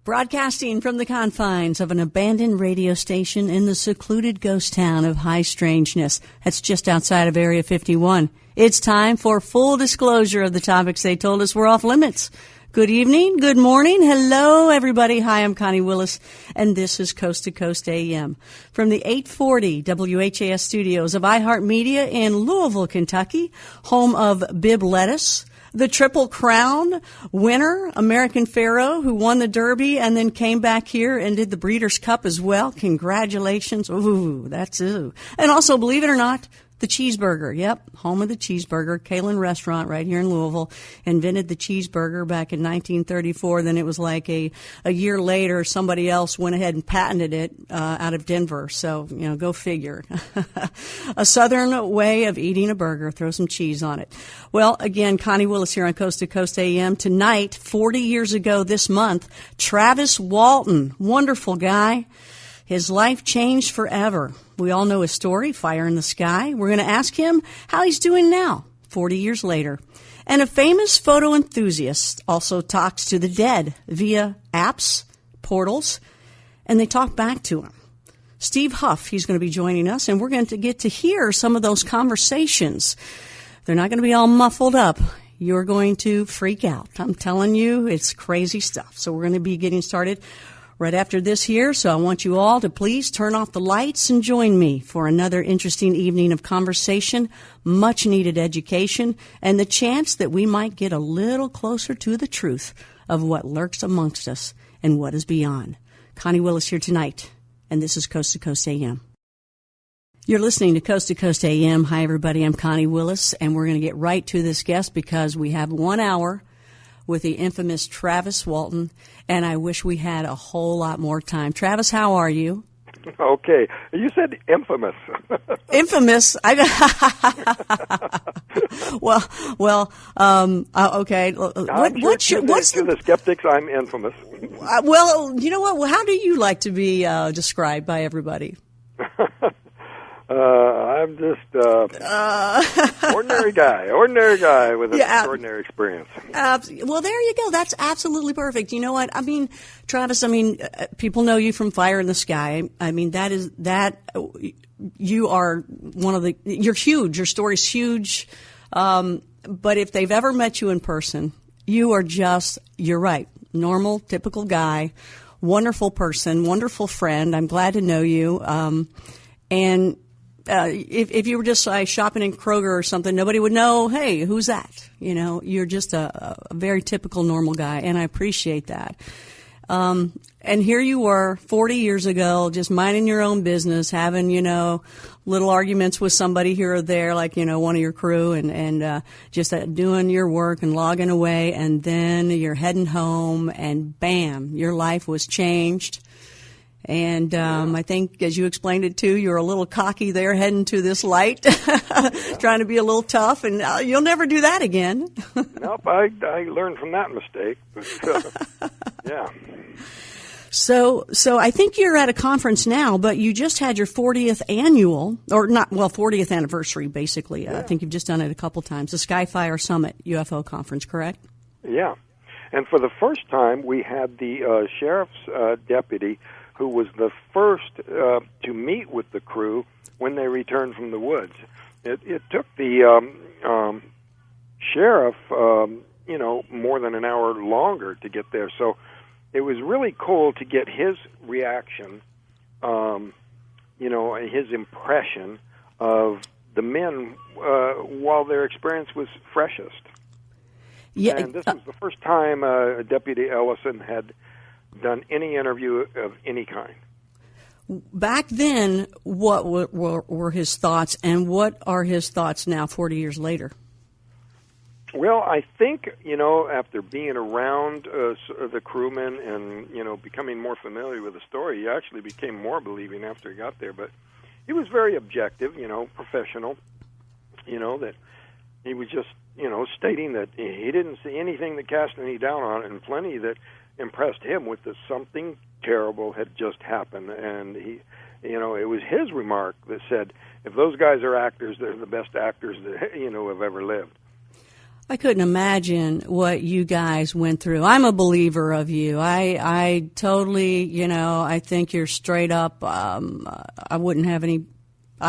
Broadcasting from the confines of an abandoned radio station in the secluded ghost town of High Strangeness. That's just outside of Area 51. It's time for full disclosure of the topics they told us were off limits. Good evening, good morning, hello everybody. Hi, I'm Connie Willis, and this is Coast to Coast AM. From the 840 WHAS studios of iHeartMedia in Louisville, Kentucky, home of Bib Lettuce, the Triple Crown winner, American Pharaoh, who won the Derby and then came back here and did the Breeders' Cup as well. Congratulations. Ooh, that's ooh. And also, believe it or not, the cheeseburger. Yep, home of the cheeseburger. Kalen Restaurant right here in Louisville invented the cheeseburger back in 1934. Then it was like a year later, somebody else went ahead and patented it out of Denver. So, you know, go figure. A southern way of eating a burger. Throw some cheese on it. Well, again, Connie Willis here on Coast to Coast AM. Tonight, 40 years ago this month, Travis Walton, wonderful guy. His life changed forever. We all know his story, Fire in the Sky. We're going to ask him how he's doing now, 40 years later. And a famous photo enthusiast also talks to the dead via apps, portals, and they talk back to him. Steve Huff, he's going to be joining us, and we're going to get to hear some of those conversations. They're not going to be all muffled up. You're going to freak out. I'm telling you, it's crazy stuff. So we're going to be getting started right after this here, so I want you all to please turn off the lights and join me for another interesting evening of conversation, much-needed education, and the chance that we might get a little closer to the truth of what lurks amongst us and what is beyond. Connie Willis here tonight, and this is Coast to Coast AM. You're listening to Coast to Coast AM. Hi, everybody. I'm Connie Willis, and we're going to get right to this guest because we have 1 hour with the infamous Travis Walton, and I wish we had a whole lot more time. Travis, how are you? Okay. You said infamous. Infamous? Okay. What's the skeptics? I'm infamous. Well, you know what? Well, how do you like to be described by everybody? I'm just ordinary guy with an extraordinary experience. Well, there you go. That's absolutely perfect. You know what? I mean, Travis, people know you from Fire in the Sky. I mean, you are one of you're huge. Your story's huge. But if they've ever met you in person, you're right. Normal, typical guy, wonderful person, wonderful friend. I'm glad to know you. And if you were just shopping in Kroger or something, nobody would know, hey, who's that? You know, you're just a very typical normal guy, and I appreciate that. And here you were 40 years ago, just minding your own business, having, little arguments with somebody here or there, like, one of your crew, and just doing your work and logging away, and then you're heading home, and bam, your life was changed. And I think, as you explained it, too, you're a little cocky there heading to this light, trying to be a little tough, and you'll never do that again. Nope, I learned from that mistake. But, yeah. So I think you're at a conference now, but you just had your 40th anniversary, basically. Yeah. I think you've just done it a couple times, the Skyfire Summit UFO conference, correct? Yeah. And for the first time, we had the sheriff's deputy, who was the first to meet with the crew when they returned from the woods. It took the sheriff, more than an hour longer to get there. So it was really cool to get his reaction, his impression of the men while their experience was freshest. Yeah, and this was the first time Deputy Ellison had done any interview of any kind. Back then, what were his thoughts, and what are his thoughts now, 40 years later? Well, I think, after being around the crewmen and, becoming more familiar with the story, he actually became more believing after he got there. But he was very objective, professional, that he was just, stating that he didn't see anything that cast any doubt on it, and plenty that impressed him with that something terrible had just happened. And he, it was his remark that said, if those guys are actors, they're the best actors that, have ever lived. I couldn't imagine what you guys went through. I'm a believer of you. I totally, I think you're straight up. I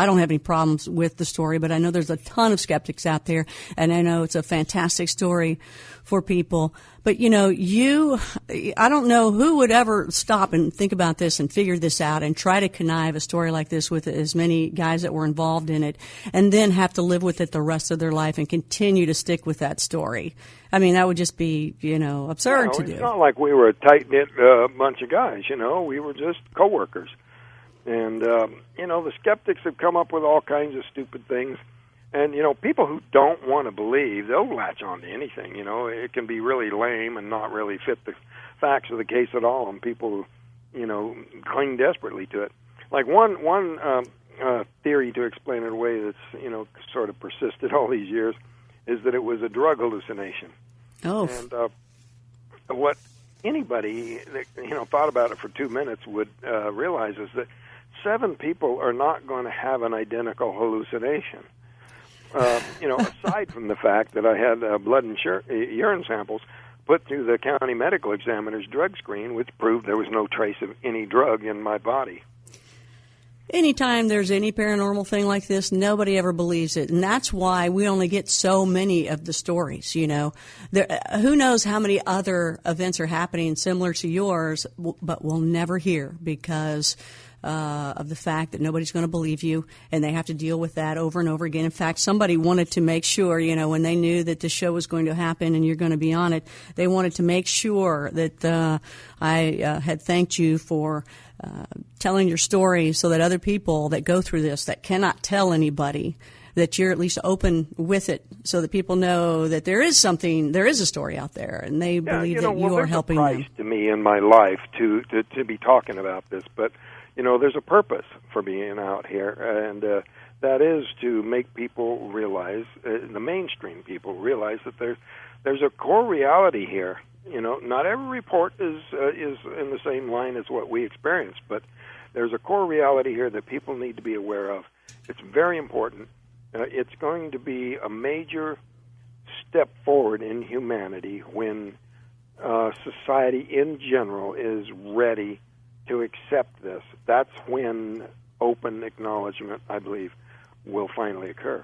don't have any problems with the story, but I know there's a ton of skeptics out there, and I know it's a fantastic story for people. But, I don't know who would ever stop and think about this and figure this out and try to connive a story like this with as many guys that were involved in it and then have to live with it the rest of their life and continue to stick with that story. I mean, that would just be, absurd to do. It's not like we were a tight-knit bunch of guys, we were just coworkers. And, the skeptics have come up with all kinds of stupid things. And, people who don't want to believe, they'll latch on to anything. It can be really lame and not really fit the facts of the case at all. And people who, cling desperately to it. Like one theory to explain it away that's, sort of persisted all these years is that it was a drug hallucination. Oh. And what anybody that, thought about it for 2 minutes would realize is that 7 people are not going to have an identical hallucination. Aside from the fact that I had blood and urine samples put through the county medical examiner's drug screen, which proved there was no trace of any drug in my body. Anytime there's any paranormal thing like this, nobody ever believes it. And that's why we only get so many of the stories, who knows how many other events are happening similar to yours, but we'll never hear because of the fact that nobody's going to believe you, and they have to deal with that over and over again. In fact, somebody wanted to make sure, when they knew that the show was going to happen and you're going to be on it, they wanted to make sure that I had thanked you for telling your story so that other people that go through this that cannot tell anybody, that you're at least open with it so that people know that there is a story out there, and they believe that you are helping them. There's a price to me in my life to be talking about this, but there's a purpose for being out here, and that is to make people realize, the mainstream people realize that there's a core reality here. Not every report is in the same line as what we experienced, but there's a core reality here that people need to be aware of. It's very important. It's going to be a major step forward in humanity when society in general is ready to accept this. That's when open acknowledgement, I believe, will finally occur.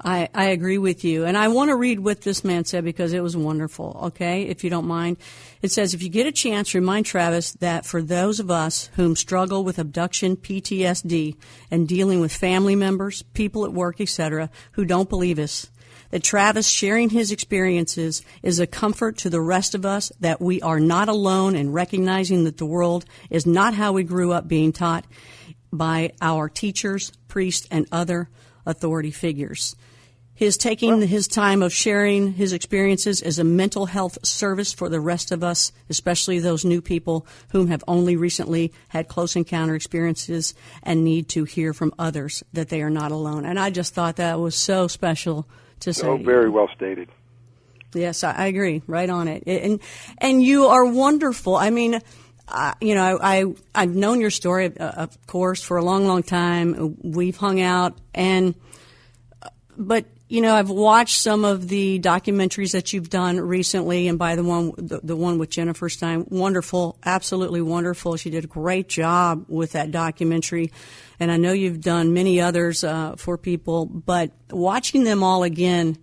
I agree with you. And I want to read what this man said because it was wonderful, okay, if you don't mind. It says, if you get a chance, remind Travis that for those of us whom struggle with abduction, PTSD, and dealing with family members, people at work, etc., who don't believe us, that Travis sharing his experiences is a comfort to the rest of us, that we are not alone in recognizing that the world is not how we grew up being taught by our teachers, priests, and other authority figures. His taking his time of sharing his experiences is a mental health service for the rest of us, especially those new people whom have only recently had close encounter experiences and need to hear from others that they are not alone. And I just thought that was so special to say. Oh, very well stated. Yes, I agree. Right on it. And you are wonderful. I mean, I've known your story, of course, for a long, long time. We've hung out, but I've watched some of the documentaries that you've done recently, and by the one with Jennifer Stein, wonderful, absolutely wonderful. She did a great job with that documentary, and I know you've done many others for people. But watching them all again,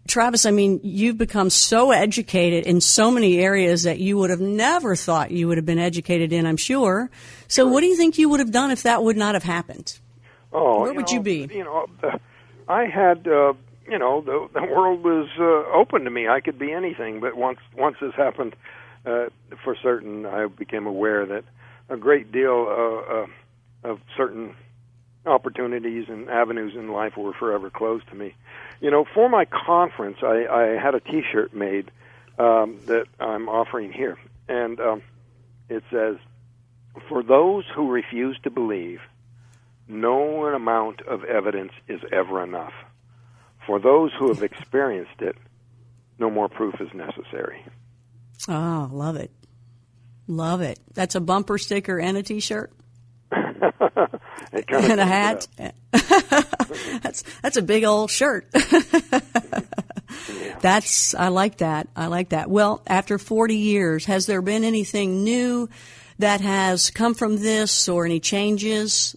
Travis, I mean, you've become so educated in so many areas that you would have never thought you would have been educated in, I'm sure. So what do you think you would have done if that would not have happened? Oh, where would you be? I had, the world was open to me. I could be anything. But once this happened, for certain, I became aware that a great deal of certain opportunities and avenues in life were forever closed to me. For my conference, I had a T-shirt made that I'm offering here. And it says, for those who refuse to believe, no amount of evidence is ever enough. For those who have experienced it, no more proof is necessary. Oh, love it. Love it. That's a bumper sticker and a T-shirt? And a hat? That's a big old shirt. I like that. I like that. Well, after 40 years, has there been anything new that has come from this or any changes?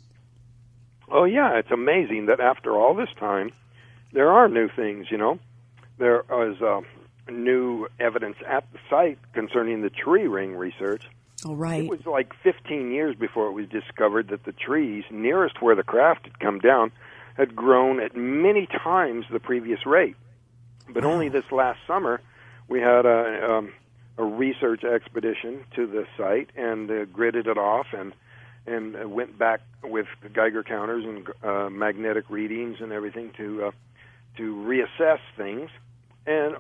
Oh, yeah, it's amazing that after all this time, there are new things, you know. There is new evidence at the site concerning the tree ring research. Oh, right. It was like 15 years before it was discovered that the trees nearest where the craft had come down had grown at many times the previous rate. But only this last summer, we had a research expedition to the site and gridded it off and went back with the Geiger counters and magnetic readings and everything to reassess things. And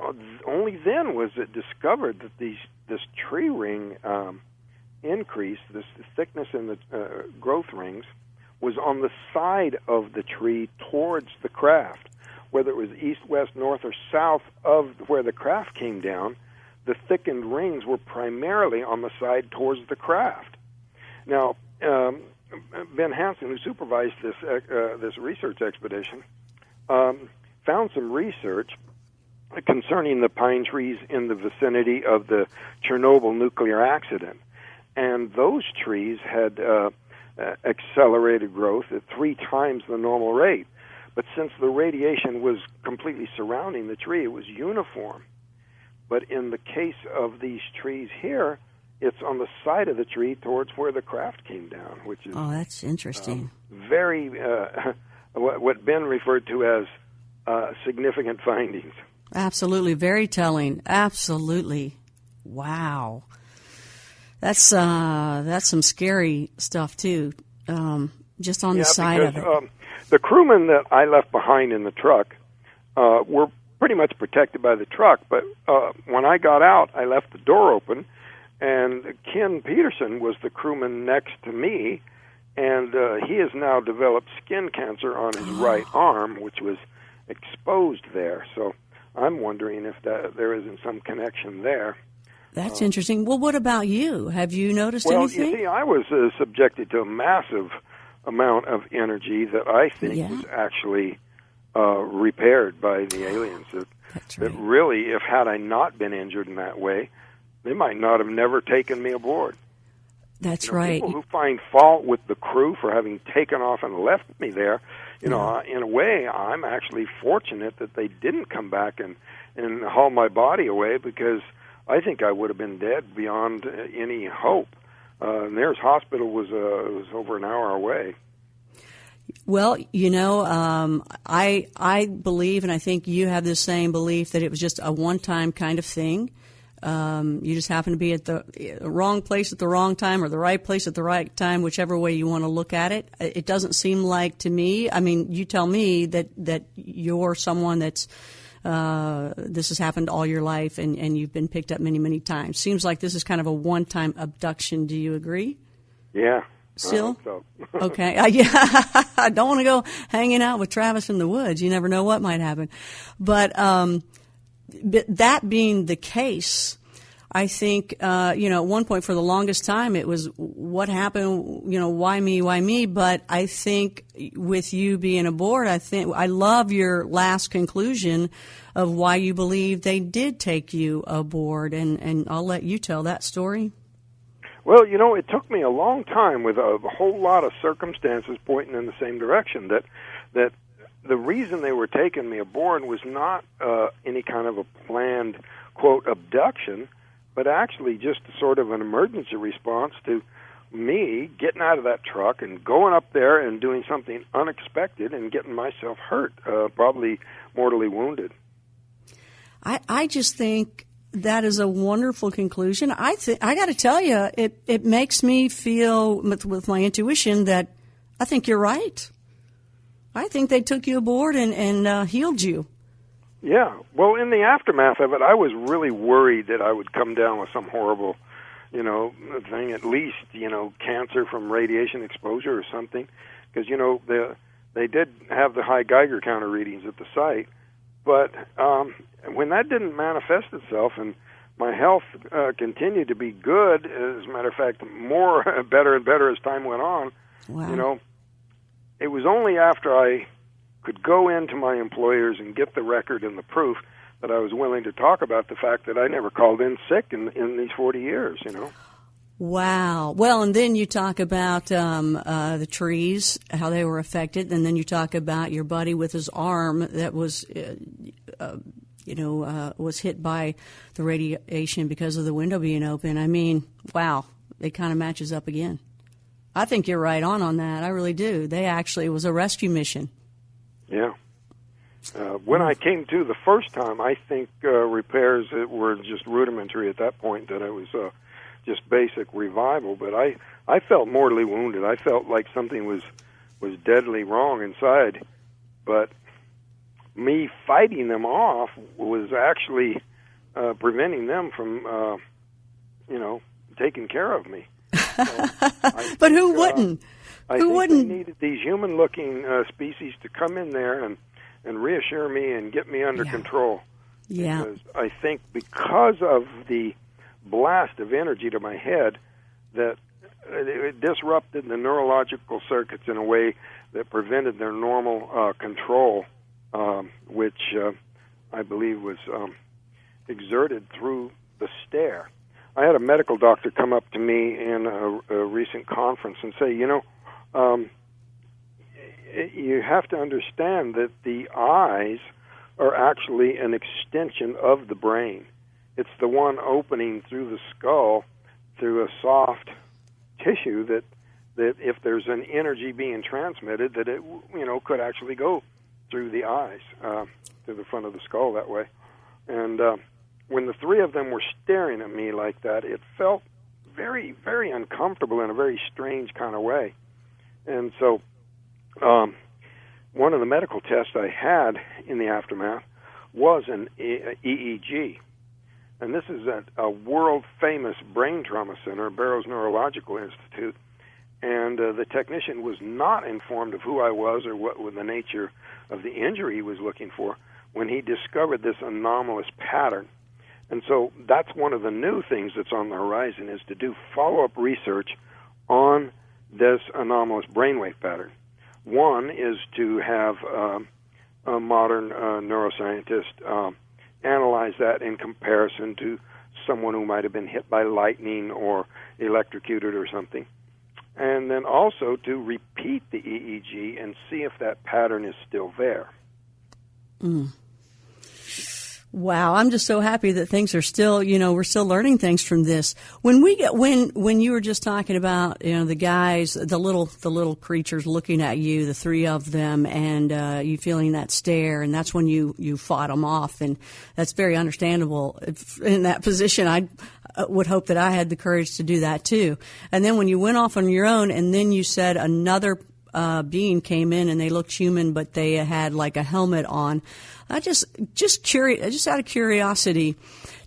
only then was it discovered that this tree ring increase, this thickness in the growth rings, was on the side of the tree towards the craft. Whether it was east, west, north, or south of where the craft came down, the thickened rings were primarily on the side towards the craft. Now, Ben Hansen, who supervised this research expedition, found some research concerning the pine trees in the vicinity of the Chernobyl nuclear accident. And those trees had accelerated growth at 3 times the normal rate. But since the radiation was completely surrounding the tree, it was uniform. But in the case of these trees here, it's on the side of the tree towards where the craft came down, which is... Oh, that's interesting. Very, what Ben referred to as significant findings. Absolutely. Very telling. Absolutely. Wow. That's some scary stuff, too, just on the side of it. The crewmen that I left behind in the truck were pretty much protected by the truck, but when I got out, I left the door open, and Ken Peterson was the crewman next to me, and he has now developed skin cancer on his right arm, which was exposed there. So I'm wondering if there isn't some connection there. That's interesting. Well, what about you? Have you noticed anything? Well, you see, I was subjected to a massive amount of energy that I think was actually repaired by the aliens. That really, if had I not been injured in that way, they might not have never taken me aboard. That's right. People who find fault with the crew for having taken off and left me there, in a way, I'm actually fortunate that they didn't come back and haul my body away, because I think I would have been dead beyond any hope. Nearest hospital was over an hour away. Well, I believe, and I think you have the same belief, that it was just a one-time kind of thing. You just happen to be at the wrong place at the wrong time, or the right place at the right time, whichever way you want to look at it. It doesn't seem like to me, I mean, you tell me that you're someone that's this has happened all your life, and you've been picked up many, many times. Seems like this is kind of a one-time abduction. Do you agree? Yeah. Still? I hope so. Okay. Yeah. I don't want to go hanging out with Travis in the woods. You never know what might happen. But that being the case, I think, at one point for the longest time it was what happened, why me? But I think with you being aboard, I love your last conclusion of why you believe they did take you aboard. And I'll let you tell that story. Well, it took me a long time with a whole lot of circumstances pointing in the same direction, that the reason they were taking me aboard was not any kind of a planned, quote, abduction, but actually just sort of an emergency response to me getting out of that truck and going up there and doing something unexpected and getting myself hurt, probably mortally wounded. I just think that is a wonderful conclusion. I got to tell you, it makes me feel with my intuition that I think you're right. I think they took you aboard and healed you. Yeah. Well, in the aftermath of it, I was really worried that I would come down with some horrible, thing, at least, cancer from radiation exposure or something. Because, they did have the high Geiger counter readings at the site. But when that didn't manifest itself and my health continued to be good, as a matter of fact, better and better as time went on, wow. It was only after I could go into my employers and get the record and the proof that I was willing to talk about the fact that I never called in sick in these 40 years, you know. Wow. Well, and then you talk about the trees, how they were affected, and then you talk about your buddy with his arm that was, was hit by the radiation because of the window being open. I mean, wow, it kind of matches up again. I think you're right on that. I really do. It was a rescue mission. Yeah. When I came to the first time, I think repairs were just rudimentary at that point, that it was just basic revival. But I felt mortally wounded. I felt like something was deadly wrong inside. But me fighting them off was actually preventing them from, taking care of me. But who wouldn't? I think they needed these human-looking species to come in there and reassure me and get me under control. Yeah. Because I think because of the blast of energy to my head, that it disrupted the neurological circuits in a way that prevented their normal control, which I believe was exerted through the stare. I had a medical doctor come up to me in a recent conference and say, you have to understand that the eyes are actually an extension of the brain. It's the one opening through the skull through a soft tissue that if there's an energy being transmitted, that it could actually go through the eyes, through the front of the skull that way. And when the three of them were staring at me like that, it felt very, very uncomfortable in a very strange kind of way. And so one of the medical tests I had in the aftermath was an EEG. And this is a world-famous brain trauma center, Barrows Neurological Institute. And the technician was not informed of who I was or what was the nature of the injury he was looking for when he discovered this anomalous pattern. And so that's one of the new things that's on the horizon, is to do follow-up research on this anomalous brainwave pattern. One is to have a modern neuroscientist analyze that in comparison to someone who might have been hit by lightning or electrocuted or something. And then also to repeat the EEG and see if that pattern is still there. Mm. Wow, I'm just so happy that things are still, we're still learning things from this. When you were just talking about, the guys, the little creatures looking at you, the three of them, and you feeling that stare, and that's when you fought them off, and that's very understandable. In that position, I would hope that I had the courage to do that too. And then when you went off on your own, and then you said another being came in and they looked human, but they had like a helmet on. I just out of curiosity,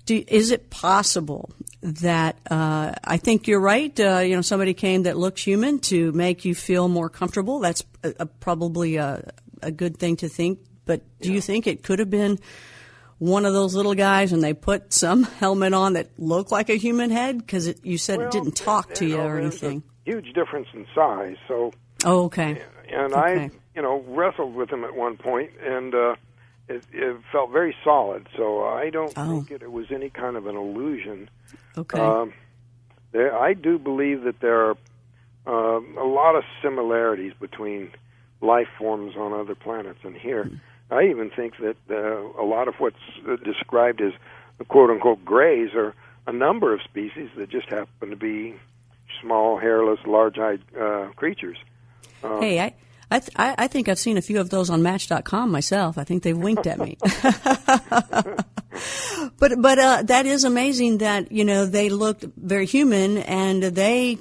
is it possible that I think you're right? Somebody came that looks human to make you feel more comfortable. That's probably a good thing to think. But do you think it could have been one of those little guys and they put some helmet on that looked like a human head? Because you said it didn't talk to you or anything. A huge difference in size. So. Oh, okay. And I, wrestled with him at one point, and it felt very solid. So I don't think it was any kind of an illusion. Okay. I do believe that there are a lot of similarities between life forms on other planets and here. Mm-hmm. I even think that a lot of what's described as the quote-unquote grays are a number of species that just happen to be small, hairless, large-eyed creatures. Hey, I think I've seen a few of those on Match.com myself. I think they've winked at me. But that is amazing that, they looked very human and they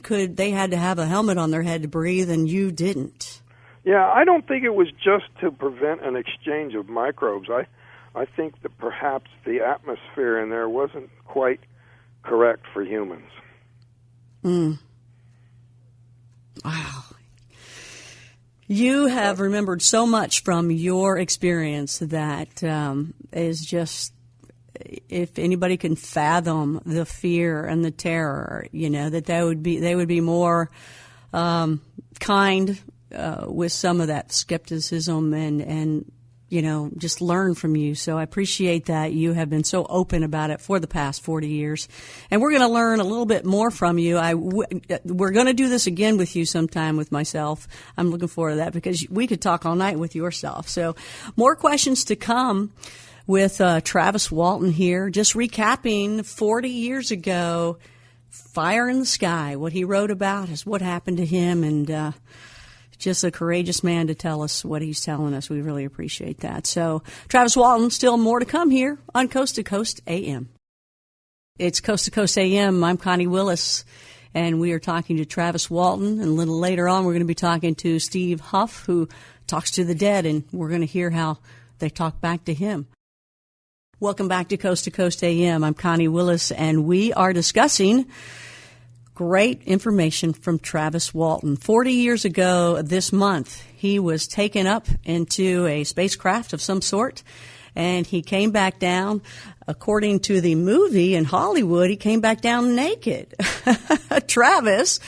had to have a helmet on their head to breathe and you didn't. Yeah, I don't think it was just to prevent an exchange of microbes. I think that perhaps the atmosphere in there wasn't quite correct for humans. Mm. Wow. You have remembered so much from your experience that is just, if anybody can fathom the fear and the terror, they would be more kind with some of that skepticism and just learn from you. So I appreciate that you have been so open about it for the past 40 years. And we're going to learn a little bit more from you. We're going to do this again with you sometime with myself. I'm looking forward to that because we could talk all night with yourself. So more questions to come with Travis Walton here. Just recapping 40 years ago, Fire in the Sky. What he wrote about is what happened to him, and just a courageous man to tell us what he's telling us. We really appreciate that. So, Travis Walton, still more to come here on Coast to Coast AM. It's Coast to Coast AM. I'm Connie Willis, and we are talking to Travis Walton. And a little later on, we're going to be talking to Steve Huff, who talks to the dead, and we're going to hear how they talk back to him. Welcome back to Coast AM. I'm Connie Willis, and we are discussing great information from Travis Walton. 40 years ago this month, he was taken up into a spacecraft of some sort, and he came back down. According to the movie in Hollywood, he came back down naked. Travis,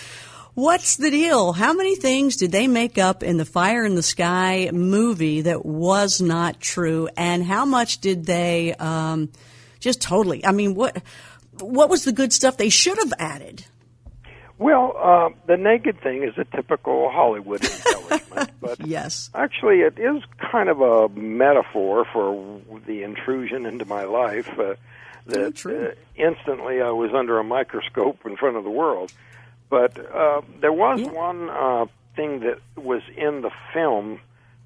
what's the deal? How many things did they make up in the Fire in the Sky movie that was not true, and how much did they just totally, what was the good stuff they should have added? Well, the naked thing is a typical Hollywood embellishment, but yes, actually it is kind of a metaphor for the intrusion into my life. Instantly I was under a microscope in front of the world. But there was one thing that was in the film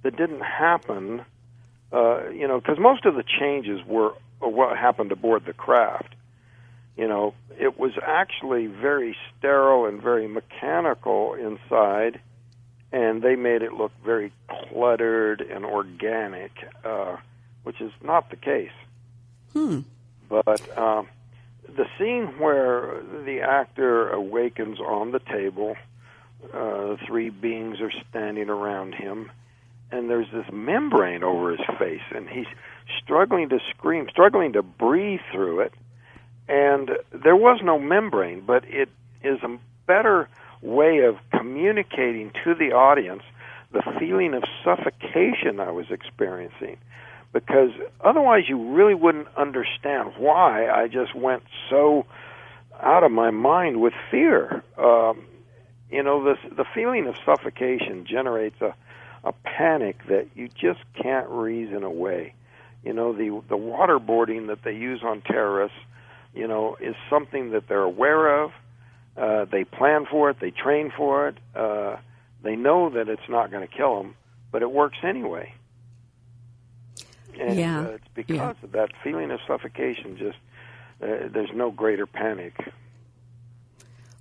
that didn't happen, because most of the changes were what happened aboard the craft. It was actually very sterile and very mechanical inside, and they made it look very cluttered and organic, which is not the case. But the scene where the actor awakens on the table, three beings are standing around him, and there's this membrane over his face, and he's struggling to scream, struggling to breathe through it. And there was no membrane, but it is a better way of communicating to the audience the feeling of suffocation I was experiencing, because otherwise you really wouldn't understand why I just went so out of my mind with fear. The feeling of suffocation generates a panic that you just can't reason away. The waterboarding that they use on terrorists, is something that they're aware of. They plan for it. They train for it. They know that it's not going to kill them, but it works anyway. And it's because of that feeling of suffocation. Just there's no greater panic.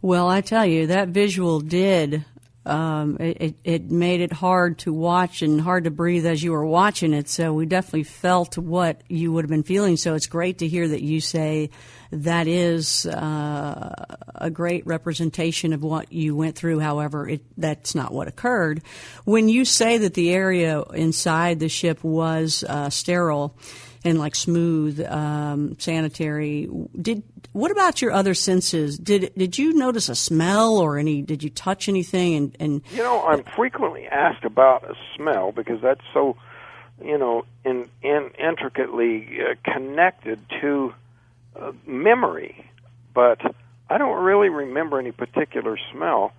Well, I tell you, that visual did. It made it hard to watch and hard to breathe as you were watching it. So we definitely felt what you would have been feeling. So it's great to hear that you say that is a great representation of what you went through. However, that's not what occurred. When you say that the area inside the ship was sterile and like smooth, sanitary, what about your other senses? Did you notice a smell or did you touch anything? And I'm frequently asked about a smell because that's so, intricately connected to memory. But I don't really remember any particular smell,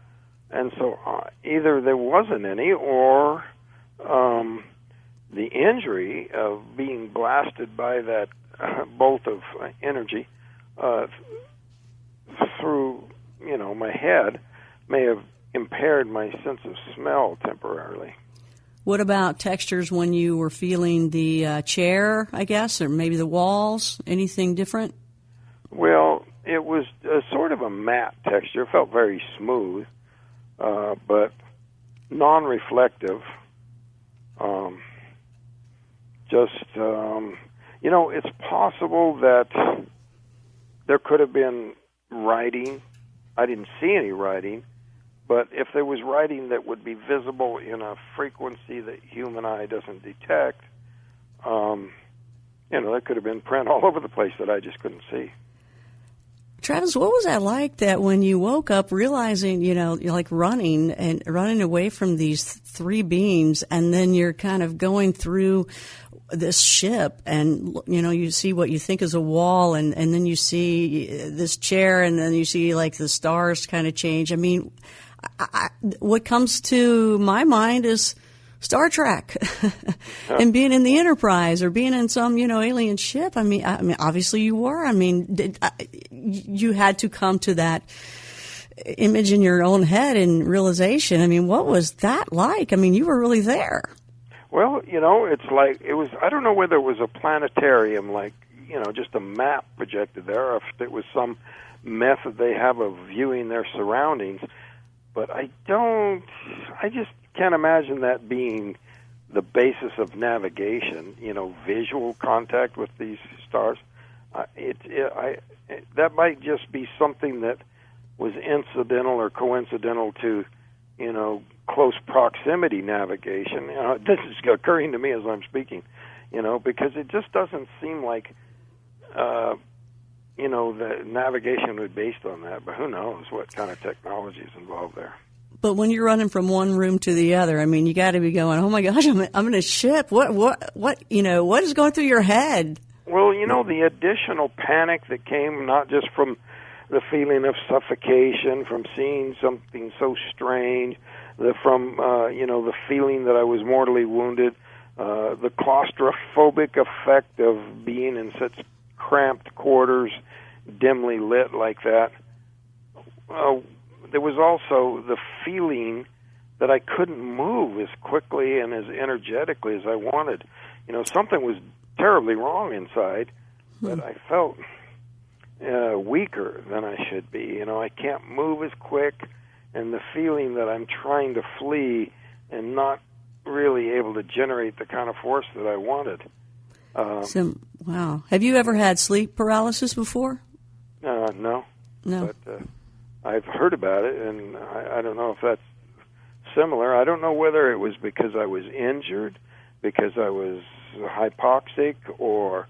and so either there wasn't any or the injury of being blasted by that bolt of energy through, my head may have impaired my sense of smell temporarily. What about textures when you were feeling the chair, I guess, or maybe the walls? Anything different? Well, it was sort of a matte texture. It felt very smooth, but non-reflective. It's possible that there could have been writing. I didn't see any writing, but if there was writing that would be visible in a frequency that human eye doesn't detect, there could have been print all over the place that I just couldn't see. Travis, what was that like that when you woke up realizing, you're like running away from these three beings, and then you're kind of going through this ship, and you see what you think is a wall, and then you see this chair, and then you see like the stars kind of change. I mean, what comes to my mind is Star Trek and being in the Enterprise or being in some alien ship. I mean, obviously you were. I mean, you had to come to that image in your own head and realization. I mean, what was that like? I mean, you were really there. Well, it's like it was. I don't know whether it was a planetarium, like just a map projected there, or if it was some method they have of viewing their surroundings. But I just can't imagine that being the basis of navigation, visual contact with these stars. That might just be something that was incidental or coincidental to, close proximity navigation. This is occurring to me as I'm speaking, because it just doesn't seem like, the navigation was based on that. But who knows what kind of technology is involved there. But when you're running from one room to the other, I mean, you got to be going, oh my gosh, I'm in a ship. What is going through your head? Well, the additional panic that came not just from the feeling of suffocation, from seeing something so strange, from the feeling that I was mortally wounded, the claustrophobic effect of being in such cramped quarters, dimly lit like that. There was also the feeling that I couldn't move as quickly and as energetically as I wanted. Something was terribly wrong inside, but I felt weaker than I should be. I can't move as quick, and the feeling that I'm trying to flee and not really able to generate the kind of force that I wanted. Wow. Have you ever had sleep paralysis before? No. No. But I've heard about it, and I don't know if that's similar. I don't know whether it was because I was injured, because I was hypoxic, or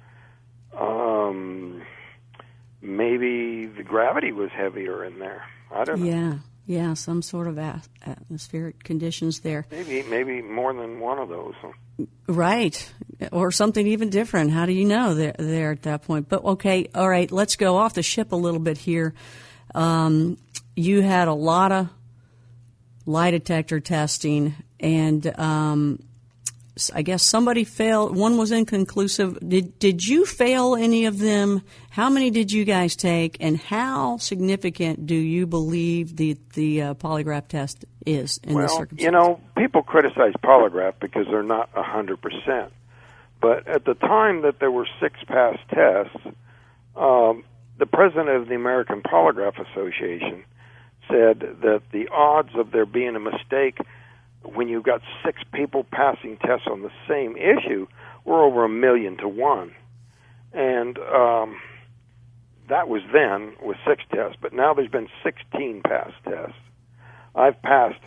maybe the gravity was heavier in there. I don't know. Yeah, some sort of atmospheric conditions there. Maybe more than one of those. Right, or something even different. How do you know there at that point? But okay, all right, let's go off the ship a little bit here. You had a lot of lie detector testing, and I guess somebody failed. One was inconclusive. Did you fail any of them? How many did you guys take, and how significant do you believe the polygraph test is in this circumstance? People criticize polygraph because they're not 100%. But at the time that there were 6 past tests, the president of the American Polygraph Association said that the odds of there being a mistake when you got 6 people passing tests on the same issue were over 1,000,000 to 1. And that was then with 6 tests, but now there's been 16 past tests. I've passed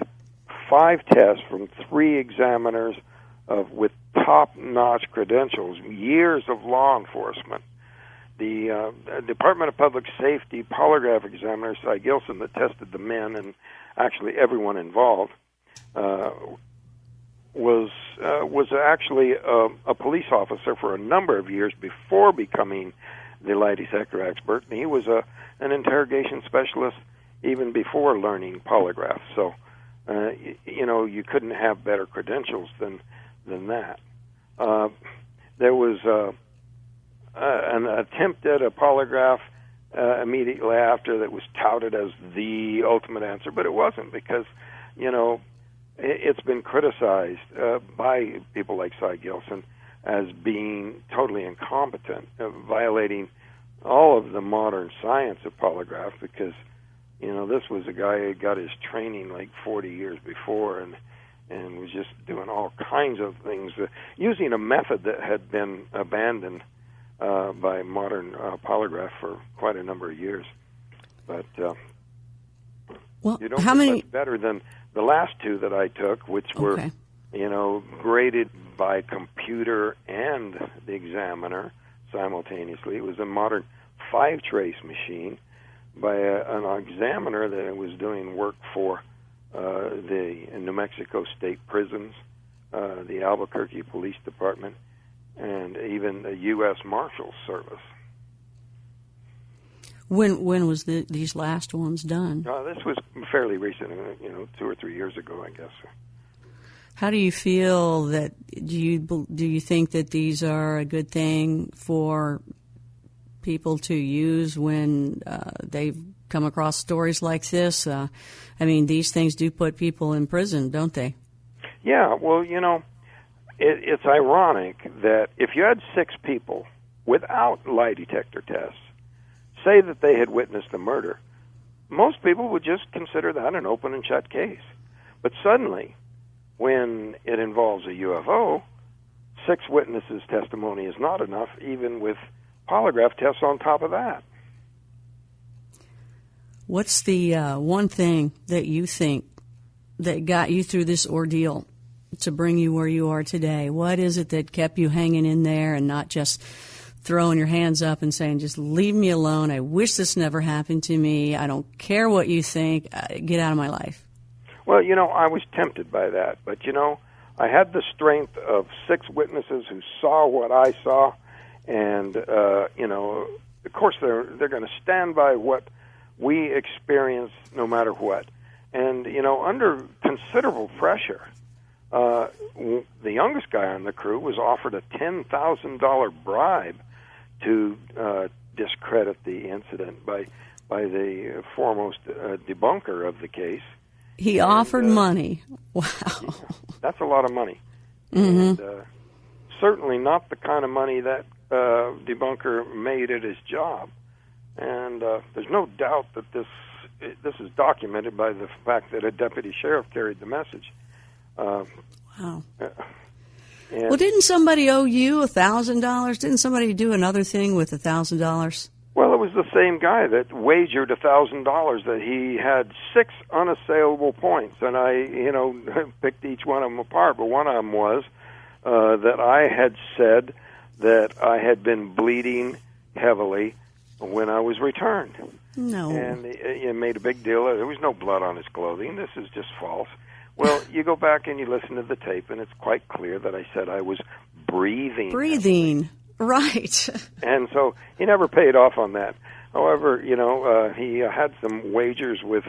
5 tests from 3 examiners with top-notch credentials, years of law enforcement. The Department of Public Safety polygraph examiner, Cy Gilson, that tested the men and actually everyone involved, was actually a police officer for a number of years before becoming the lie detector expert, and he was an interrogation specialist even before learning polygraph. So, you couldn't have better credentials than that. There was an attempt at a polygraph immediately after that was touted as the ultimate answer, but it wasn't because, it's been criticized by people like Cy Gilson as being totally incompetent, violating all of the modern science of polygraph because, this was a guy who got his training like 40 years before and was just doing all kinds of things, using a method that had been abandoned by modern polygraph for quite a number of years. But you don't get much better than the last 2 that I took, which were, graded by computer and the examiner simultaneously. It was a modern 5-trace machine by an examiner that was doing work for the New Mexico State Prisons, the Albuquerque Police Department, and even the U.S. Marshals Service. When was these last ones done? This was fairly recent, 2 or 3 years ago, I guess. How do you feel that? Do you think that these are a good thing for people to use when they've come across stories like this? I mean, these things do put people in prison, don't they? Yeah, well, it's ironic that if you had 6 people without lie detector tests say that they had witnessed a murder, most people would just consider that an open and shut case. But suddenly, when it involves a UFO, 6 witnesses' testimony is not enough, even with polygraph tests on top of that. What's the one thing that you think that got you through this ordeal to bring you where you are today? What is it that kept you hanging in there and not just throwing your hands up and saying, just leave me alone, I wish this never happened to me, I don't care what you think, get out of my life? Well, I was tempted by that, but, I had the strength of 6 witnesses who saw what I saw, and, of course they're going to stand by what we experience no matter what. And, under considerable pressure, the youngest guy on the crew was offered a $10,000 bribe to discredit the incident by the foremost debunker of the case. He offered money. Wow. Yeah, that's a lot of money. Mm-hmm. And certainly not the kind of money that debunker made at his job. And there's no doubt that this is documented by the fact that a deputy sheriff carried the message. Wow. Well, didn't somebody owe you $1,000? Didn't somebody do another thing with $1,000? Well, it was the same guy that wagered $1,000 that he had 6 unassailable points, and I, picked each one of them apart. But one of them was that I had said that I had been bleeding heavily when I was returned. No. And he made a big deal. There was no blood on his clothing. This is just false. Well, you go back and you listen to the tape, and it's quite clear that I said I was breathing. Breathing, right. And so he never paid off on that. However, he had some wagers with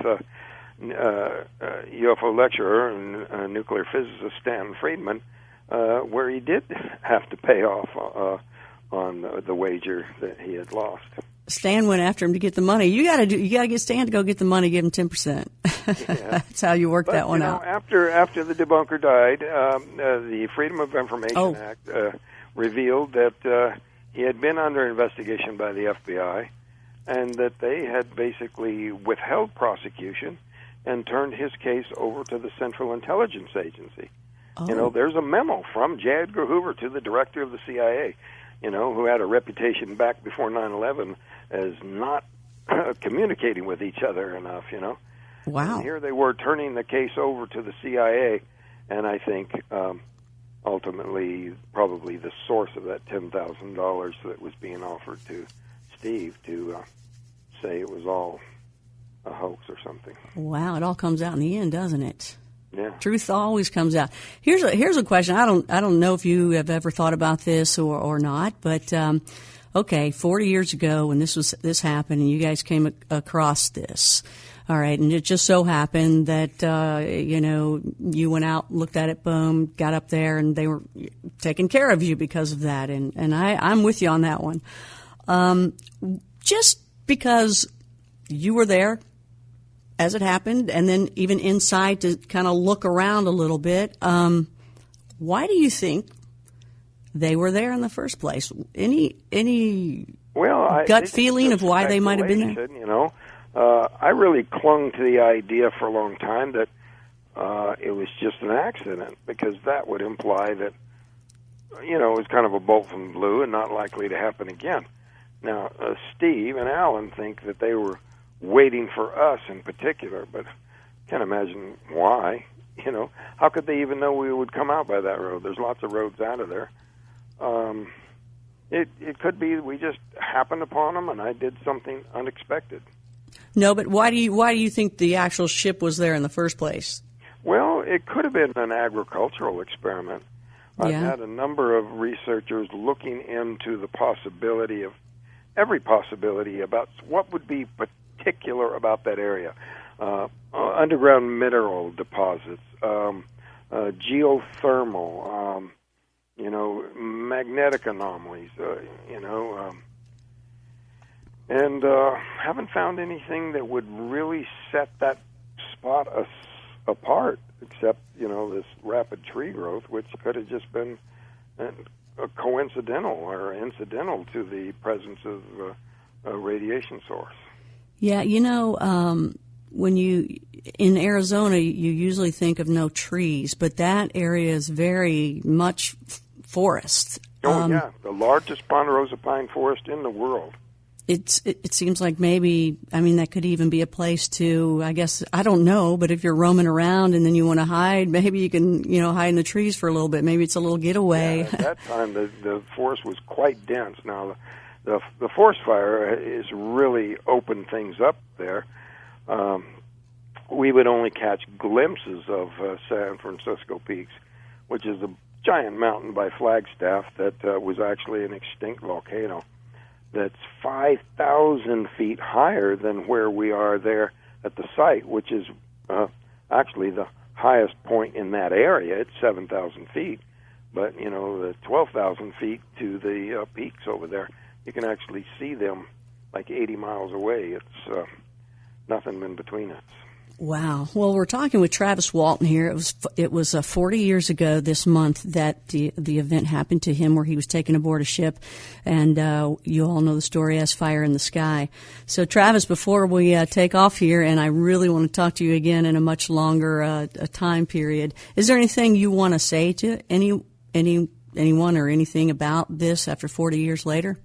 UFO lecturer and nuclear physicist Stan Friedman, where he did have to pay off on the wager that he had lost. Stan went after him to get the money. You got to get Stan to go get the money. Give him 10%. Yeah. That's how you work that one out. After the debunker died, the Freedom of Information Act revealed that he had been under investigation by the FBI, and that they had basically withheld prosecution and turned his case over to the Central Intelligence Agency. Oh. There's a memo from J. Edgar Hoover to the director of the CIA, who had a reputation back before 9/11 as not communicating with each other enough, Wow. And here they were turning the case over to the CIA, and I think ultimately probably the source of that $10,000 that was being offered to Steve to say it was all a hoax or something. Wow, it all comes out in the end, doesn't it? Yeah. Truth always comes out. Here's a question. I don't know if you have ever thought about this or not, but 40 years ago when this happened and you guys came across this, all right, and it just so happened that you went out, looked at it, boom, got up there, and they were taking care of you because of that, and I'm with you on that one. Just because you were there as it happened, and then even inside to kind of look around a little bit, why do you think they were there in the first place? Any gut feeling of why they might have been there? I really clung to the idea for a long time that it was just an accident, because that would imply that, it was kind of a bolt from the blue and not likely to happen again. Now, Steve and Alan think that they were waiting for us in particular, but I can't imagine why. How could they even know we would come out by that road? There's lots of roads out of there. It could be we just happened upon them, and I did something unexpected. No, but why do you think the actual ship was there in the first place? Well, it could have been an agricultural experiment. I've had a number of researchers looking into the possibility of every possibility about what would be particular about that area. Underground mineral deposits, geothermal, magnetic anomalies, and haven't found anything that would really set that spot apart, except, this rapid tree growth, which could have just been coincidental or incidental to the presence of a radiation source. Yeah, when in Arizona, you usually think of no trees, but that area is very much forest. Yeah, the largest ponderosa pine forest in the world. It seems like maybe, that could even be a place to, I guess, I don't know, but if you're roaming around and then you want to hide, maybe you can, hide in the trees for a little bit. Maybe it's a little getaway. Yeah, at that time, the forest was quite dense. Now, the forest fire has really opened things up there. We would only catch glimpses of San Francisco Peaks, which is a giant mountain by Flagstaff that was actually an extinct volcano that's 5,000 feet higher than where we are there at the site, which is actually the highest point in that area. It's 7,000 feet. But, the 12,000 feet to the peaks over there, you can actually see them like 80 miles away. It's nothing in between us. Wow. Well, we're talking with Travis Walton here. It was 40 years ago this month that the event happened to him, where he was taken aboard a ship, and you all know the story as Fire in the Sky. So, Travis, before we take off here, and I really want to talk to you again in a much longer time period, is there anything you want to say to anyone or anything about this after 40 years later?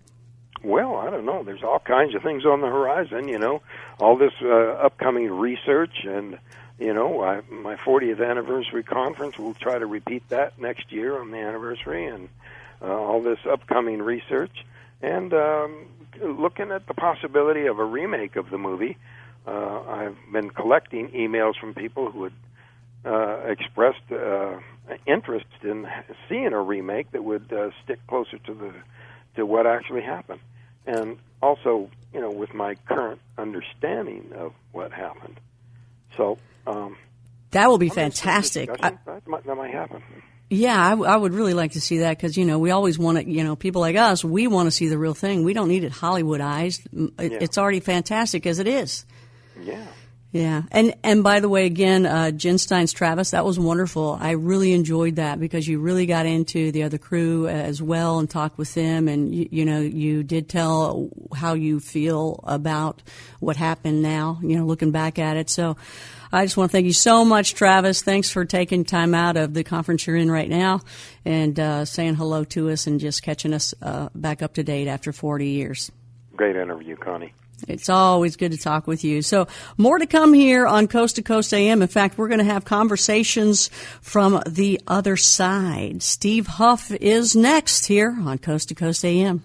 Well, I don't know. There's all kinds of things on the horizon, all this upcoming research, and, my 40th anniversary conference, we'll try to repeat that next year on the anniversary, and all this upcoming research, and looking at the possibility of a remake of the movie. I've been collecting emails from people who had expressed interest in seeing a remake that would stick closer to what actually happened. And also, with my current understanding of what happened. So that will be fantastic. That might happen. Yeah, I would really like to see that, because, we always want to, people like us, we want to see the real thing. We don't need it Hollywoodized. It's already fantastic as it is. Yeah. Yeah. And by the way, again, Jen Stein's Travis, that was wonderful. I really enjoyed that, because you really got into the other crew as well and talked with them. And, you did tell how you feel about what happened now, looking back at it. So I just want to thank you so much, Travis. Thanks for taking time out of the conference you're in right now and saying hello to us and just catching us back up to date after 40 years. Great interview, Connie. It's always good to talk with you. So more to come here on Coast to Coast AM. In fact, we're going to have conversations from the other side. Steve Huff is next here on Coast to Coast AM.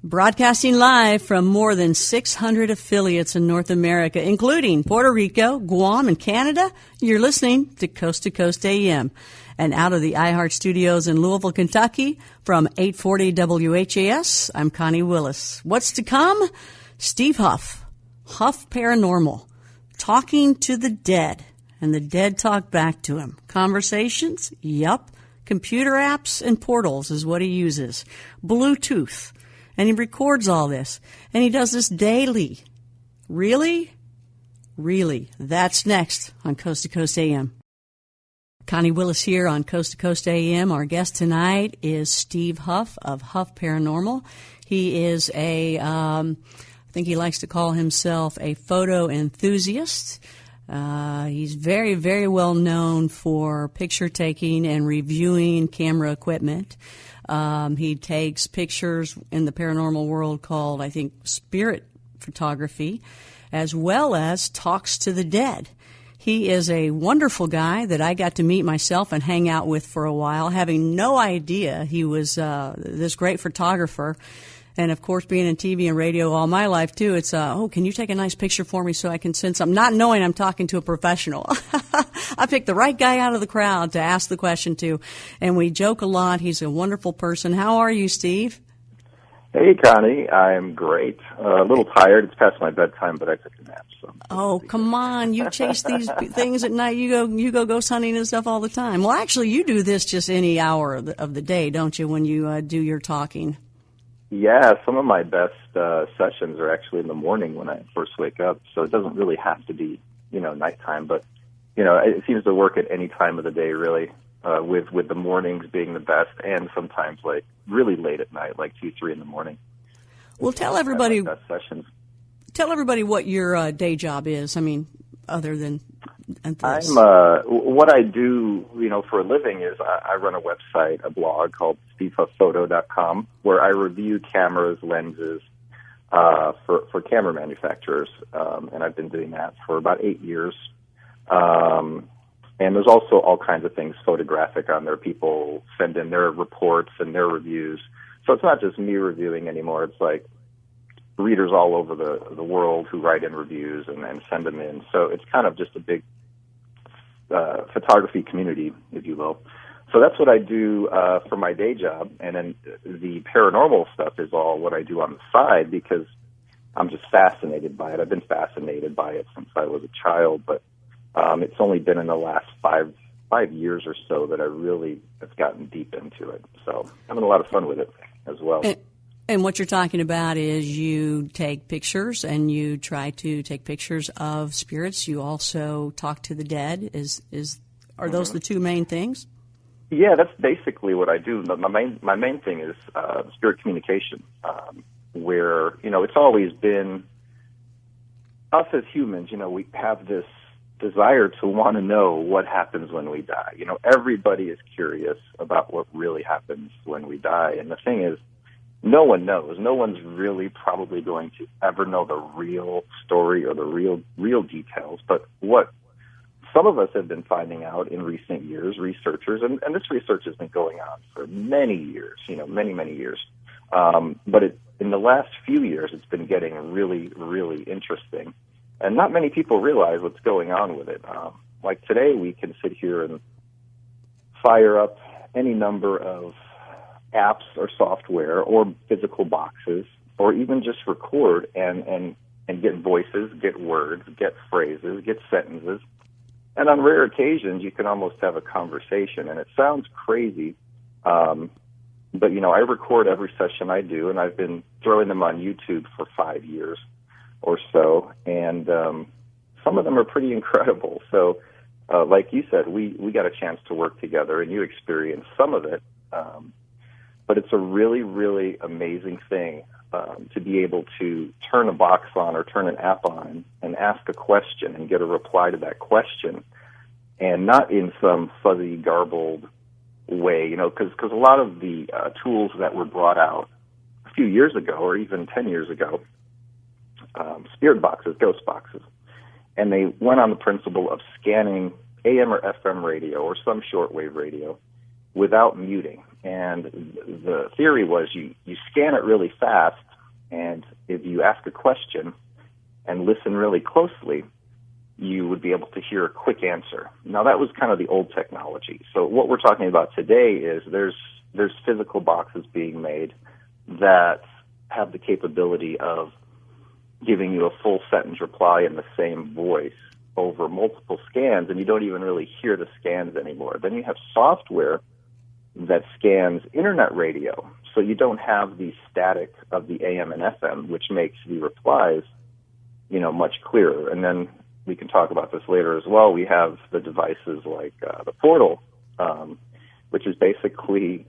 Broadcasting live from more than 600 affiliates in North America, including Puerto Rico, Guam, and Canada, you're listening to Coast AM. And out of the iHeart Studios in Louisville, Kentucky, from 840 WHAS, I'm Connie Willis. What's to come? Steve Huff, Huff Paranormal, talking to the dead, and the dead talk back to him. Conversations? Yup. Computer apps and portals is what he uses. Bluetooth. And he records all this. And he does this daily. Really? Really. That's next on Coast to Coast AM. Connie Willis here on Coast to Coast AM. Our guest tonight is Steve Huff of Huff Paranormal. He is I think he likes to call himself a photo enthusiast. He's very, very well known for picture taking and reviewing camera equipment. He takes pictures in the paranormal world called, I think, spirit photography, as well as talks to the dead. He is a wonderful guy that I got to meet myself and hang out with for a while, having no idea he was this great photographer. And, of course, being in TV and radio all my life, too, it's, can you take a nice picture for me so I can send something? Not knowing I'm talking to a professional. I picked the right guy out of the crowd to ask the question to. And we joke a lot. He's a wonderful person. How are you, Steve? Hey, Connie. I'm great. A little tired. It's past my bedtime, but I took a nap. So. Oh, come on. You chase these things at night. You go ghost hunting and stuff all the time. Well, actually, you do this just any hour of the day, don't you, when you do your talking? Yeah, some of my best sessions are actually in the morning when I first wake up, so it doesn't really have to be, nighttime, but, it seems to work at any time of the day, really, with the mornings being the best, and sometimes, like, really late at night, like 2, 3 in the morning. Well, tell everybody what your day job is, other than this. What I do, for a living is I run a website, a blog called SteveHuffPhoto.com, where I review cameras, lenses, for camera manufacturers, and I've been doing that for about 8 years. And there's also all kinds of things photographic on there. People send in their reports and their reviews. So it's not just me reviewing anymore. It's like readers all over the world who write in reviews and send them in. So it's kind of just a big photography community, if you will. So that's what I do for my day job. And then the paranormal stuff is all what I do on the side because I'm just fascinated by it. I've been fascinated by it since I was a child, but it's only been in the last five years or so that I really have gotten deep into it. So I'm having a lot of fun with it as well. And what you're talking about is you take pictures and you try to take pictures of spirits. You also talk to the dead. Are those the two main things? Yeah, that's basically what I do. My main thing is spirit communication, where, it's always been us as humans, we have this desire to want to know what happens when we die. Everybody is curious about what really happens when we die. And the thing is, no one knows. No one's really probably going to ever know the real story or the real details. But what some of us have been finding out in recent years, researchers, and this research has been going on for many years, many years. But in the last few years, it's been getting really, really interesting. And not many people realize what's going on with it. Like today, we can sit here and fire up any number of apps or software or physical boxes, or even just record and get voices, get words, get phrases, get sentences. And on rare occasions, you can almost have a conversation. And it sounds crazy, but, I record every session I do, and I've been throwing them on YouTube for 5 years or so, and some of them are pretty incredible. So, like you said, we got a chance to work together, and you experienced some of it. But it's a really, really amazing thing to be able to turn a box on or turn an app on and ask a question and get a reply to that question, and not in some fuzzy, garbled way, because a lot of the tools that were brought out a few years ago or even 10 years ago, spirit boxes, ghost boxes, and they went on the principle of scanning AM or FM radio or some shortwave radio without muting. And the theory was you scan it really fast, and if you ask a question and listen really closely, you would be able to hear a quick answer. Now, that was kind of the old technology. So what we're talking about today is there's physical boxes being made that have the capability of giving you a full sentence reply in the same voice over multiple scans, and you don't even really hear the scans anymore. Then you have software that scans internet radio, so you don't have the static of the AM and FM, which makes the replies, much clearer. And then we can talk about this later as well. We have the devices like the Portal, which is basically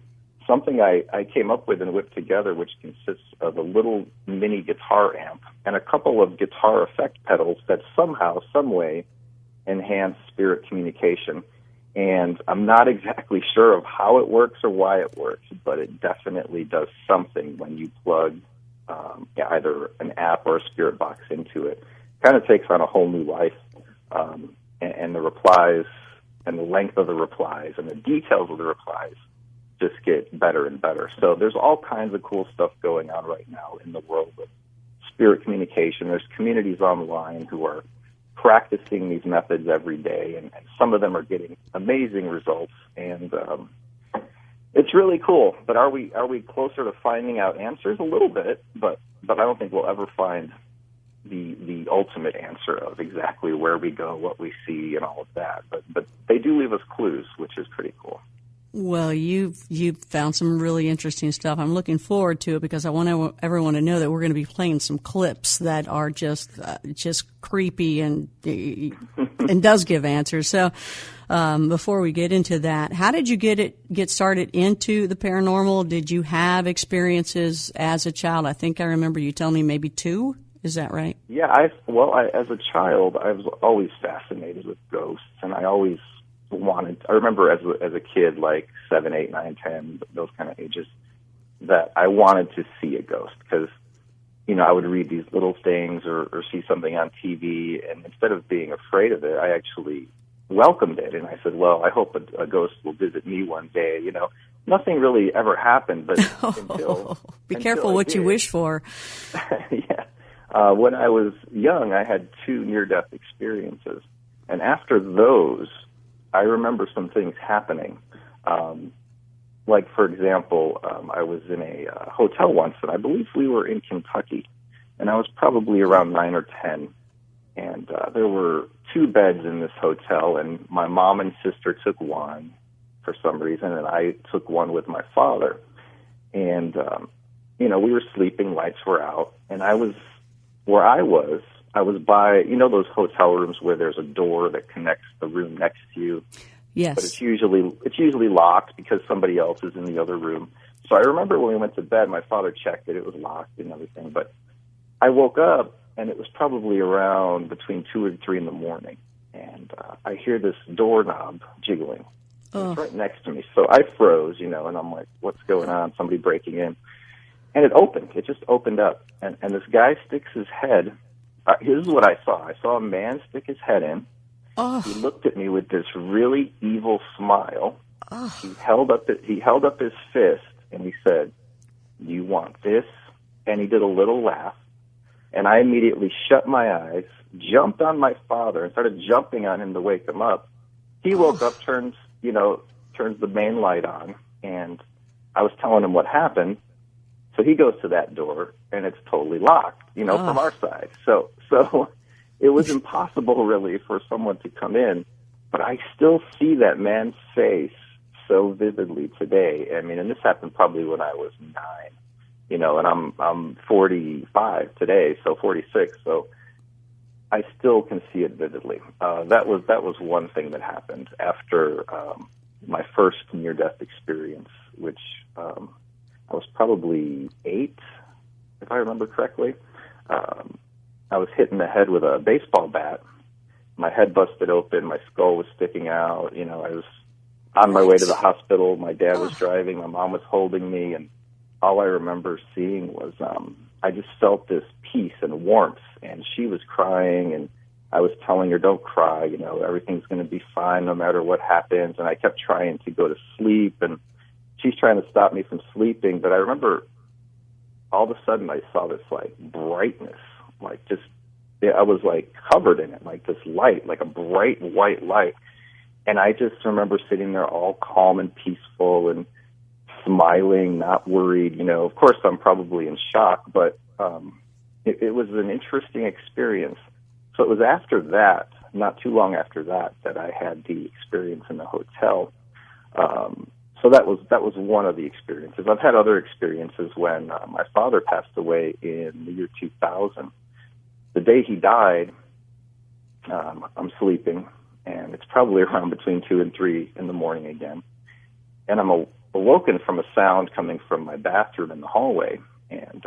something I came up with and whipped together, which consists of a little mini guitar amp and a couple of guitar effect pedals that somehow, some way, enhance spirit communication. And I'm not exactly sure of how it works or why it works, but it definitely does something when you plug either an app or a spirit box into it. Kind of takes on a whole new life, and the replies and the length of the replies and the details of the replies just get better and better. So there's all kinds of cool stuff going on right now in the world of spirit communication. There's communities online who are practicing these methods every day, and some of them are getting amazing results, and it's really cool. But are we closer to finding out answers? A little bit, but I don't think we'll ever find the ultimate answer of exactly where we go, what we see, and all of that. But they do leave us clues, which is pretty cool. Well, you've found some really interesting stuff. I'm looking forward to it because I want everyone to know that we're going to be playing some clips that are just creepy and does give answers. So before we get into that, how did you get started into the paranormal? Did you have experiences as a child? I think I remember you telling me maybe 2. Is that right? Yeah, as a child, I was always fascinated with ghosts, and I always I remember as a kid, like 7, 8, 9, 10, those kind of ages, that I wanted to see a ghost because, I would read these little things or see something on TV, and instead of being afraid of it, I actually welcomed it. And I said, well, I hope a ghost will visit me one day. Nothing really ever happened, but be careful what you wish for. Yeah. When I was young, I had 2 near-death experiences, and after those, I remember some things happening. Like, for example, I was in a hotel once, and I believe we were in Kentucky, and I was probably around 9 or 10, and there were 2 beds in this hotel, and my mom and sister took one for some reason, and I took one with my father. And, we were sleeping, lights were out, and I was by, those hotel rooms where there's a door that connects the room next to you. Yes. But it's usually locked because somebody else is in the other room. So I remember when we went to bed, my father checked it was locked and everything. But I woke up, and it was probably around between 2 and 3 in the morning. And I hear this doorknob jiggling. It's right next to me. So I froze, and I'm like, what's going on? Somebody breaking in. And it opened. It just opened up. And this guy sticks his head. Here's what I saw. I saw a man stick his head in. He looked at me with this really evil smile. He held up his fist, and he said, "You want this?" And he did a little laugh. And I immediately shut my eyes, jumped on my father, and started jumping on him to wake him up. He woke up, turns the main light on, and I was telling him what happened. So he goes to that door, and it's totally locked, from our side. So it was impossible, really, for someone to come in. But I still see that man's face so vividly today. I mean, and this happened probably when I was 9, and I'm 45 today, so 46. So I still can see it vividly. That was one thing that happened after my first near-death experience, which I was probably 8, if I remember correctly. I was hit in the head with a baseball bat. My head busted open. My skull was sticking out. I was on my way to the hospital. My dad was driving. My mom was holding me. And all I remember seeing was I just felt this peace and warmth. And she was crying. And I was telling her, don't cry. Everything's going to be fine no matter what happens. And I kept trying to go to sleep. And she's trying to stop me from sleeping. But I remember all of a sudden I saw this, brightness. I was covered in it, this light, a bright white light. And I just remember sitting there all calm and peaceful and smiling, not worried. Of course I'm probably in shock, but it was an interesting experience. So it was after that, not too long after that I had the experience in the hotel. So that was one of the experiences. I've had other experiences when my father passed away in the year 2000. The day he died, I'm sleeping, and it's probably around between 2 and 3 in the morning again. And I'm awoken from a sound coming from my bathroom in the hallway, and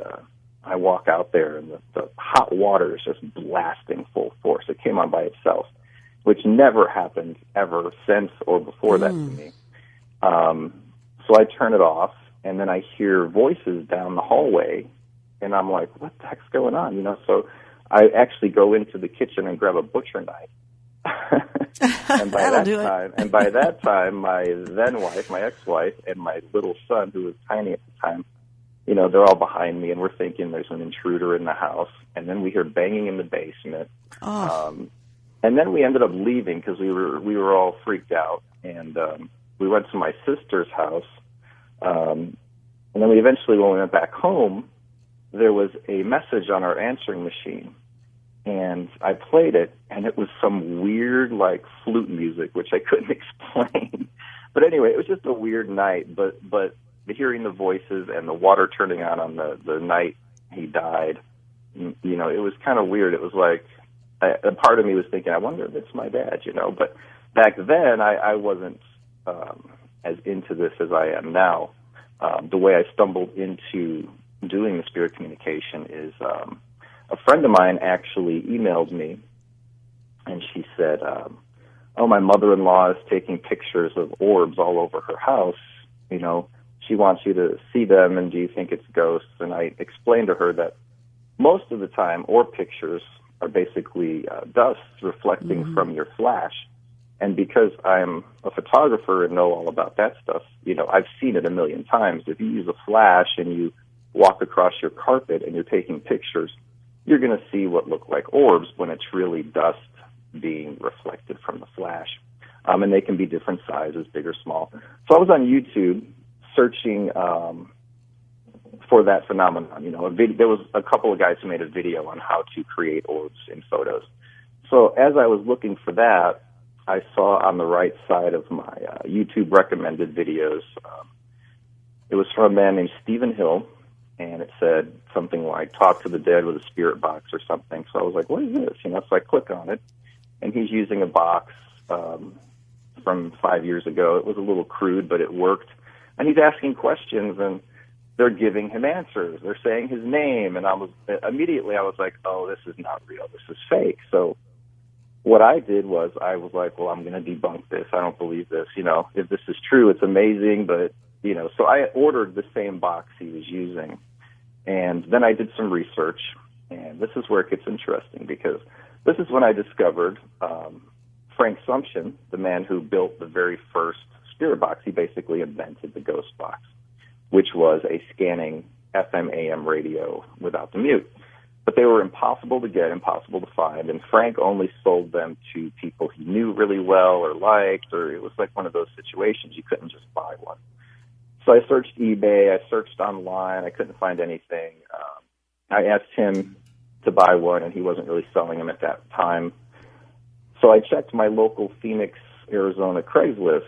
I walk out there, and the hot water is just blasting full force. It came on by itself, which never happened ever since or before that to me. So I turn it off, and then I hear voices down the hallway, and I'm like, what the heck's going on? So I actually go into the kitchen and grab a butcher knife, And by that time, my then wife, my ex-wife, and my little son, who was tiny at the time, you know, they're all behind me, and we're thinking there's an intruder in the house. And then we hear banging in the basement. And then we ended up leaving because we were all freaked out, and we went to my sister's house. And then when we went back home, there was a message on our answering machine. And I played it, and it was some weird, like, flute music, which I couldn't explain. But anyway, it was just a weird night. But hearing the voices and the water turning on the night he died, you know, it was kind of weird. It was like a part of me was thinking, I wonder if it's my dad, you know. But back then, I wasn't as into this as I am now. The way I stumbled into doing the spirit communication is a friend of mine actually emailed me, and she said, oh, my mother-in-law is taking pictures of orbs all over her house. You know, she wants you to see them, and do you think it's ghosts? And I explained to her that most of the time, orb pictures are basically dust reflecting from your flash. And because I'm a photographer and know all about that stuff, you know, I've seen it a million times. If you use a flash and you walk across your carpet and you're taking pictures, you're going to see what look like orbs when it's really dust being reflected from the flash. And they can be different sizes, big or small. So I was on YouTube searching for that phenomenon. You know, there was a couple of guys who made a video on how to create orbs in photos. So as I was looking for that, I saw on the right side of my YouTube recommended videos, it was from a man named Stephen Hill, and it said something like, talk to the dead with a spirit box or something. So I was like, what is this? You know, so I click on it, and he's using a box from 5 years ago. It was a little crude, but it worked. And he's asking questions, and they're giving him answers. They're saying his name, and I was like, oh, this is not real. This is fake. So what I did was I was like, well, I'm going to debunk this. I don't believe this. You know, if this is true, it's amazing, but, you know, so I ordered the same box he was using. And then I did some research, and this is where it gets interesting, because this is when I discovered Frank Sumption, the man who built the very first spirit box. He basically invented the ghost box, which was a scanning FM AM radio without the mute. But they were impossible to get, impossible to find, and Frank only sold them to people he knew really well or liked, or it was like one of those situations you couldn't just buy one. So I searched eBay, I searched online, I couldn't find anything. I asked him to buy one, and he wasn't really selling them at that time. So I checked my local Phoenix, Arizona Craigslist,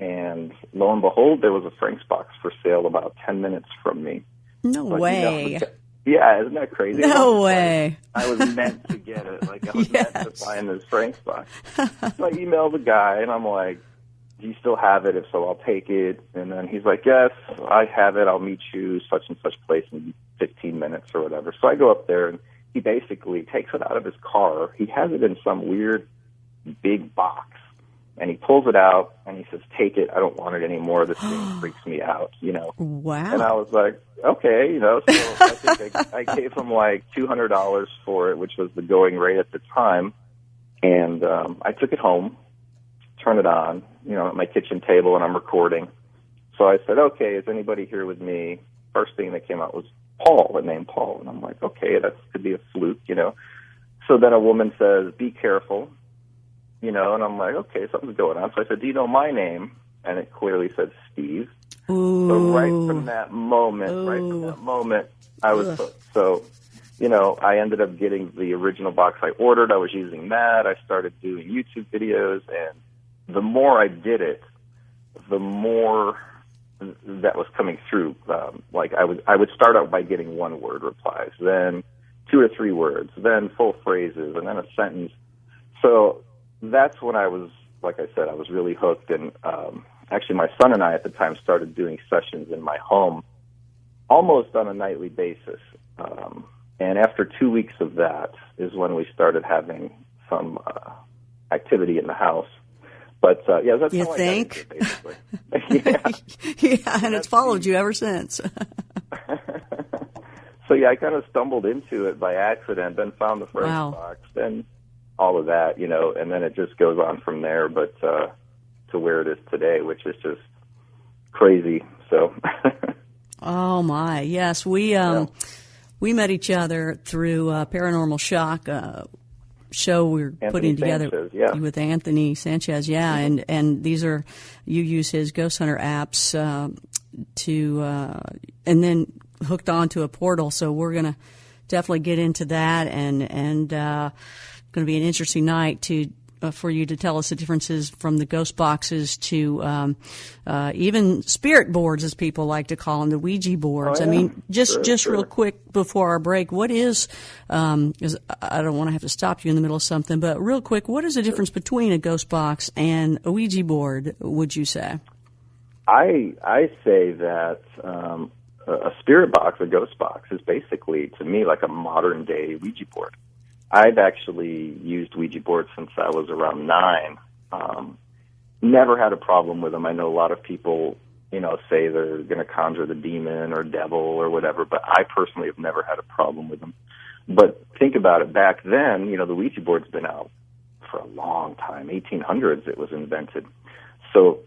and lo and behold, there was a Frank's box for sale about 10 minutes from me. No way. Yeah, isn't that crazy? No way. I was meant to get it. Like, I was meant to find this Frank's box. So I emailed the guy, and I'm like, do you still have it? If so, I'll take it. And then he's like, yes, I have it. I'll meet you such and such place in 15 minutes or whatever. So I go up there, and he basically takes it out of his car. He has it in some weird big box. And he pulls it out, and he says, take it. I don't want it anymore. This thing freaks me out, you know. Wow. And I was like, okay, you know. So I think I gave him like $200 for it, which was the going rate at the time. And I took it home, turned it on, you know, at my kitchen table, and I'm recording. So I said, okay, is anybody here with me? First thing that came out was Paul, the name Paul. And I'm like, okay, that could be a fluke, you know. So then a woman says, be careful. You know, and I'm like, okay, something's going on. So I said, do you know my name? And it clearly said Steve. Ooh. So right from that moment, I was hooked. So, you know, I ended up getting the original box I ordered. I was using that. I started doing YouTube videos, and the more I did it, the more that was coming through. Like I would start out by getting one-word replies, then 2 or 3 words, then full phrases, and then a sentence. So that's when I was, like I said, I was really hooked. And actually, my son and I at the time started doing sessions in my home almost on a nightly basis. And after 2 weeks of that is when we started having some activity in the house. But, yeah, that's you how think? I got into it, basically. Yeah, and it's followed you ever since. So, yeah, I kind of stumbled into it by accident, then found the first Wow. box, then all of that, you know, and then it just goes on from there, but to where it is today, which is just crazy. So. Oh my, yes, we met each other through Paranormal Shock show we were putting together with Anthony Sanchez, and these are, you use his Ghost Hunter apps and then hooked onto a portal, so we're going to definitely get into that, and going to be an interesting night for you to tell us the differences from the ghost boxes to even spirit boards, as people like to call them, the Ouija boards. Oh, yeah. I mean, just real quick before our break, what is, 'cause I don't want to have to stop you in the middle of something, but real quick, what is the difference between a ghost box and a Ouija board, would you say? I say that a spirit box, a ghost box, is basically, to me, like a modern-day Ouija board. I've actually used Ouija boards since I was around 9. Never had a problem with them. I know a lot of people, you know, say they're going to conjure the demon or devil or whatever, but I personally have never had a problem with them. But think about it. Back then, you know, the Ouija board's been out for a long time. 1800s it was invented. So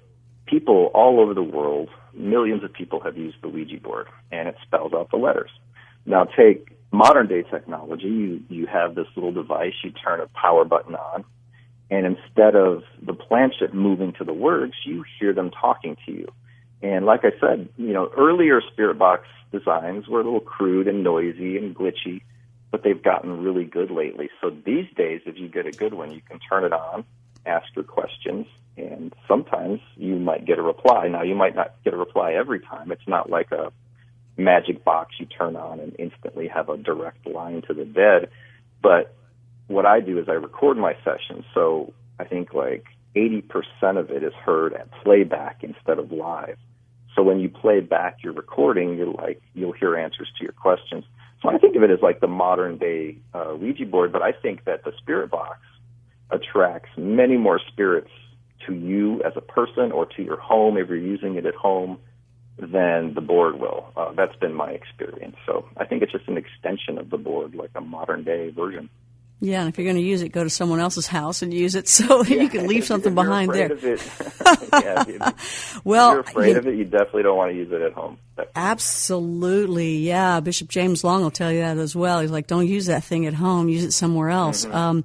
people all over the world, millions of people have used the Ouija board, and it spells out the letters. Now take modern-day technology. You have this little device. You turn a power button on, and instead of the planchette moving to the words, you hear them talking to you. And like I said, you know, earlier spirit box designs were a little crude and noisy and glitchy, but they've gotten really good lately. So these days, if you get a good one, you can turn it on, ask your questions, and sometimes you might get a reply. Now, you might not get a reply every time. It's not like a magic box you turn on and instantly have a direct line to the dead. But what I do is I record my sessions, so I think like 80% of it is heard at playback instead of live. So when you play back your recording, you'll hear answers to your questions. So I think of it as like the modern day Ouija board, but I think that the spirit box attracts many more spirits to you as a person or to your home if you're using it at home than the board will. That's been my experience. So I think it's just an extension of the board, like a modern-day version. Yeah, and if you're going to use it, go to someone else's house and use it so that you can leave something behind there. If you're afraid of it, you definitely don't want to use it at home. Absolutely, yeah. Bishop James Long will tell you that as well. He's like, don't use that thing at home. Use it somewhere else. Mm-hmm.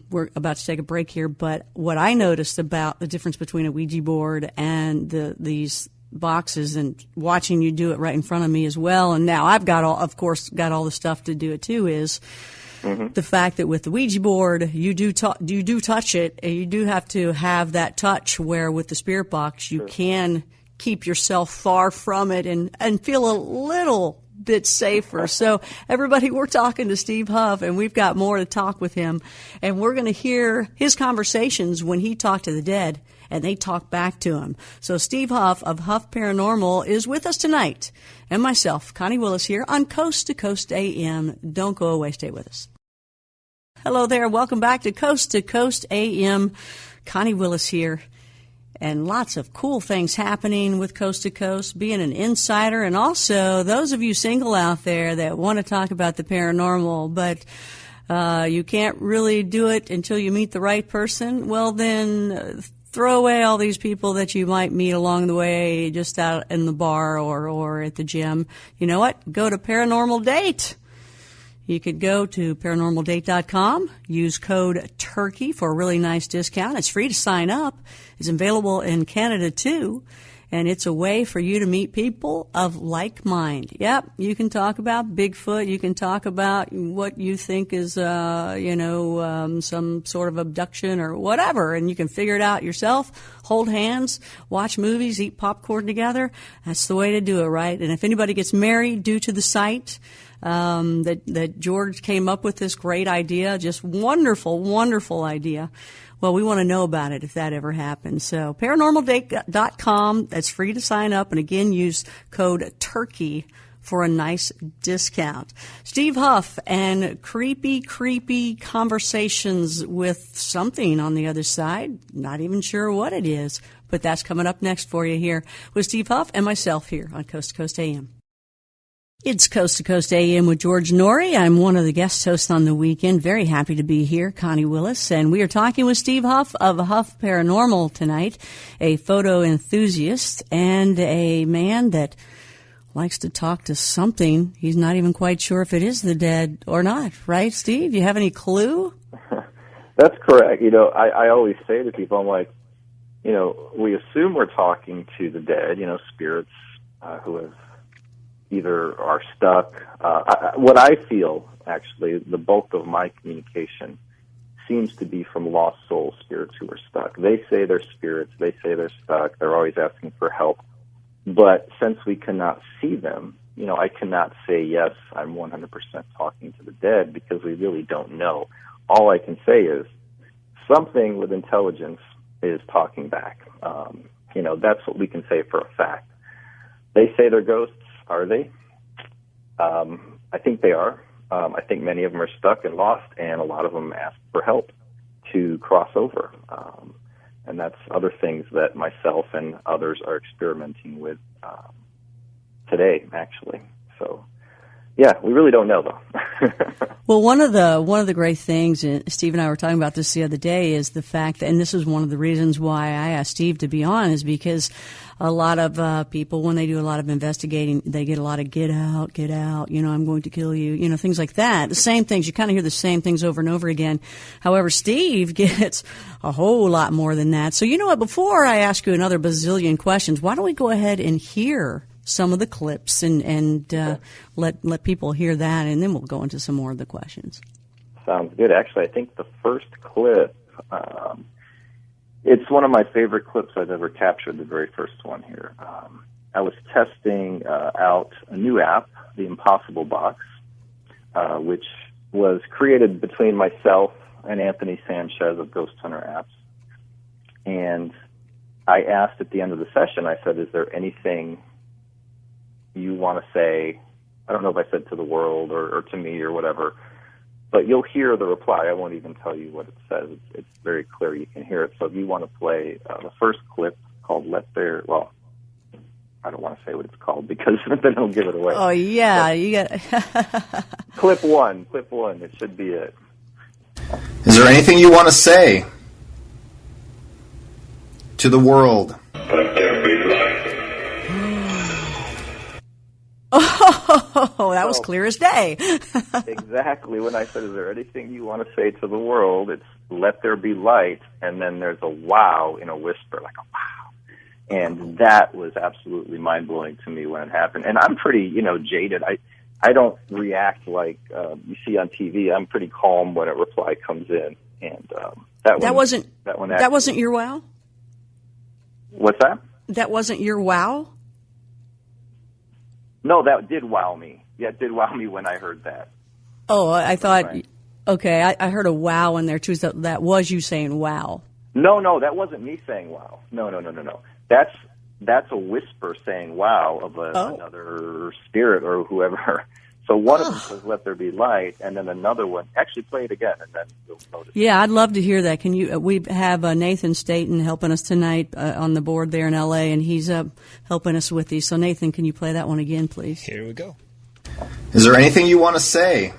We're about to take a break here, but what I noticed about the difference between a Ouija board and these boxes, and watching you do it right in front of me as well, and now I've got all the stuff to do it too, is the fact that with the Ouija board, you do touch it, and you do have to have that touch, where with the spirit box, you can keep yourself far from it and feel a little bit safer. So everybody, we're talking to Steve Huff, and we've got more to talk with him, and we're going to hear his conversations when he talked to the dead and they talk back to him. So Steve Huff of Huff Paranormal is with us tonight, and myself, Connie Willis, here on Coast to Coast AM. Don't go away. Stay with us. Hello there. Welcome back to Coast AM. Connie Willis here. And lots of cool things happening with Coast to Coast, being an insider, and also those of you single out there that want to talk about the paranormal, but you can't really do it until you meet the right person. Well, then throw away all these people that you might meet along the way, just out in the bar or at the gym. You know what? Go to Paranormal Date. You could go to paranormaldate.com, use code TURKEY for a really nice discount. It's free to sign up. It's available in Canada too, and it's a way for you to meet people of like mind. Yep, you can talk about Bigfoot. You can talk about what you think is, some sort of abduction or whatever, and you can figure it out yourself. Hold hands, watch movies, eat popcorn together. That's the way to do it, right? And if anybody gets married due to the site, that George came up with this great idea, just wonderful, wonderful idea. Well, we want to know about it if that ever happens. So paranormaldate.com, that's free to sign up. And again, use code TURKEY for a nice discount. Steve Huff and creepy conversations with something on the other side. Not even sure what it is, but that's coming up next for you here with Steve Huff and myself here on Coast to Coast AM. It's Coast to Coast AM with George Norrie. I'm one of the guest hosts on the weekend. Very happy to be here, Connie Willis. And we are talking with Steve Huff of Huff Paranormal tonight, a photo enthusiast and a man that likes to talk to something. He's not even quite sure if it is the dead or not. Right, Steve? You have any clue? That's correct. You know, I always say to people, I'm like, you know, we assume we're talking to the dead, you know, spirits who have either are stuck. What I feel, actually, the bulk of my communication seems to be from lost soul spirits who are stuck. They say they're spirits. They say they're stuck. They're always asking for help. But since we cannot see them, you know, I cannot say, yes, I'm 100% talking to the dead because we really don't know. All I can say is something with intelligence is talking back. You know, that's what we can say for a fact. They say they're ghosts. Are they? I think they are. I think many of them are stuck and lost, and a lot of them ask for help to cross over. And that's other things that myself and others are experimenting with today, actually. So, yeah, we really don't know, though. Well, one of the great things, and Steve and I were talking about this the other day, is the fact that, and this is one of the reasons why I asked Steve to be on, is because a lot of people, when they do a lot of investigating, they get a lot of get out, you know, I'm going to kill you, you know, things like that. The same things, you kind of hear the same things over and over again. However, Steve gets a whole lot more than that. So you know what, before I ask you another bazillion questions, why don't we go ahead and hear some of the clips and let people hear that, and then we'll go into some more of the questions. Sounds good. Actually, I think the first clip, it's one of my favorite clips I've ever captured, the very first one here. I was testing out a new app, the Impossible Box, which was created between myself and Anthony Sanchez of Ghost Hunter Apps. And I asked at the end of the session, I said, is there anything you want to say? I don't know if I said to the world or to me or whatever, but you'll hear the reply. I won't even tell you what it says. It's very clear. You can hear it. So if you want to play the first clip called well, I don't want to say what it's called because then it'll give it away. Oh, yeah. But you got Clip one. It should be it. Is there anything you want to say to the world? Oh, that was clear as day. Exactly. When I said, is there anything you want to say to the world, it's let there be light, and then there's a wow in a whisper, like a wow. And that was absolutely mind-blowing to me when it happened. And I'm pretty, you know, jaded. I don't react like you see on TV. I'm pretty calm when a reply comes in. And that wasn't your wow? What's that? That wasn't your wow? No, that did wow me. Yeah, it did wow me when I heard that. Oh, I thought, okay, I heard a wow in there too. So that was you saying wow. No, that wasn't me saying wow. No. That's a whisper saying wow of another spirit or whoever. So one of them says, let there be light, and then another one, actually play it again, and then you'll notice. Yeah, I'd love to hear that. Can you? We have Nathan Staten helping us tonight on the board there in L.A., and he's helping us with these. So, Nathan, can you play that one again, please? Here we go. Is there anything you want to say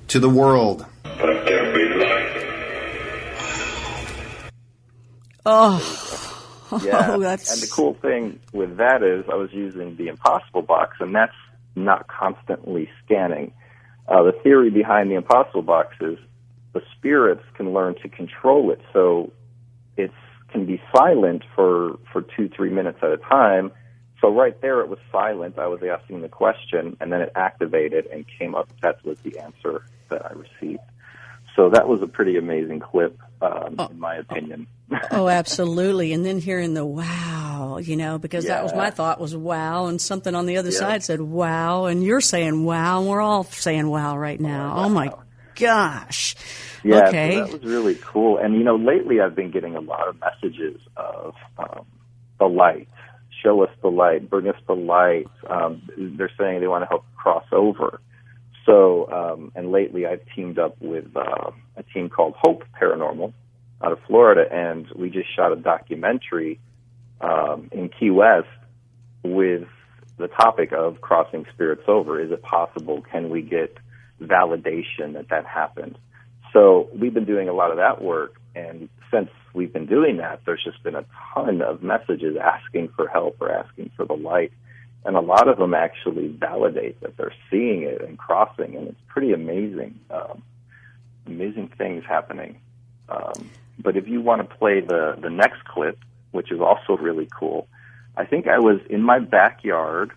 to the world? Let there be light. Oh. Yeah, Oh, that's... and the cool thing with that is I was using the Impossible Box, and that's not constantly scanning. The theory behind the Impossible Box is the spirits can learn to control it, so it can be silent for 2-3 minutes at a time. So right there it was silent. I was asking the question, and then it activated and came up. That was the answer that I received. So that was a pretty amazing clip, in my opinion. Oh, absolutely. And then hearing the wow, you know, because that was my thought was wow, and something on the other side said wow, and you're saying wow, and we're all saying wow right now. Oh, my gosh. Yeah, okay. So that was really cool. And, you know, lately I've been getting a lot of messages of the light. Show us the light. Bring us the light. They're saying they want to help cross over. So, and lately I've teamed up with a team called Hope Paranormal out of Florida, and we just shot a documentary in Key West with the topic of crossing spirits over. Is it possible? Can we get validation that happened? So we've been doing a lot of that work, and since we've been doing that, there's just been a ton of messages asking for help or asking for the light. And a lot of them actually validate that they're seeing it and crossing, and it's pretty amazing. Amazing things happening. But if you want to play the next clip, which is also really cool, I think I was in my backyard,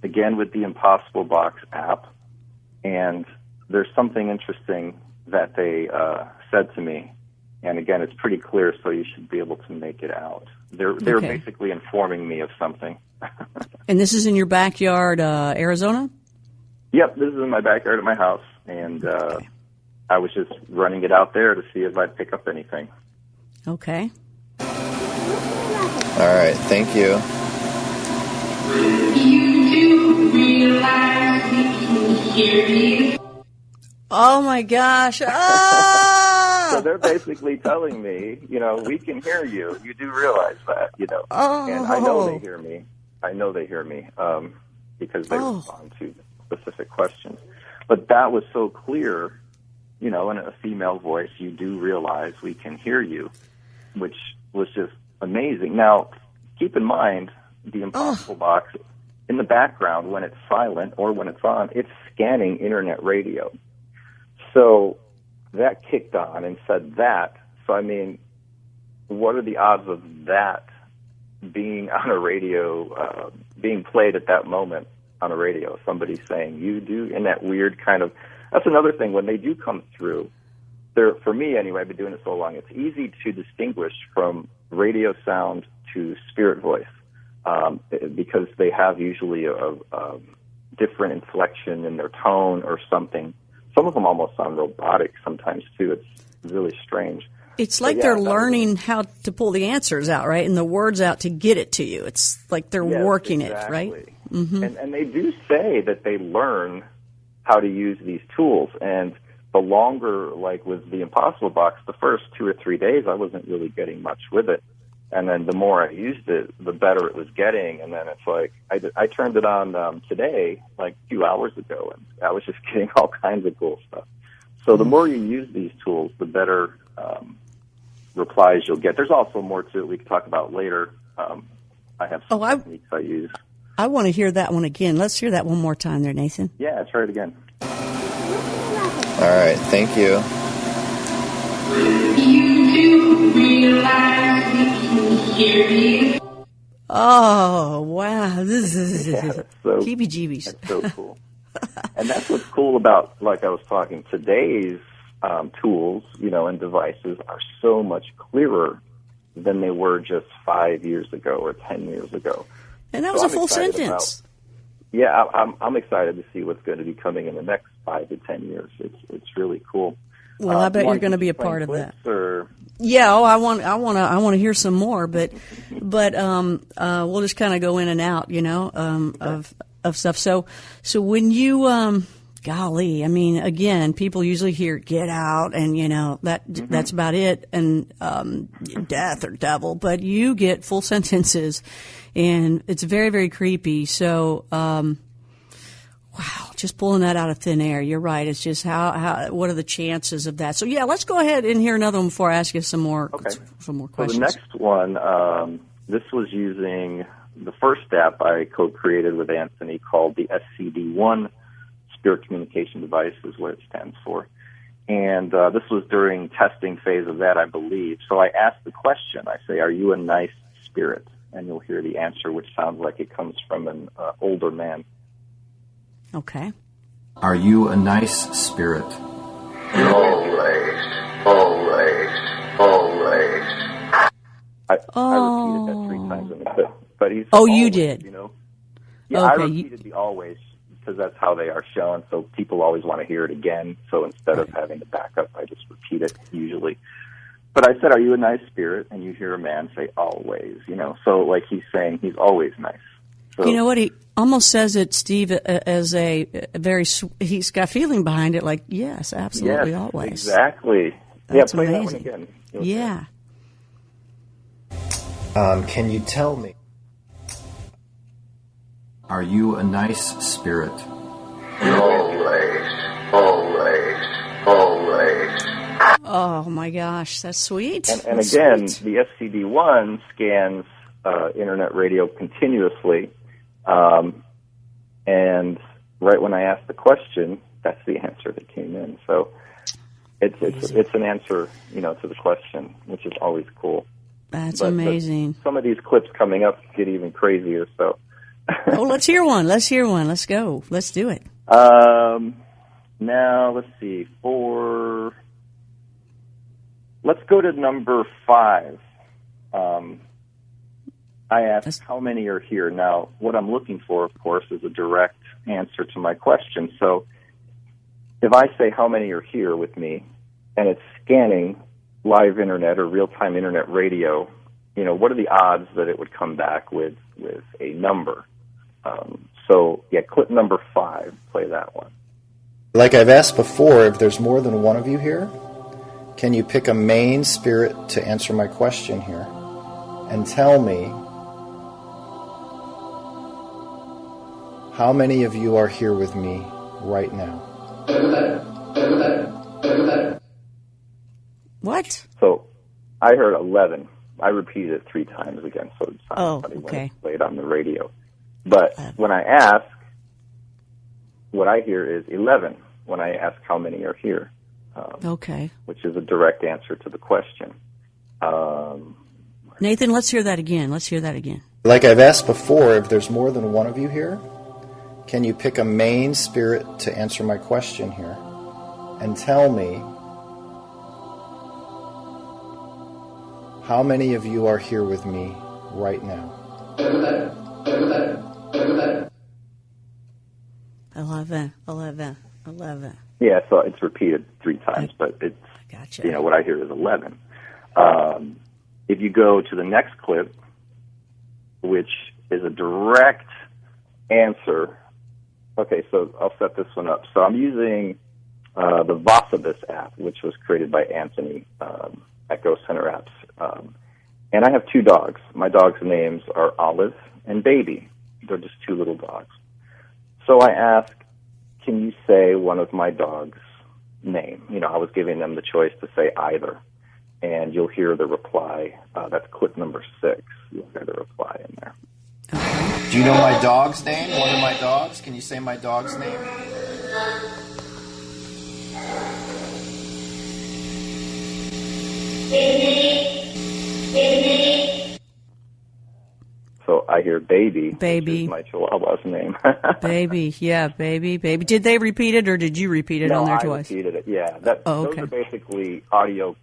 again with the Impossible Box app, and there's something interesting that they said to me. And again, it's pretty clear, so you should be able to make it out. They're basically informing me of something. And this is in your backyard, Arizona? Yep, this is in my backyard at my house, and I was just running it out there to see if I'd pick up anything. Okay. All right, thank you. Oh my gosh. Ah! So they're basically telling me, we can hear you. You do realize that, Oh. And I know they hear me. Because they respond to specific questions. But that was so clear, in a female voice, you do realize we can hear you, which was just amazing. Now, keep in mind, the Impossible Box, in the background, when it's silent or when it's on, it's scanning internet radio. So that kicked on and said that. So, I mean, what are the odds of that being on a radio, being played at that moment on a radio? Somebody saying, you do, in that weird kind of, that's another thing, when they do come through, for me anyway, I've been doing it so long, it's easy to distinguish from radio sound to spirit voice, because they have usually a different inflection in their tone or something. Some of them almost sound robotic sometimes, too. It's really strange. It's like they're learning how to pull the answers out, right? And the words out to get it to you. It's like they're working it, right? Mm-hmm. And they do say that they learn how to use these tools. And the longer, like with the Impossible Box, the first 2 or 3 days, I wasn't really getting much with it. And then the more I used it, the better it was getting. And then it's like, I turned it on today, like a few hours ago, and I was just getting all kinds of cool stuff. So the more you use these tools, the better replies you'll get. There's also more to it we can talk about later. I have some techniques I use. I want to hear that one again. Let's hear that one more time there, Nathan. Yeah, try it again. All right, thank you. Oh, wow. This is so, heebie-jeebies. That's so cool. And that's what's cool about, like I was talking, today's tools, and devices are so much clearer than they were just 5 years ago or 10 years ago. And that was a full sentence. I'm excited to see what's going to be coming in the next 5 to 10 years. It's really cool. Well, I bet you're going to be a part of that. Or? Yeah. Oh, I want to hear some more, but we'll just kind of go in and out, of stuff. So when you, golly, I mean, again, people usually hear "get out" and that's about it, and death or devil. But you get full sentences, and it's very, very creepy. So, wow, just pulling that out of thin air. You're right. It's just what are the chances of that? So yeah, let's go ahead and hear another one before I ask you some more questions. So the next one, this was using the first app I co-created with Anthony called the SCD-1 Spirit Communication Device is what it stands for. And this was during testing phase of that, I believe. So I asked the question. I say, are you a nice spirit? And you'll hear the answer, which sounds like it comes from an older man. Okay. Are you a nice spirit? Always, always, always. I repeated that 3 times in the clip. But he's you always, did? Yeah, okay. I repeated the always because that's how they are shown. So people always want to hear it again. So instead of having to back up, I just repeat it usually. But I said, are you a nice spirit? And you hear a man say always, So like he's saying he's always nice. So, you know what? He almost says it, Steve, as a very, he's got feeling behind it, like, yes, absolutely, yes, always. Exactly. That's play amazing. that one again. Yeah. Can you tell me? Are you a nice spirit? Always, always, always. Oh my gosh, that's sweet. And That's again, sweet. the SCD-1 scans internet radio continuously, and right when I asked the question, that's the answer that came in. So it's an answer, to the question, which is always cool. That's But amazing. some of these clips coming up get even crazier. So. Oh, let's hear one. Let's go. Let's do it. Now let's see. Let's go to number 5. I asked how many are here. Now, what I'm looking for, of course, is a direct answer to my question. So if I say how many are here with me, and it's scanning live internet or real-time internet radio, what are the odds that it would come back with a number? Clip number 5, play that one. Like I've asked before, if there's more than one of you here, can you pick a main spirit to answer my question here and tell me how many of you are here with me right now? What? So I heard 11. I repeated it 3 times again, so it sounds funny when it's played on the radio. But when I ask, what I hear is 11 when I ask how many are here. Which is a direct answer to the question. Nathan, let's hear that again. Like I've asked before, if there's more than one of you here, can you pick a main spirit to answer my question here and tell me how many of you are here with me right now? 11. Yeah, so it's repeated 3 times, but it's, gotcha. What I hear is 11. If you go to the next clip, which is a direct answer. Okay, so I'll set this one up. So I'm using the Vasabis app, which was created by Anthony at Ghost Center Apps. And I have 2 dogs. My dogs' names are Olive and Baby. They're just 2 little dogs. So I ask, can you say one of my dogs' name? I was giving them the choice to say either. And you'll hear the reply. That's clip number 6. You'll hear the reply in there. Do you know my dog's name? One of my dogs? Can you say my dog's name? So I hear Baby. Baby. Which is my Chihuahua's name. Baby. Yeah, baby. Did they repeat it or did you repeat it on there twice? No, I repeated it, yeah. Those are basically audio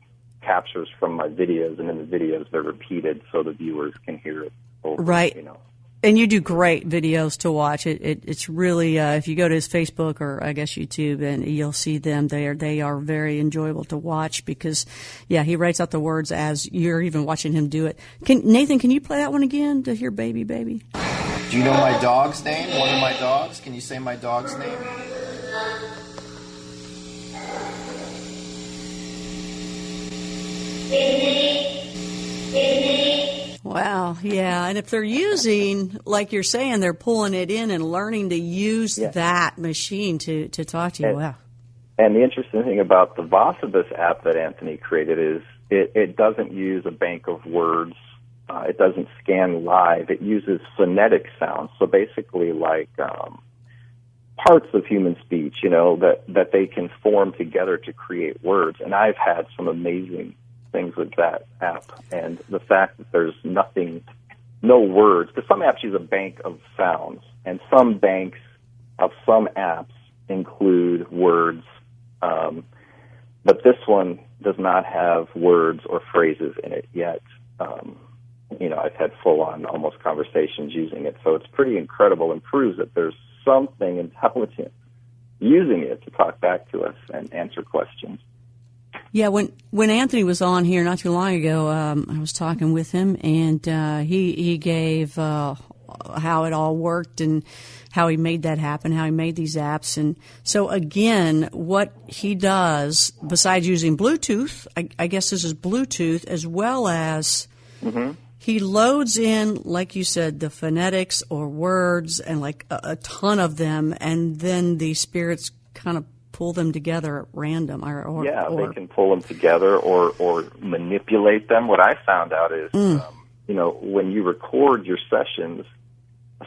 captures from my videos, and in the videos they're repeated so the viewers can hear it over, Right. And you do great videos to watch. It's really if you go to his Facebook or I guess YouTube, and you'll see them. They are very enjoyable to watch because, he writes out the words as you're even watching him do it. Nathan, can you play that one again to hear Baby? Do you know my dog's name? One of my dogs? Can you say my dog's name? Wow, yeah. And if they're using, like you're saying, they're pulling it in and learning to use that machine to talk to you. Wow. And the interesting thing about the Vasabis app that Anthony created is it doesn't use a bank of words. It doesn't scan live. It uses phonetic sounds. So basically like parts of human speech, that they can form together to create words. And I've had some amazing things with that app, and the fact that there's no words, because some apps use a bank of sounds, and some banks of some apps include words, but this one does not have words or phrases in it yet. I've had full-on almost conversations using it, so it's pretty incredible and proves that there's something intelligent using it to talk back to us and answer questions. Yeah, when Anthony was on here not too long ago, I was talking with him, and he gave how it all worked and how he made that happen, how he made these apps. And so, again, what he does, besides using Bluetooth, I guess this is Bluetooth, as well as he loads in, like you said, the phonetics or words and like a ton of them, and then the spirits kind of pull them together at random. Or they can pull them together or manipulate them. What I found out is, when you record your sessions,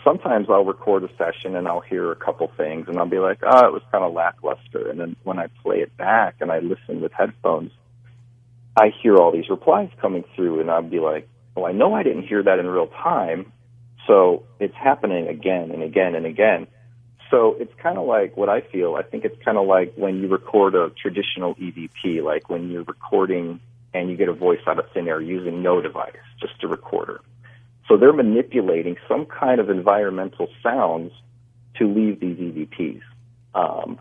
sometimes I'll record a session and I'll hear a couple things and I'll be like, oh, it was kind of lackluster. And then when I play it back and I listen with headphones, I hear all these replies coming through and I'll be like, well, I know I didn't hear that in real time, so it's happening again and again and again. So it's kind of like what I feel. I think it's kind of like when you record a traditional EVP, like when you're recording and you get a voice out of thin air using no device, just a recorder. So they're manipulating some kind of environmental sounds to leave these EVPs.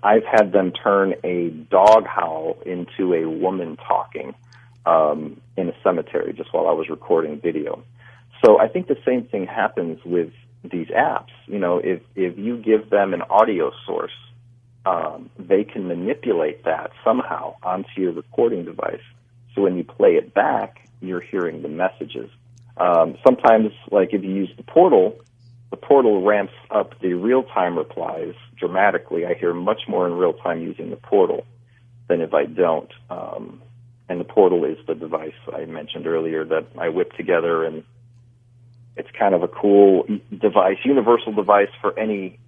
I've had them turn a dog howl into a woman talking in a cemetery just while I was recording video. So I think the same thing happens with these apps. If you give them an audio source, they can manipulate that somehow onto your recording device. So when you play it back, you're hearing the messages. Sometimes, like if you use the portal ramps up the real-time replies dramatically. I hear much more in real time using the portal than if I don't. And the portal is the device I mentioned earlier that I whipped together, and it's kind of a cool device, universal device for any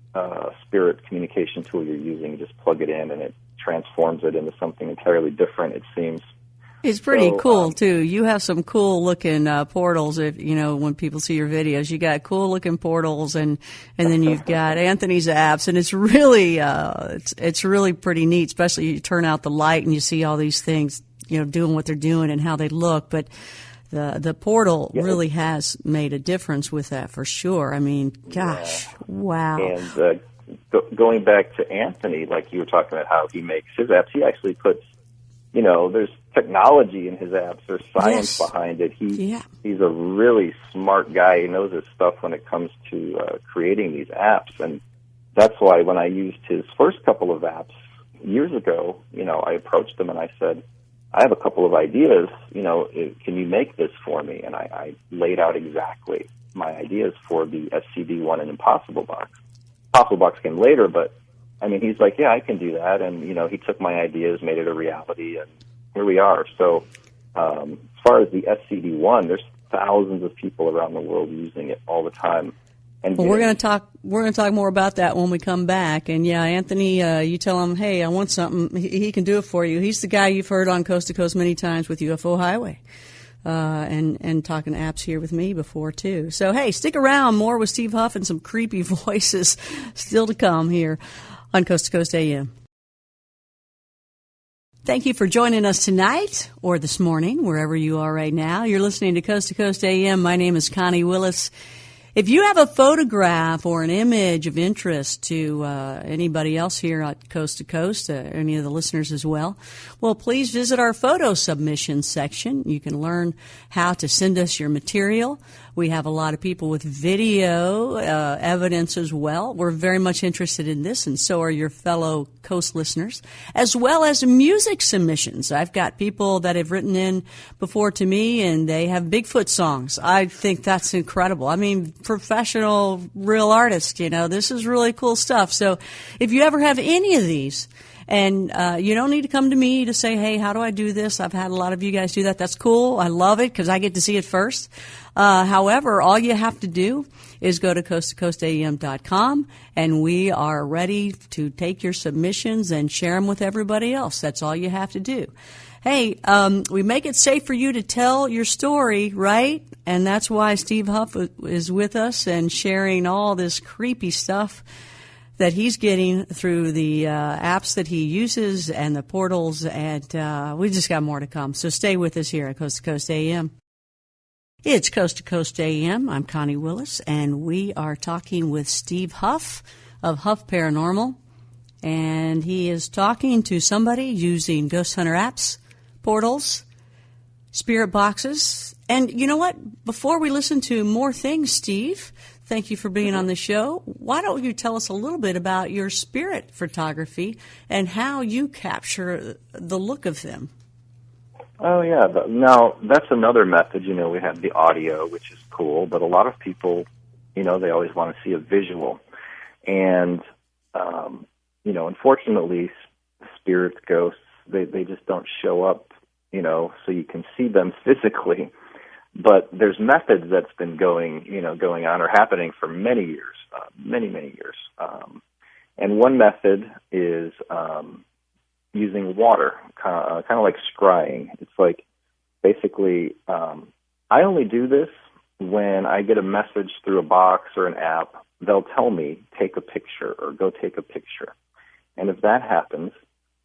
spirit communication tool you're using. You just plug it in, and it transforms it into something entirely different, it seems. It's pretty cool, too. You have some cool-looking portals. If when people see your videos, you got cool-looking portals, and then you've got Anthony's apps, and it's really it's really pretty neat. Especially you turn out the light and you see all these things, doing what they're doing and how they look. But the portal really has made a difference with that for sure. I mean, gosh, wow. And going back to Anthony, like you were talking about how he makes his apps, he actually puts, there's technology in his apps. There's science behind it. He's a really smart guy. He knows his stuff when it comes to creating these apps. And that's why when I used his first couple of apps years ago, I approached him and I said, I have a couple of ideas, can you make this for me? And I laid out exactly my ideas for the SCD-1 and Impossible Box. Impossible Box came later, but he's like, yeah, I can do that. And, he took my ideas, made it a reality, and here we are. So as far as the SCD-1, there's thousands of people around the world using it all the time. And we're going to talk more about that when we come back. And yeah, Anthony, you tell him, hey, I want something. He can do it for you. He's the guy you've heard on Coast to Coast many times with UFO Highway, and talking apps here with me before too. So hey, stick around. More with Steve Huff and some creepy voices still to come here on Coast to Coast AM. Thank you for joining us tonight or this morning, wherever you are right now. You're listening to Coast AM. My name is Connie Willis. If you have a photograph or an image of interest to anybody else here at Coast to Coast, any of the listeners as well, please visit our photo submission section. You can learn how to send us your material. We have a lot of people with video evidence as well. We're very much interested in this, and so are your fellow Coast listeners, as well as music submissions. I've got people that have written in before to me, and they have Bigfoot songs. I think that's incredible. Professional, real artists, this is really cool stuff. So if you ever have any of these, and you don't need to come to me to say, hey, how do I do this? I've had a lot of you guys do that. That's cool. I love it because I get to see it first. However, all you have to do is go to coasttocoastam.com, and we are ready to take your submissions and share them with everybody else. That's all you have to do. Hey, we make it safe for you to tell your story, right? And that's why Steve Huff is with us and sharing all this creepy stuff that he's getting through the apps that he uses and the portals, and we just got more to come. So stay with us here at Coast to Coast AM. It's Coast to Coast AM. I'm Connie Willis, and we are talking with Steve Huff of Huff Paranormal, and he is talking to somebody using ghost hunter apps, portals, spirit boxes. And you know what? Before we listen to more things, Steve, thank you for being on the show. Why don't you tell us a little bit about your spirit photography and how you capture the look of them? Oh, yeah. Now, that's another method. We have the audio, which is cool, but a lot of people, they always want to see a visual. And, unfortunately, spirits, ghosts, they just don't show up, so you can see them physically. But there's methods that's been going on or happening for many years, many years. And one method is using water, kind of like scrying. It's like basically I only do this when I get a message through a box or an app. They'll tell me, take a picture or go take a picture. And if that happens,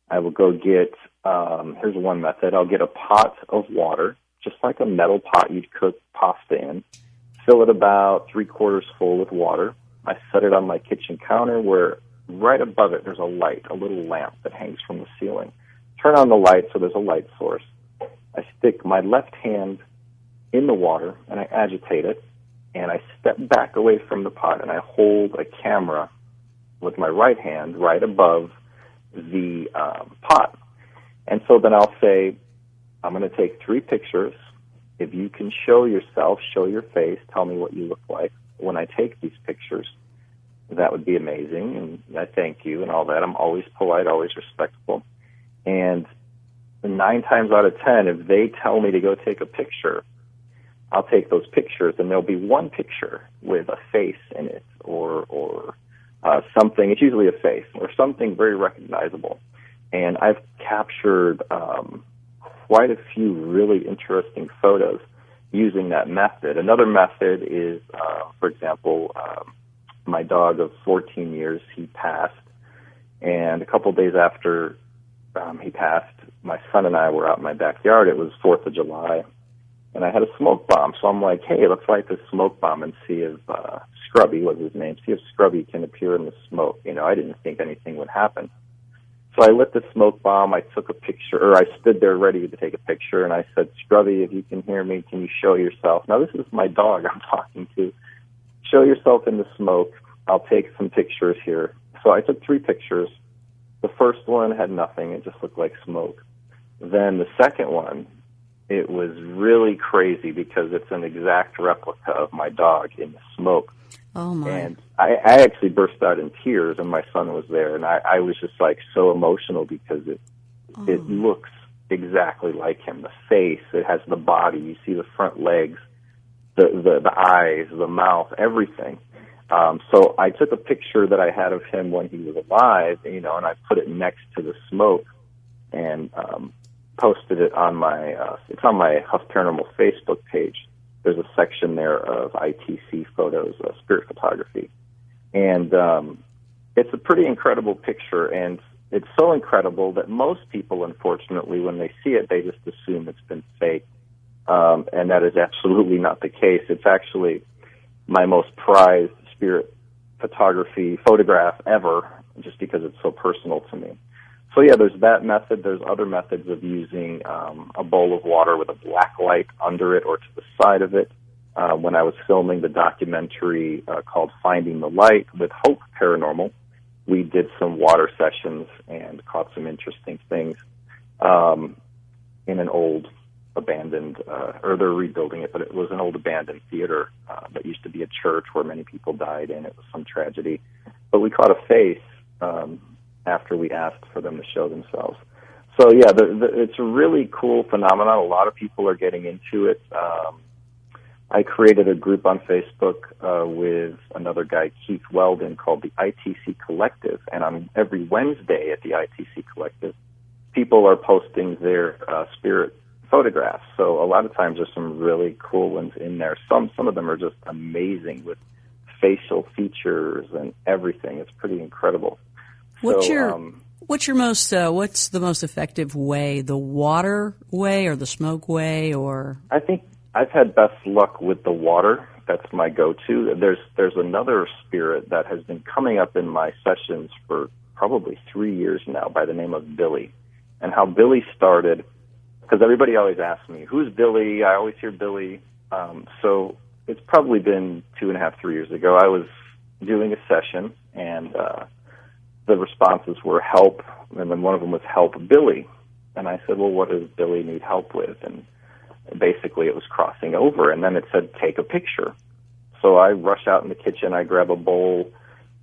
I will go get, here's one method, I'll get a pot of water, just like a metal pot you'd cook pasta in, fill it about 3/4 full with water. I set it on my kitchen counter where right above it there's a light, a little lamp that hangs from the ceiling. Turn on the light so there's a light source. I stick my left hand in the water and I agitate it, and I step back away from the pot and I hold a camera with my right hand right above the pot. And so then I'll say, I'm going to take 3 pictures. If you can show yourself, show your face, tell me what you look like when I take these pictures, that would be amazing, and I thank you and all that. I'm always polite, always respectful. And 9 times out of 10, if they tell me to go take a picture, I'll take those pictures, and there'll be one picture with a face in it or something. It's usually a face or something very recognizable. And I've captured quite a few really interesting photos using that method. Another method is, for example, my dog of 14 years, he passed. And a couple days after he passed, my son and I were out in my backyard. It was 4th of July. And I had a smoke bomb. So I'm like, hey, let's light this smoke bomb and see if Scrubby was his name, see if Scrubby can appear in the smoke. I didn't think anything would happen. So I lit the smoke bomb, I took a picture, or I stood there ready to take a picture, and I said, Scrubby, if you can hear me, can you show yourself? Now, this is my dog I'm talking to. Show yourself in the smoke. I'll take some pictures here. So I took 3 pictures. The first one had nothing. It just looked like smoke. Then the second one, it was really crazy because it's an exact replica of my dog in the smoke. Oh, my. And I actually burst out in tears, and my son was there, and I was just like so emotional because it looks exactly like him. The face, it has the body, you see the front legs, the eyes, the mouth, everything. So I took a picture that I had of him when he was alive, and I put it next to the smoke and posted it on it's on my Huff Paranormal Facebook page. There's a section there of ITC photos, spirit photography. And it's a pretty incredible picture, and it's so incredible that most people, unfortunately, when they see it, they just assume it's been fake. And that is absolutely not the case. It's actually my most prized spirit photograph ever, just because it's so personal to me. So, yeah, there's that method. There's other methods of using a bowl of water with a black light under it or to the side of it. When I was filming the documentary called Finding the Light with Hope Paranormal, we did some water sessions and caught some interesting things in an old abandoned, or they're rebuilding it, but it was an old abandoned theater that used to be a church where many people died in. It was some tragedy. But we caught a face after we asked for them to show themselves. So, yeah, it's a really cool phenomenon. A lot of people are getting into it. I created a group on Facebook with another guy, Keith Weldon, called the ITC Collective. And on every Wednesday at the ITC Collective, people are posting their spirit photographs. So a lot of times there's some really cool ones in there. Some of them are just amazing with facial features and everything. It's pretty incredible. What's the most effective way? The water way or the smoke way, or? I think I've had best luck with the water. That's my go-to. There's another spirit that has been coming up in my sessions for probably 3 years now by the name of Billy. And how Billy started, because everybody always asks me, who's Billy? I always hear Billy. So it's probably been 2.5, 3 years ago. I was doing a session, and the responses were help, and then one of them was help Billy. And I said, well, what does Billy need help with? And basically it was crossing over, and then it said, take a picture. So I rush out in the kitchen, I grab a bowl,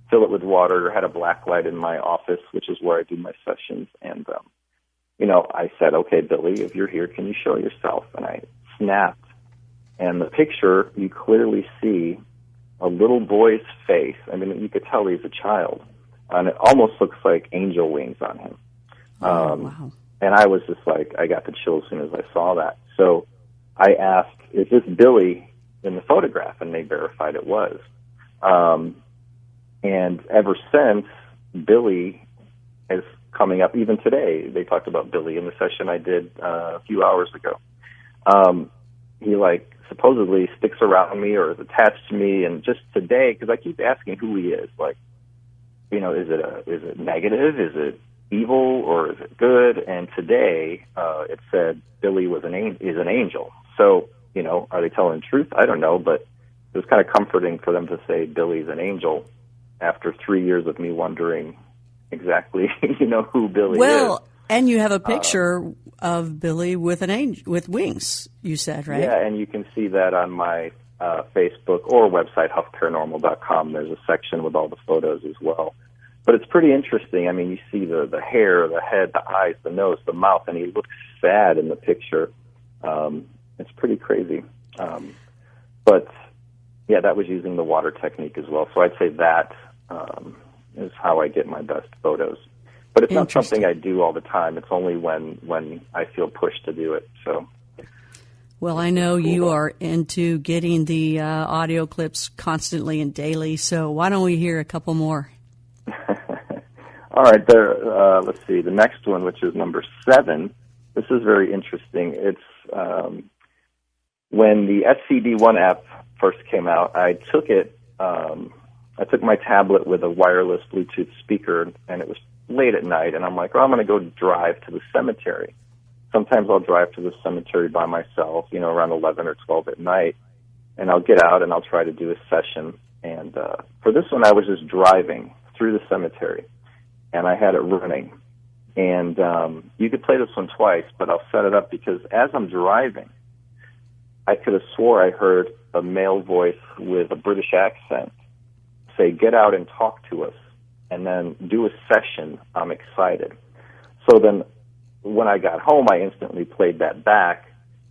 fill it with water, had a black light in my office, which is where I do my sessions, and, I said, okay, Billy, if you're here, can you show yourself? And I snapped, and the picture, you clearly see a little boy's face. I mean, you could tell he's a child, and it almost looks like angel wings on him. Wow. And I was just like, I got the chills as soon as I saw that. So I asked, is this Billy in the photograph? And they verified it was. And ever since, Billy is coming up. Even today, they talked about Billy in the session I did a few hours ago. He supposedly sticks around me or is attached to me. And just today, because I keep asking who he is, is it negative? Is it evil or is it good? And today, it said Billy is an angel. So, are they telling the truth? I don't know, but it was kind of comforting for them to say Billy's an angel after 3 years of me wondering exactly, who Billy is. Well, and you have a picture of Billy with an angel with wings, you said, right? Yeah, and you can see that on my Facebook or website, huffparanormal.com. There's a section with all the photos as well. But it's pretty interesting. I mean, you see the hair, the head, the eyes, the nose, the mouth, and he looks sad in the picture. It's pretty crazy. But, yeah, that was using the water technique as well. So I'd say that is how I get my best photos. But it's not something I do all the time. It's only when I feel pushed to do it. So. Well, I know you are into getting the audio clips constantly and daily, so why don't we hear a couple more? All right, let's see. The next one, which is number 7, this is very interesting. It's when the SCD1 app first came out, I took it. I took my tablet with a wireless Bluetooth speaker, and it was late at night, and I'm like, I'm going to go drive to the cemetery. Sometimes I'll drive to the cemetery by myself, around 11 or 12 at night, and I'll get out and I'll try to do a session. And for this one, I was just driving through the cemetery, and I had it running. And you could play this one twice, but I'll set it up because as I'm driving, I could have swore I heard a male voice with a British accent say, get out and talk to us, and then do a session. I'm excited. So then when I got home, I instantly played that back,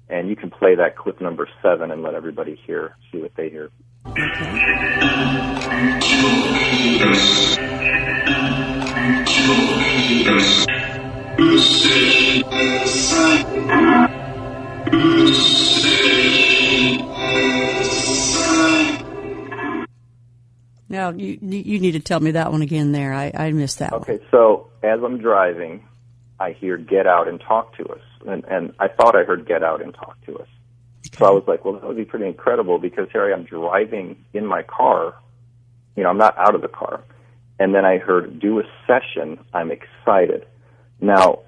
and you can play that clip number 7 and let everybody see what they hear. Now, you need to tell me that one again there. I missed that one. Okay, so as I'm driving, I hear get out and talk to us. And I thought I heard get out and talk to us. Okay. So I was like, well, that would be pretty incredible because here I am driving in my car. I'm not out of the car. And then I heard do a session. I'm excited. Now,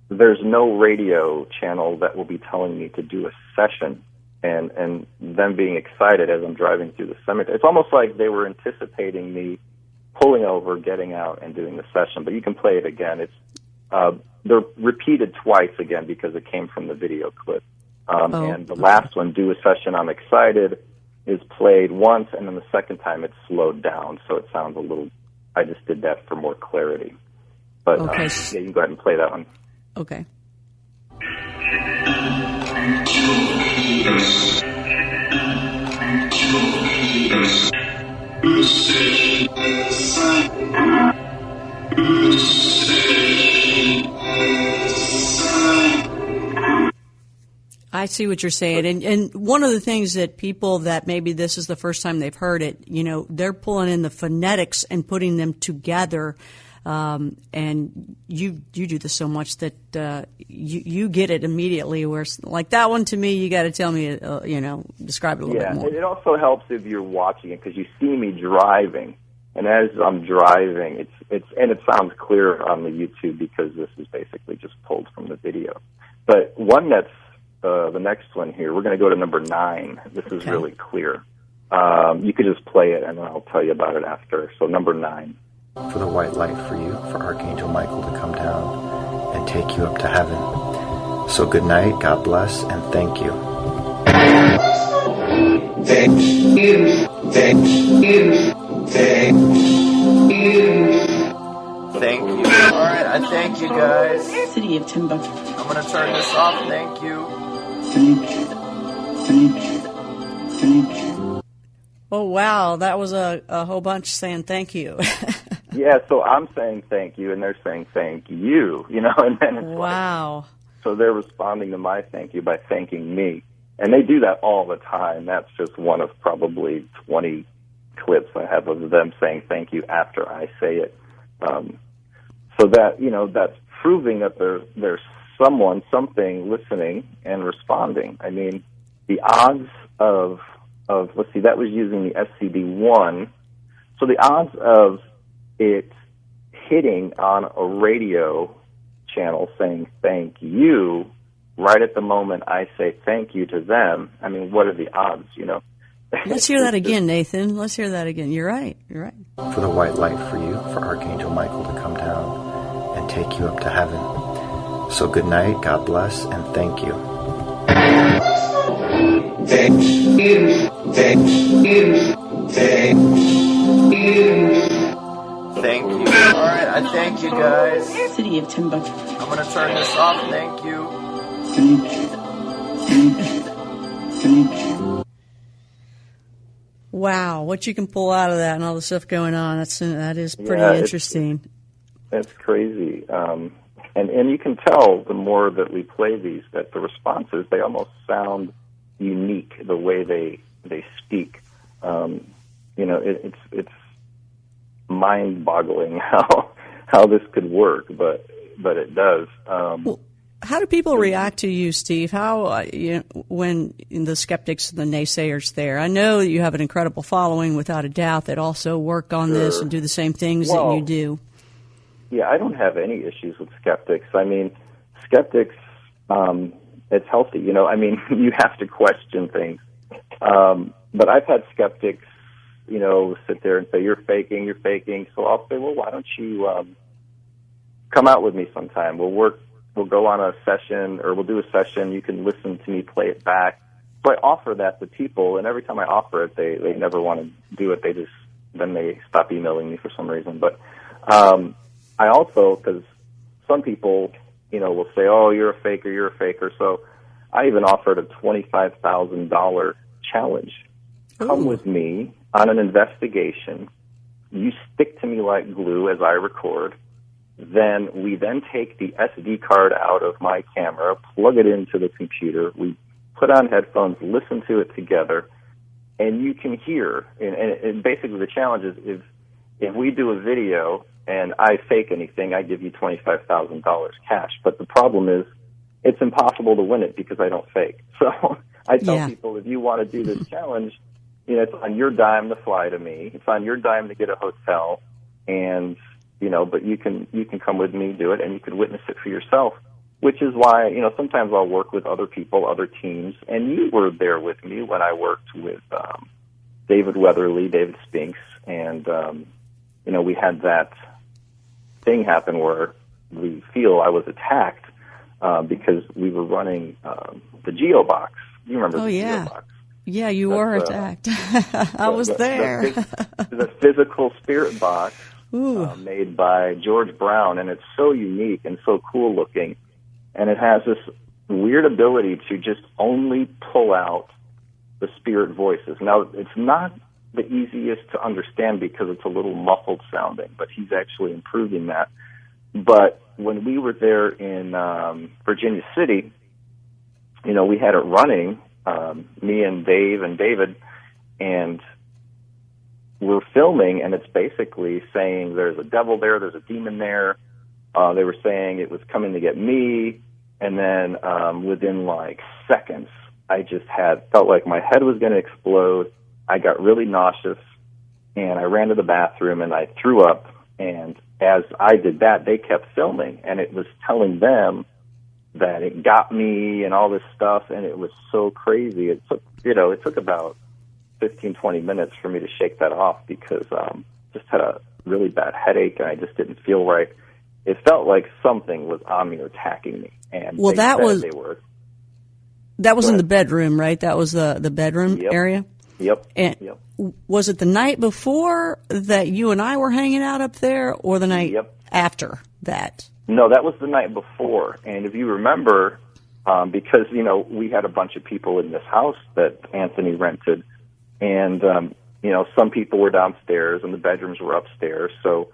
there's no radio channel that will be telling me to do a session and them being excited as I'm driving through the cemetery. It's almost like they were anticipating me pulling over, getting out, and doing the session. But you can play it again. It's they're repeated twice again because it came from the video clip. And the last one, do a session, I'm excited, is played once, and then the second time it's slowed down, so it sounds a little, I just did that for more clarity. But yeah, you can go ahead and play that one. Okay. I see what you're saying. And one of the things that people that maybe this is the first time they've heard it, they're pulling in the phonetics and putting them together. And you do this so much that you get it immediately. Where like that one to me, you got to tell me, describe it a little bit more. Yeah, it also helps if you're watching it because you see me driving, and as I'm driving, it sounds clear on the YouTube because this is basically just pulled from the video. But one that's the next one here, we're going to go to number 9. This is really clear. You could just play it, and then I'll tell you about it after. So number 9. For the white light for you, for Archangel Michael to come down and take you up to heaven. So good night, God bless, and thank you. Thank you. Thank you. Thank you. Thank you. All right, I thank you guys. City of Timbuktu. I'm going to turn this off. Thank you. Thank you. Thank you. Thank you. Oh, wow. That was a whole bunch saying thank you. Yeah, so I'm saying thank you, and they're saying thank you, you know, and then it's wow. Like, so they're responding to my thank you by thanking me. And they do that all the time. That's just one of probably 20 clips I have of them saying thank you after I say it. So that, you know, that's proving that there's someone, something listening and responding. I mean, the odds of let's see, that was using the SCD-1. So the odds of it hitting on a radio channel saying thank you right at the moment I say thank you to them, I mean, what are the odds, you know? Let's hear that again, Nathan. Let's hear that again. You're right. You're right. For the white light for you, for Archangel Michael to come down and take you up to heaven. So good night, God bless, and thank you. Thank you. Thank you. Thank you. Thank you. All right, I thank you guys. City of Timbuktu. I'm going to turn this off. Thank you. Thank you. Thank you. Thank you. Wow, what you can pull out of that and all the stuff going on, that is pretty interesting. It's crazy. And you can tell the more that we play these that the responses, they almost sound unique the way they speak. You know, it's mind-boggling how this could work, but it does. Well, how do people react to you, Steve? How when the skeptics and the naysayers there? I know you have an incredible following, without a doubt, that also work on this and do the same things that you do. Yeah, I don't have any issues with skeptics. I mean, skeptics, it's healthy. You know, I mean, you have to question things. But I've had skeptics, you know, sit there and say, you're faking. So I'll say, well, why don't you come out with me sometime? We'll go on a session, or we'll do a session. You can listen to me play it back. So I offer that to people, and every time I offer it, they never want to do it. Then they stop emailing me for some reason. But I also, because some people, you know, will say, oh, you're a faker. So I even offered a $25,000 challenge. Ooh. Come with me on an investigation. You stick to me like glue as I record. Then we take the SD card out of my camera, plug it into the computer. We put on headphones, listen to it together, and you can hear. And basically the challenge is if we do a video and I fake anything, I give you $25,000 cash. But the problem is it's impossible to win it because I don't fake. So I tell people, if you want to do this challenge, you know, it's on your dime to fly to me. It's on your dime to get a hotel, and you know, but you can come with me, do it, and you can witness it for yourself. Which is why, you know, sometimes I'll work with other people, other teams, and you were there with me when I worked with David Weatherly, David Spinks, and you know, we had that thing happen where we feel I was attacked because we were running the GeoBox. You remember the GeoBox? Yeah, you were attacked. I was there. The physical spirit box made by George Brown, and it's so unique and so cool looking, and it has this weird ability to just only pull out the spirit voices. Now, it's not the easiest to understand because it's a little muffled sounding, but he's actually improving that. But when we were there in Virginia City, you know, we had it running, me and Dave and David, and we're filming, and it's basically saying there's a devil there, there's a demon there. They were saying it was coming to get me, and then within like seconds, I just felt like my head was going to explode. I got really nauseous, and I ran to the bathroom, and I threw up. And as I did that, they kept filming, and it was telling them that it got me and all this stuff, and it was so crazy. It took about 15, 20 minutes for me to shake that off because just had a really bad headache, and I just didn't feel right. it felt like something was on me or attacking me. And well, that was in the bedroom, right? That was the bedroom area? Yep. And was it the night before that you and I were hanging out up there, or the night after that? No, that was the night before. And if you remember, because, we had a bunch of people in this house that Anthony rented, and, some people were downstairs and the bedrooms were upstairs. So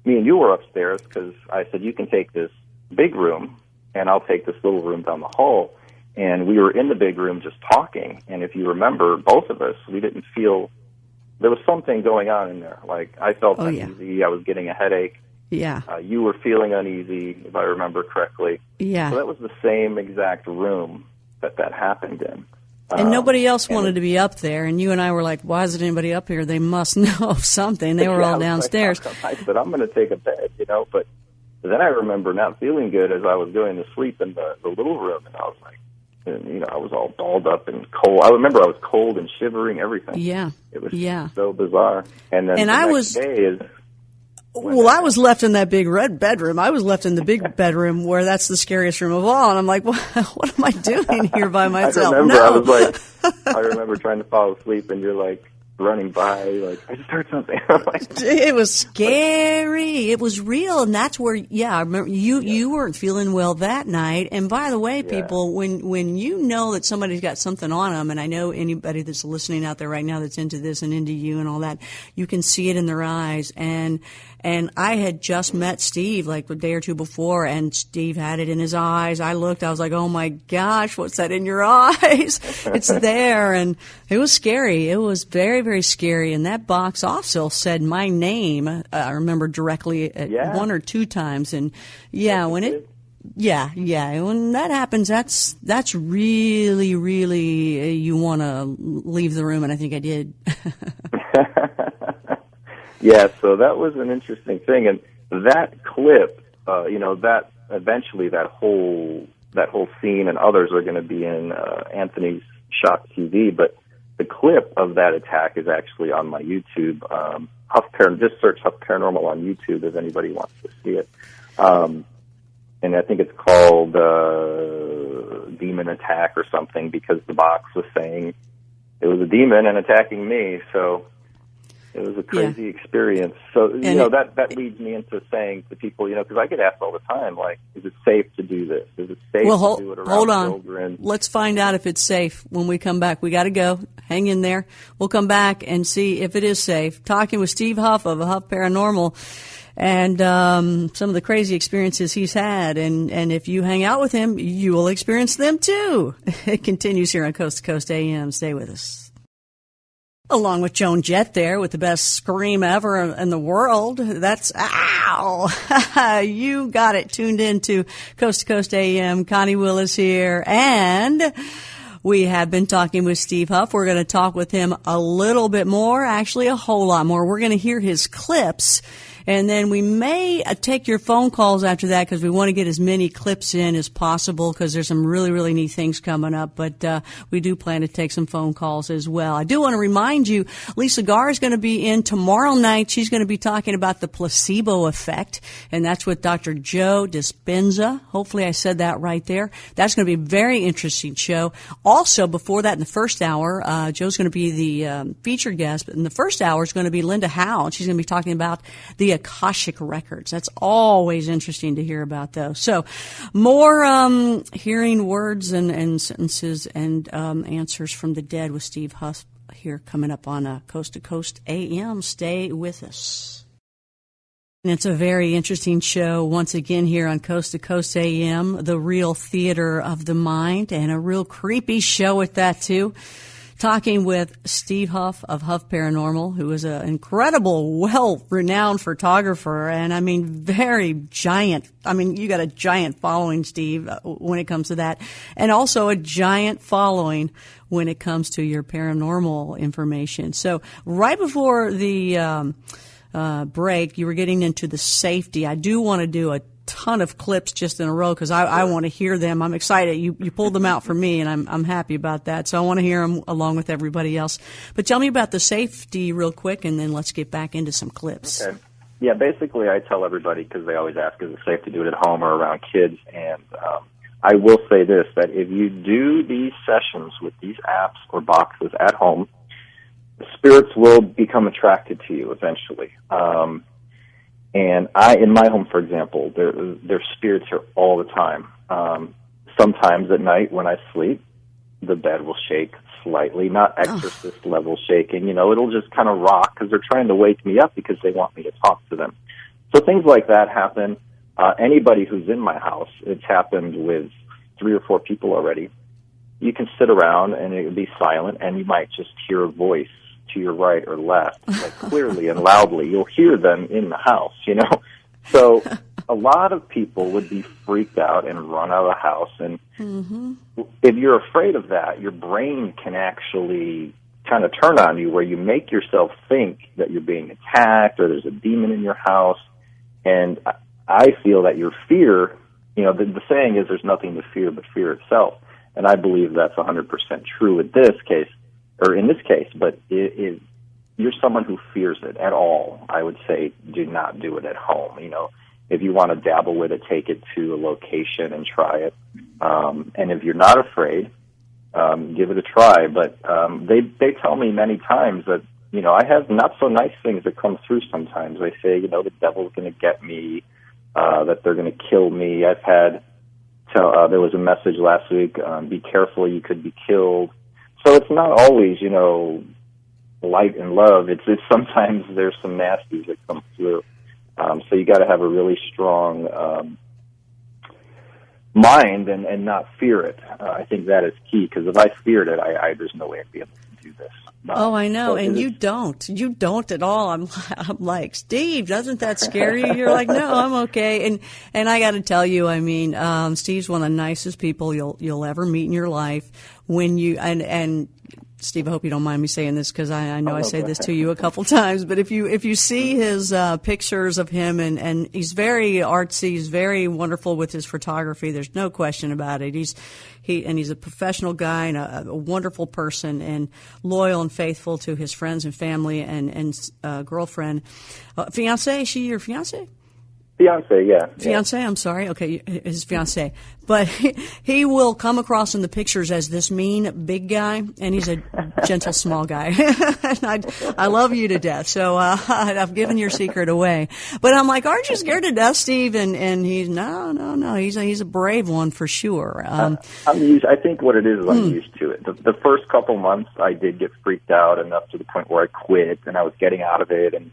me and you were upstairs because I said, you can take this big room and I'll take this little room down the hall. And we were in the big room just talking. And if you remember, both of us, we didn't feel, there was something going on in there. Like, I felt uneasy. I was getting a headache. Yeah. You were feeling uneasy, if I remember correctly. Yeah. So that was the same exact room that happened in. And nobody else wanted to be up there. And you and I were like, why isn't anybody up here? They must know something. They were all downstairs. I said, I'm going to take a bed, But then I remember not feeling good as I was going to sleep in the little room. And I was like, I was all balled up and cold. I remember I was cold and shivering, everything. Yeah. It was so bizarre. And then the next day is... Well, I was left in that big red bedroom. I was left in the big bedroom where that's the scariest room of all. And I'm like, what am I doing here by myself? I remember trying to fall asleep and you're like running by, like, I just heard something. It was scary. It was real. And that's where, I remember you weren't feeling well that night. And by the way, people, when you know that somebody's got something on them, and I know anybody that's listening out there right now that's into this and into you and all that, you can see it in their eyes. And I had just met Steve like a day or two before, and Steve had it in his eyes. I looked, I was like, oh my gosh, what's that in your eyes? It's there. And it was scary. It was very, very scary. And that box also said my name, I remember directly one or two times. And when that happens, that's really, really, you want to leave the room. And I think I did. Yeah, so that was an interesting thing, and that clip, that eventually that whole scene and others are going to be in Anthony's Shock TV, but the clip of that attack is actually on my YouTube. Just search Huff Paranormal on YouTube if anybody wants to see it, and I think it's called Demon Attack or something, because the box was saying it was a demon and attacking me, so. It was a crazy experience. So, that leads me into saying to people, because I get asked all the time, like, is it safe to do this? Is it safe to do it around children? Let's find out if it's safe when we come back. We got to go. Hang in there. We'll come back and see if it is safe. Talking with Steve Huff of Huff Paranormal and some of the crazy experiences he's had. And if you hang out with him, you will experience them too. It continues here on Coast to Coast AM. Stay with us. Along with Joan Jett there with the best scream ever in the world. That's, ow! You got it tuned into Coast to Coast AM. Connie Willis here. And we have been talking with Steve Huff. We're going to talk with him a little bit more, actually a whole lot more. We're going to hear his clips. And then we may take your phone calls after that because we want to get as many clips in as possible because there's some really, really neat things coming up. But we do plan to take some phone calls as well. I do want to remind you, Lisa Garr is going to be in tomorrow night. She's going to be talking about the placebo effect, and that's with Dr. Joe Dispenza. Hopefully I said that right there. That's going to be a very interesting show. Also, before that, in the first hour, Joe's going to be the featured guest, but in the first hour is going to be Linda Howe, and she's going to be talking about the Akashic Records. That's always interesting to hear about those. So more hearing words and sentences and answers from the dead with Steve Huff here coming up on Coast to Coast AM. Stay with us. And it's a very interesting show once again here on Coast to Coast AM, the real theater of the mind, and a real creepy show at that too. Talking with Steve Huff of Huff Paranormal, who is an incredible, well-renowned photographer, and I mean, very giant. I mean, you got a giant following, Steve, when it comes to that, and also a giant following when it comes to your paranormal information. So right before the break, you were getting into the safety. I do want to do a ton of clips just in a row because I want to hear them. I'm excited. You pulled them out for me, and I'm happy about that. So I want to hear them along with everybody else. But tell me about the safety real quick, and then let's get back into some clips. Okay. Yeah, basically I tell everybody, because they always ask, is it safe to do it at home or around kids? And I will say this, that if you do these sessions with these apps or boxes at home, the spirits will become attracted to you eventually. And in my home, for example, there's spirits here all the time. Sometimes at night when I sleep, the bed will shake slightly, not exorcist level shaking. It'll just kind of rock because they're trying to wake me up because they want me to talk to them. So things like that happen. Anybody who's in my house, it's happened with 3 or 4 people already. You can sit around and it will be silent, and you might just hear a voice to your right or left, like clearly and loudly. You'll hear them in the house, So a lot of people would be freaked out and run out of the house. And if you're afraid of that, your brain can actually kind of turn on you, where you make yourself think that you're being attacked or there's a demon in your house. And I feel that your fear, the saying is there's nothing to fear but fear itself. And I believe that's 100% true in this case. But if you're someone who fears it at all, I would say do not do it at home. If you want to dabble with it, take it to a location and try it. And if you're not afraid, give it a try. But they tell me many times that, I have not so nice things that come through sometimes. They say, the devil's going to get me, that they're going to kill me. I've had, there was a message last week, be careful, you could be killed. So it's not always, light and love. It's sometimes there's some nasties that come through. So you got to have a really strong mind and not fear it. I think that is key, because if I feared it, there's no way I'd be able to do this. I know, and you don't. You don't at all. I'm like, Steve, doesn't that scare you? You're like, no, I'm okay. And I got to tell you, Steve's one of the nicest people you'll ever meet in your life. When you and Steve, I hope you don't mind me saying this, because I know I say this to you a couple times, but if you see his pictures of him, and he's very artsy, he's very wonderful with his photography. There's no question about it. He's a professional guy and a wonderful person, and loyal and faithful to his friends and family and girlfriend, fiance. Is she your fiance? Fiance, yeah. Fiance, I'm sorry. Okay, his fiance. But he will come across in the pictures as this mean big guy, and he's a gentle small guy. And I love you to death, so I've given your secret away. But I'm like, aren't you scared to death, Steve? And he's no. He's a brave one for sure. I'm used. I think what it is I'm used to it. The first couple months, I did get freaked out enough to the point where I quit, and I was getting out of it, and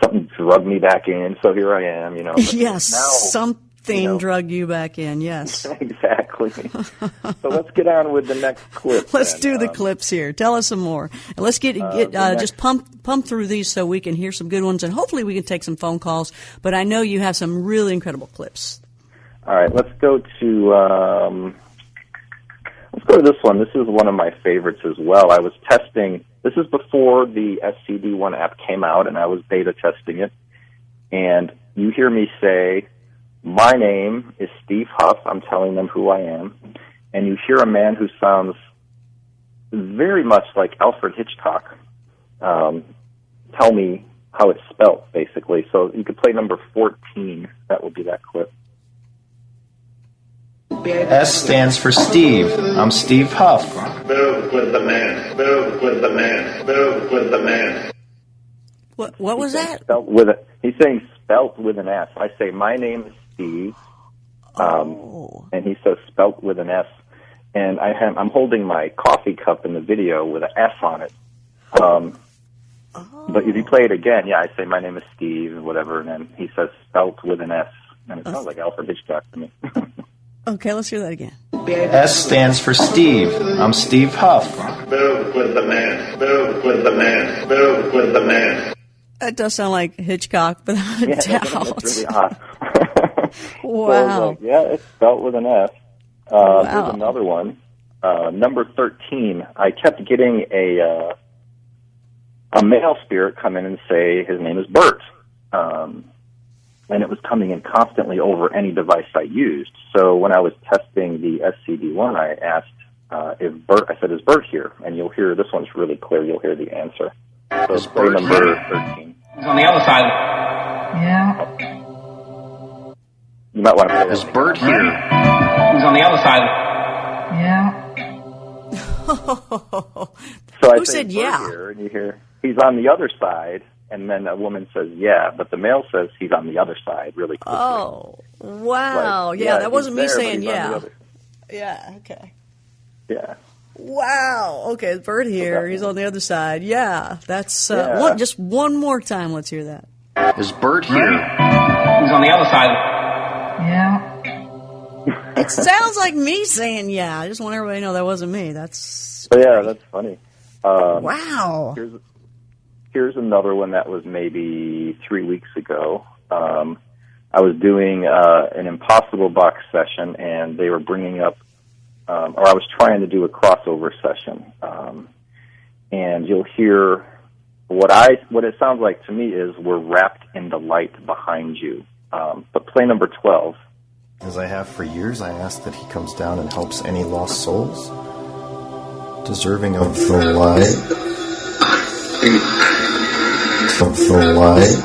something drugged me back in, so here I am, Yes, now, something drugged you back in, yes. Exactly. So let's get on with the next clip. Let's do the clips here. Tell us some more. And let's get just pump through these so we can hear some good ones, and hopefully we can take some phone calls. But I know you have some really incredible clips. All right, let's go to this one. This is one of my favorites as well. I was testing. This is before the SCD-1 app came out, and I was beta testing it. And you hear me say, my name is Steve Huff. I'm telling them who I am. And you hear a man who sounds very much like Alfred Hitchcock tell me how it's spelt, basically. So you could play number 14. That would be that clip. S stands for Steve. I'm Steve Huff. Move with the man. Move with the man. Move with the man. What was that? He's saying spelt with an S. I say, my name is Steve. And he says spelt with an S. And I'm holding my coffee cup in the video with an S on it. But if you play it again, I say, my name is Steve, and whatever, and then he says spelt with an S. And it sounds like Alfred Hitchcock to me. Okay, let's hear that again. S stands for Steve. I'm Steve Huff. Move with the man. Move with the man. Move with the man. That does sound like Hitchcock, but I doubt. It's really odd. Wow. So it's spelled with an S. Wow. There's another one. Number 13. I kept getting a male spirit come in and say his name is Bert. And it was coming in constantly over any device I used. So when I was testing the SCD-1, I asked if Bert, I said, is Bert here? And you'll hear, this one's really clear, you'll hear the answer. So it's play number 13. On the other side. Yeah. You might want to play There's Bert here. He's on the other side. Yeah. So I Who say said Bert yeah? here, and you hear, he's on the other side, and then a woman says, yeah, but the male says he's on the other side really quickly. Oh, wow. Like, yeah, that wasn't me he's there, saying but he's on the yeah. other- Yeah, okay. Yeah. Wow. Okay, Bert here. He's on the other side. Yeah, that's Yeah. just one more time. Let's hear that. There's Bert here. He's on the other side. Yeah. It sounds like me saying yeah. I just want everybody to know that wasn't me. That's So yeah, that's funny. wow. Here's another one that was maybe 3 weeks ago. I was doing an Impossible Box session, and they were bringing up, or I was trying to do a crossover session. And you'll hear what it sounds like to me is we're wrapped in the light behind you. But play number 12. As I have for years, I ask that he comes down and helps any lost souls deserving of the light. Of the light.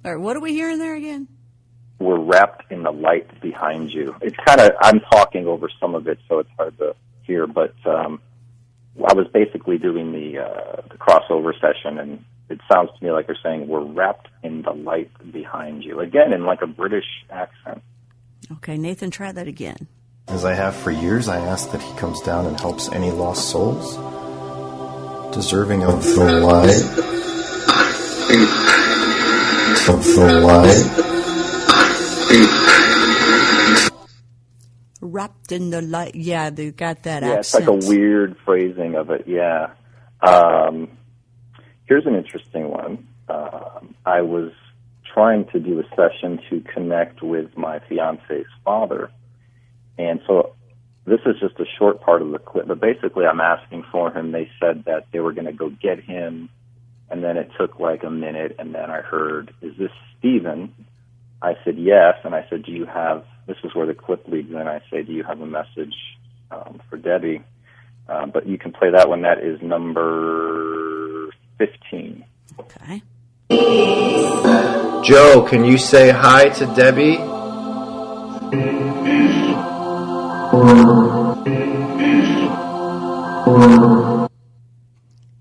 All right, what are we hearing there again? We're wrapped in the light behind you. It's kind of, I'm talking over some of it, so it's hard to hear, but I was basically doing the crossover session, and it sounds to me like they're saying we're wrapped in the light behind you. Again, in like a British accent. Okay, Nathan, try that again. As I have for years, I ask that he comes down and helps any lost souls deserving of the light. Of the light. Wrapped in the light. Yeah, they got that Yeah, it's accent. like a weird phrasing of it, yeah. Here's an interesting one. I was trying to do a session to connect with my fiance's father. And so this is just a short part of the clip, but basically I'm asking for him. They said that they were going to go get him, and then it took like a minute, and then I heard, is this Stephen? I said, yes, and I said, do you have, this is where the clip leads in, I say, do you have a message for Debbie? But you can play that one. That is number 15. Okay. Joe, can you say hi to Debbie?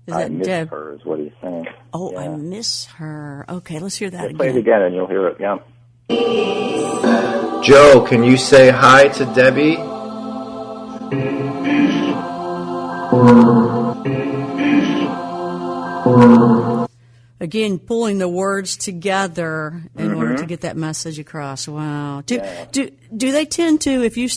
Is I that miss Deb? her is what he's saying. Oh, Yeah. I miss her. Okay, let's hear that Play it again. again and you'll hear it, yeah. Joe, can you say hi to Debbie? Again, pulling the words together in order to get that message across. Wow. Do they tend to, if you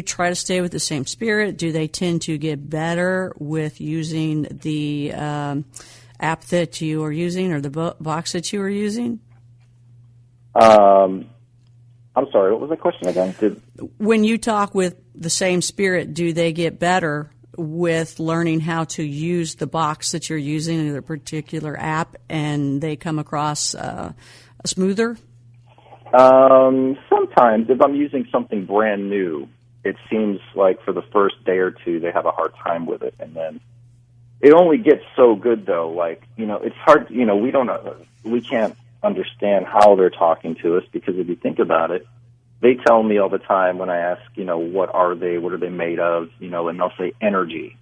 try to stay with the same spirit, do they tend to get better with using the app that you are using or the box that you are using? I'm sorry, what was the question again? When you talk with the same spirit, do they get better with learning how to use the box that you're using in a particular app, and they come across smoother? Sometimes, if I'm using something brand new, it seems like for the first day or two they have a hard time with it, and then it only gets so good though. Like, it's hard. We can't understand how they're talking to us, because if you think about it, they tell me all the time when I ask, what are they made of, and they'll say energy.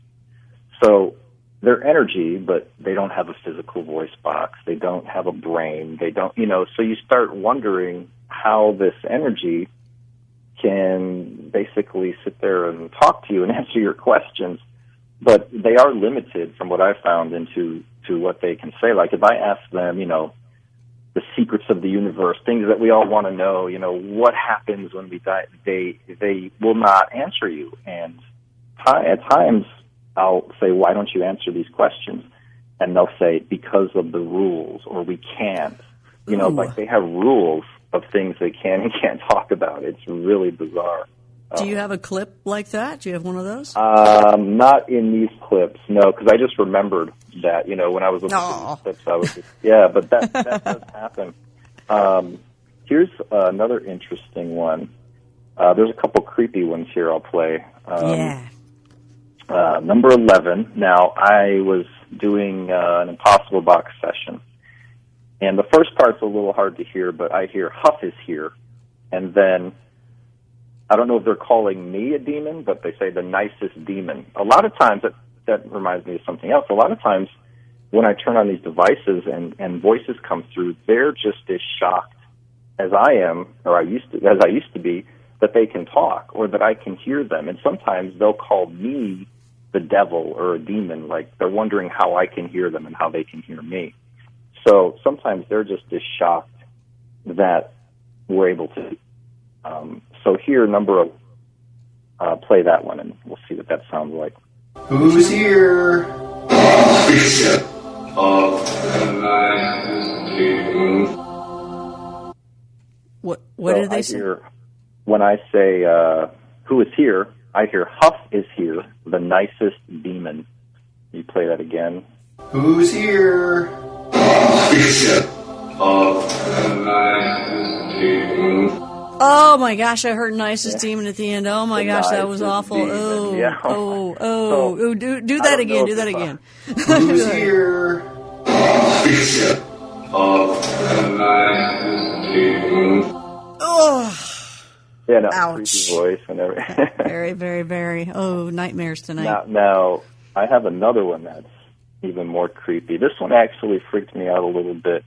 So they're energy, but they don't have a physical voice box. They don't have a brain. They don't, so you start wondering how this energy can basically sit there and talk to you and answer your questions. But they are limited from what I found to what they can say. Like if I ask them, the secrets of the universe, things that we all want to know, what happens when we die, they will not answer you. And at times I'll say, why don't you answer these questions? And they'll say, because of the rules, or we can't. Like they have rules of things they can and can't talk about. It's really bizarre. Do you have a clip like that? Do you have one of those? Not in these clips, no, because I just remembered that, when I was looking at these clips, I was just, but that does happen. Here's another interesting one. There's a couple creepy ones here I'll play. Number 11. Now, I was doing an Impossible Box session. And the first part's a little hard to hear, but I hear Huff is here. And then, I don't know if they're calling me a demon, but they say the nicest demon. A lot of times, that reminds me of something else. A lot of times, when I turn on these devices and voices come through, they're just as shocked as I am, or as I used to be, that they can talk or that I can hear them. And sometimes they'll call me the devil or a demon, like they're wondering how I can hear them and how they can hear me. So sometimes they're just as shocked that we're able to. So here, play that one, and we'll see what that sounds like. Who's here? Bishop of What did they say? When I say, who is here, I hear Huff is here, the nicest demon. You play that again. Who's here? Bishop of Oh my gosh, I heard nicest demon at the end. Oh my gosh, that was awful. Demon. Yeah. Do that again, do that again. Who's here? Bishop of Oh. Yeah, no, Ouch. creepy voice and everything. Very, very, very. Oh, nightmares tonight. Now, I have another one that's even more creepy. This one actually freaked me out a little bit.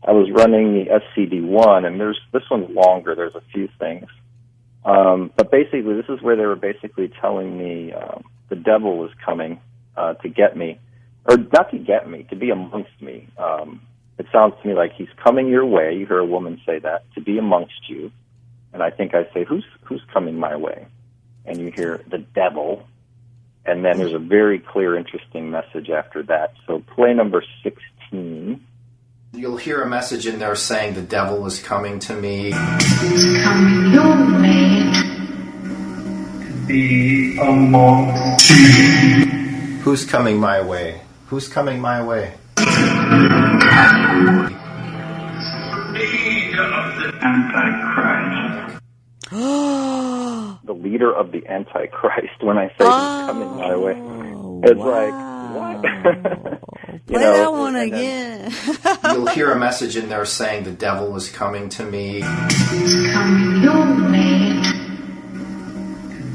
I was running the SCD-1, and this one's longer. There's a few things. But basically, this is where they were basically telling me the devil was coming to get me. Or not to get me, to be amongst me. It sounds to me like he's coming your way. You hear a woman say that, to be amongst you. And I think I say, who's coming my way? And you hear the devil. And then there's a very clear, interesting message after that. So play number 16. You'll hear a message in there saying the devil is coming to me. It's coming your way. Be amongst you. Who's coming my way? Who's coming my way? Leader of the Antichrist. The leader of the Antichrist. When I say he's coming my way, it's like, what? Play that one again. You'll hear a message in there saying the devil is coming to me. It's coming your way.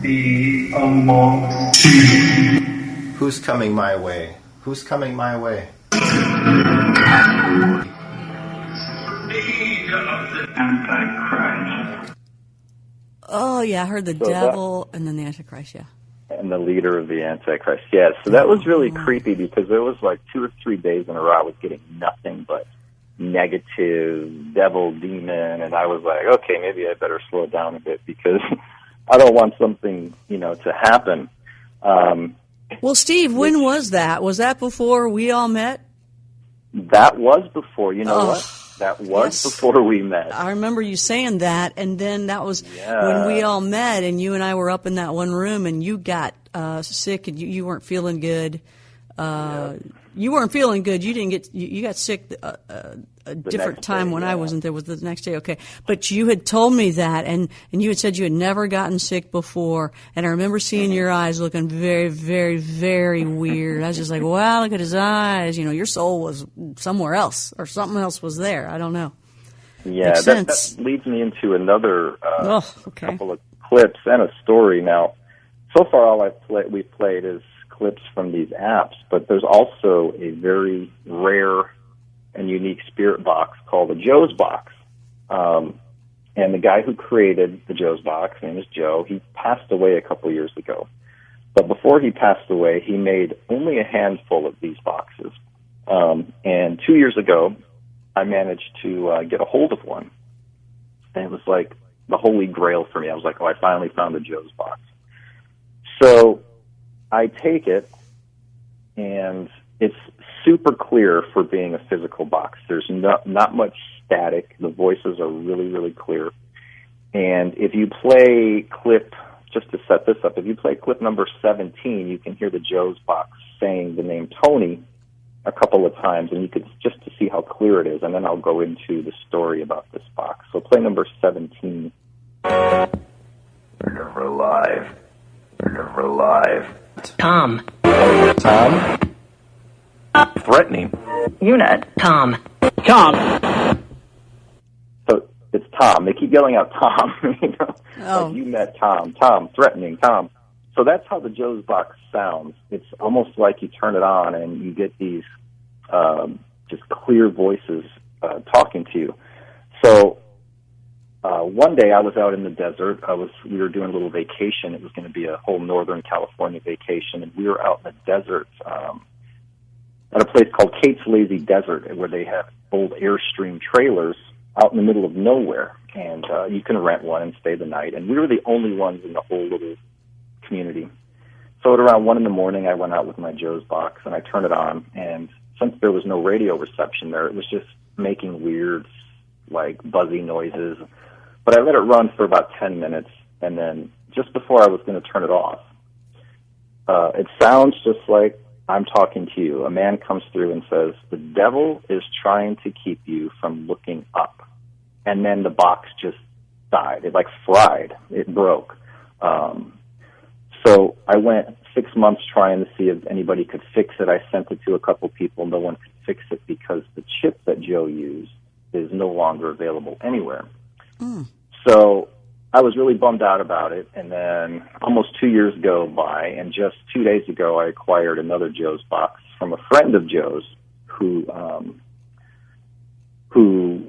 Be amongst you. Who's coming my way? Who's coming my way? Leader of the Antichrist. Oh, yeah, I heard the devil and then the Antichrist, yeah. And the leader of the Antichrist, yes. So that was really creepy because there was like 2 or 3 days in a row I was getting nothing but negative, devil, demon, and I was like, okay, maybe I better slow it down a bit because I don't want something, to happen. Well, Steve, when was that? Was that before we all met? That was before. You know what? That was before we met. I remember you saying that, and then that was when we all met, and you and I were up in that one room, and you got sick, and you weren't feeling good. You weren't feeling good. You didn't get. You got sick a different time when I wasn't there. Was the next day? Okay, but you had told me that, and you had said you had never gotten sick before, and I remember seeing your eyes looking very, very, very weird. I was just like, wow, look at his eyes. Your soul was somewhere else, or something else was there. I don't know. Yeah, that leads me into another couple of clips and a story. Now, so far all we've played is clips from these apps, but there's also a very rare and unique spirit box called the Joe's Box. And the guy who created the Joe's Box, his name is Joe, he passed away a couple years ago. But before he passed away, he made only a handful of these boxes. And 2 years ago, I managed to get a hold of one. And it was like the holy grail for me. I was like, I finally found a Joe's Box. So I take it, and it's super clear for being a physical box. There's not much static. The voices are really, really clear. And if you play clip, just to set this up, if you play clip number 17, you can hear the Joe's Box saying the name Tony a couple of times, and you could just to see how clear it is, and then I'll go into the story about this box. So play number 17. We're never alive. We're never alive. Tom. Tom? threatening. Unit, Tom. Tom. So it's Tom. They keep yelling out Tom. You know? Like, you met Tom. Tom, threatening, Tom. So that's how the Joe's box sounds. It's almost like you turn it on and you get these just clear voices talking to you. So one day I was out in the desert. We were doing a little vacation. It was going to be a whole Northern California vacation, and we were out in the desert at a place called Kate's Lazy Desert, where they have old Airstream trailers out in the middle of nowhere, and you can rent one and stay the night. And we were the only ones in the whole little community. So at around 1 a.m, I went out with my Joe's box, and I turned it on, and since there was no radio reception there, it was just making weird, like, buzzy noises. But I let it run for about 10 minutes, and then just before I was going to turn it off, it sounds just like I'm talking to you. A man comes through and says, "The devil is trying to keep you from looking up." And then the box just died. It, like, fried. It broke. So I went 6 months trying to see if anybody could fix it. I sent it to a couple people. No one could fix it because the chip that Joe used is no longer available anywhere. So I was really bummed out about it, and then almost 2 years go by, and just 2 days ago I acquired another Joe's box from a friend of Joe's who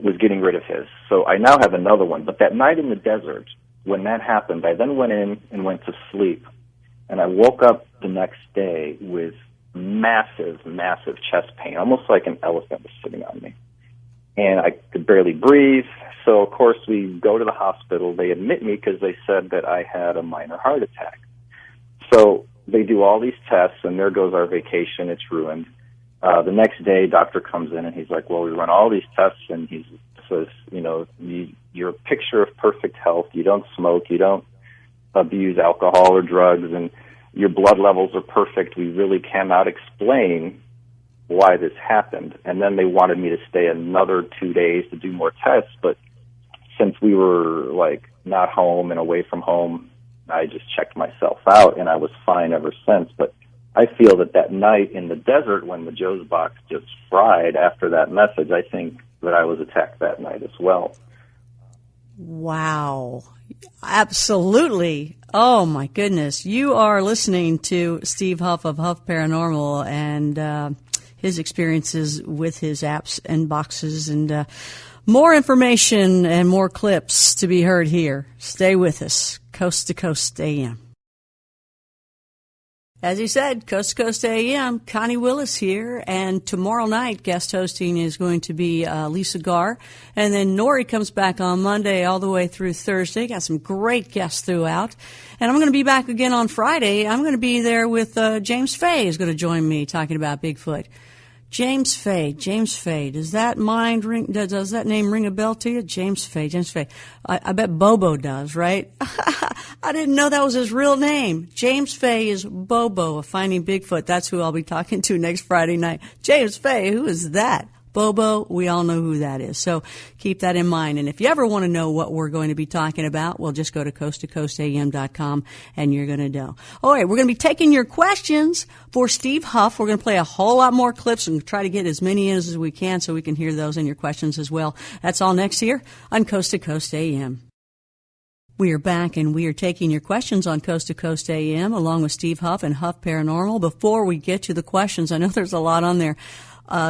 was getting rid of his. So I now have another one. But that night in the desert, when that happened, I then went in and went to sleep, and I woke up the next day with massive, massive chest pain, almost like an elephant was sitting on me. And I could barely breathe. So, of course, we go to the hospital. They admit me because they said that I had a minor heart attack. So they do all these tests, and there goes our vacation. It's ruined. The next day, doctor comes in, and he's like, "Well, we run all these tests," and he says, "You know, you're a picture of perfect health. You don't smoke. You don't abuse alcohol or drugs, and your blood levels are perfect. We really cannot explain why this happened." And then they wanted me to stay another 2 days to do more tests, but since we were, like, not home and away from home, I just checked myself out, and I was fine ever since. But I feel that night in the desert when the Joe's box just fried after that message, I think that I was attacked that night as well. Wow. Absolutely. Oh, my goodness. You are listening to Steve Huff of Huff Paranormal and his experiences with his apps and boxes, and more information and more clips to be heard here. Stay with us. Coast to Coast AM. As he said, Coast to Coast AM, Connie Willis here, and tomorrow night guest hosting is going to be Lisa Garr, and then Nori comes back on Monday all the way through Thursday. Got some great guests throughout, and I'm going to be back again on Friday. I'm going to be there with James Fay is going to join me talking about Bigfoot. James Fay. Does that name ring a bell to you? James Fay. I bet Bobo does, right? I didn't know that was his real name. James Fay is Bobo of Finding Bigfoot. That's who I'll be talking to next Friday night. James Fay, who is that? Bobo, we all know who that is. So keep that in mind. And if you ever want to know what we're going to be talking about, well, just go to coasttocoastam.com and you're going to know. All right, we're going to be taking your questions for Steve Huff. We're going to play a whole lot more clips and try to get as many in as we can so we can hear those and your questions as well. That's all next here on Coast to Coast AM. We are back, and we are taking your questions on Coast to Coast AM along with Steve Huff and Huff Paranormal. Before we get to the questions, I know there's a lot on there.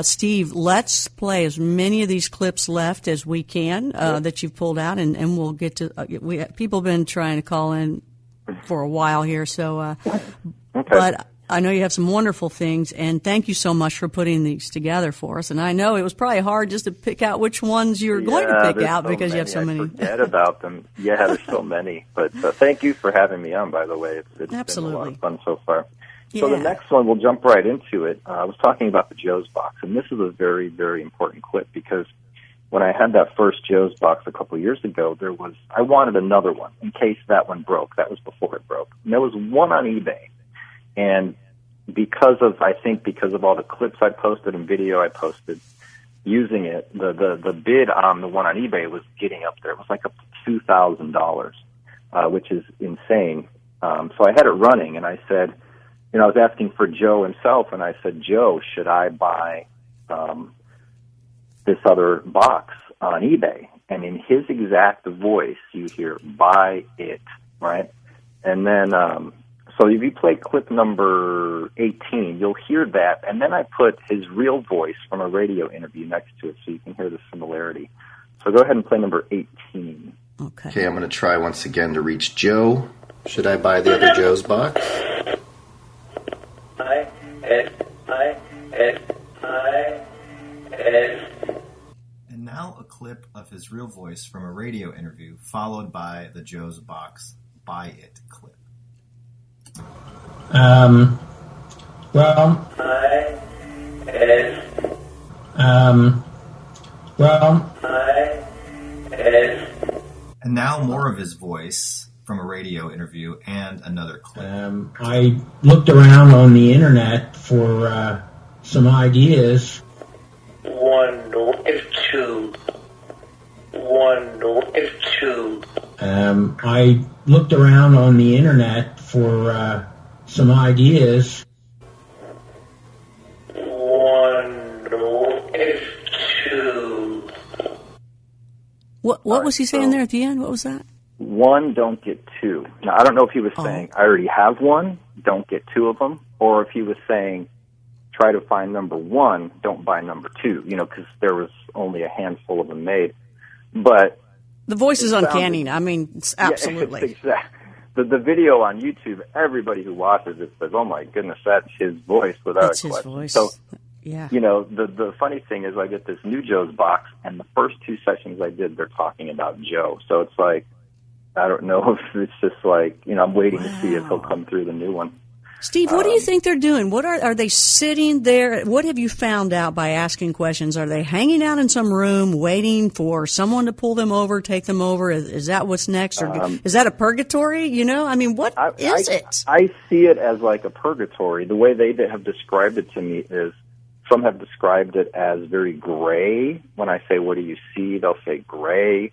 Steve, let's play as many of these clips left as we can that you've pulled out, and we'll get to people have been trying to call in for a while here, so okay. But I know you have some wonderful things, and thank you so much for putting these together for us. And I know it was probably hard just to pick out which ones you're going to pick out because you have so many. I forget about them. Yeah, there's so many. But thank you for having me on, by the way. It's Absolutely. been a lot of fun so far. Yeah. So the next one, we'll jump right into it. I was talking about the Joe's box, and this is a very, very important clip because when I had that first Joe's box a couple of years ago, I wanted another one in case that one broke. That was before it broke. And there was one on eBay. And because of all the clips I posted and video I posted using it, the bid on the one on eBay was getting up there. It was like up to $2,000, which is insane. So I had it running, and I said, I was asking for Joe himself, and I said, Joe, should I buy this other box on eBay? And in his exact voice, you hear, buy it, right? And then, so if you play clip number 18, you'll hear that, and then I put his real voice from a radio interview next to it so you can hear the similarity. So go ahead and play number 18. Okay, I'm going to try once again to reach Joe. Should I buy the other Joe's box? And now a clip of his real voice from a radio interview, followed by the Joe's box buy it clip. And now more of his voice from a radio interview and another clip. I looked around on the internet for some ideas. 1 if 2. 1 if 2. I looked around on the internet for some ideas. 1 if 2. What was he saying there at the end? What was that? 1, don't get 2. Now, I don't know if he was saying, I already have 1, don't get 2 of them, or if he was saying, try to find number 1, don't buy number 2, because there was only a handful of them made. But the voice is uncanny. I mean, it's absolutely. Yeah, exactly. The video on YouTube, everybody who watches it says, oh my goodness, that's his voice without a question. His voice. So, yeah. The funny thing is I get this new Joe's box, and the first 2 sessions I did, they're talking about Joe. So it's like, I don't know if it's just like, I'm waiting to see if he'll come through the new one. Steve, what do you think they're doing? What are they sitting there? What have you found out by asking questions? Are they hanging out in some room waiting for someone to pull them over, take them over? Is that what's next? Or is that a purgatory? I mean, what is it? I see it as like a purgatory. The way they have described it to me is some have described it as very gray. When I say, what do you see? They'll say gray,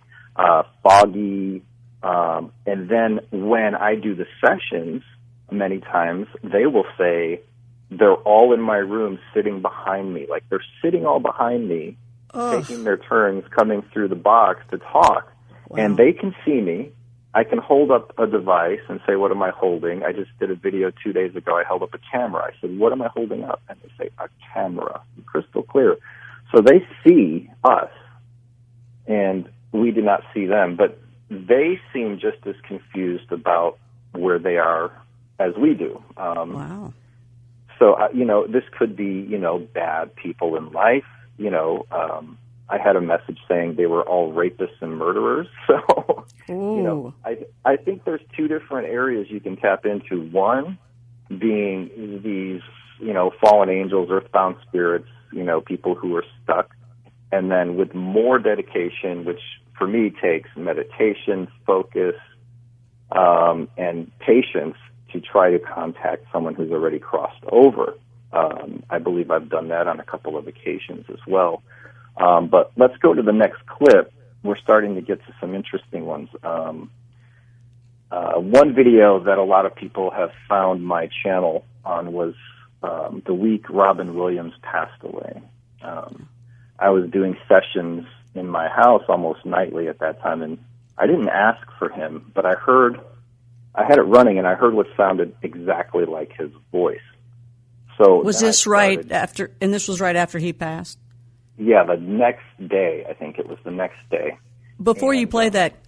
foggy. And then when I do the sessions, many times they will say they're all in my room sitting behind me. Like they're sitting all behind me, taking their turns coming through the box to talk. Wow. And they can see me. I can hold up a device and say, what am I holding? I just did a video 2 days ago. I held up a camera. I said, what am I holding up? And they say, a camera, crystal clear. So they see us, and we do not see them. But they seem just as confused about where they are as we do. Wow. So, this could be, bad people in life. I had a message saying they were all rapists and murderers. So, I think there's 2 different areas you can tap into. One being these, fallen angels, earthbound spirits, people who are stuck. And then with more dedication, which for me takes meditation, focus, and patience, to try to contact someone who's already crossed over. I believe I've done that on a couple of occasions as well. But let's go to the next clip. We're starting to get to some interesting ones. One video that a lot of people have found my channel on was the week Robin Williams passed away. I was doing sessions in my house almost nightly at that time, and I didn't ask for him, but I had it running, and I heard what sounded exactly like his voice. So was this right after? And this was right after he passed. Yeah, the next day. I think it was the next day. Before you play that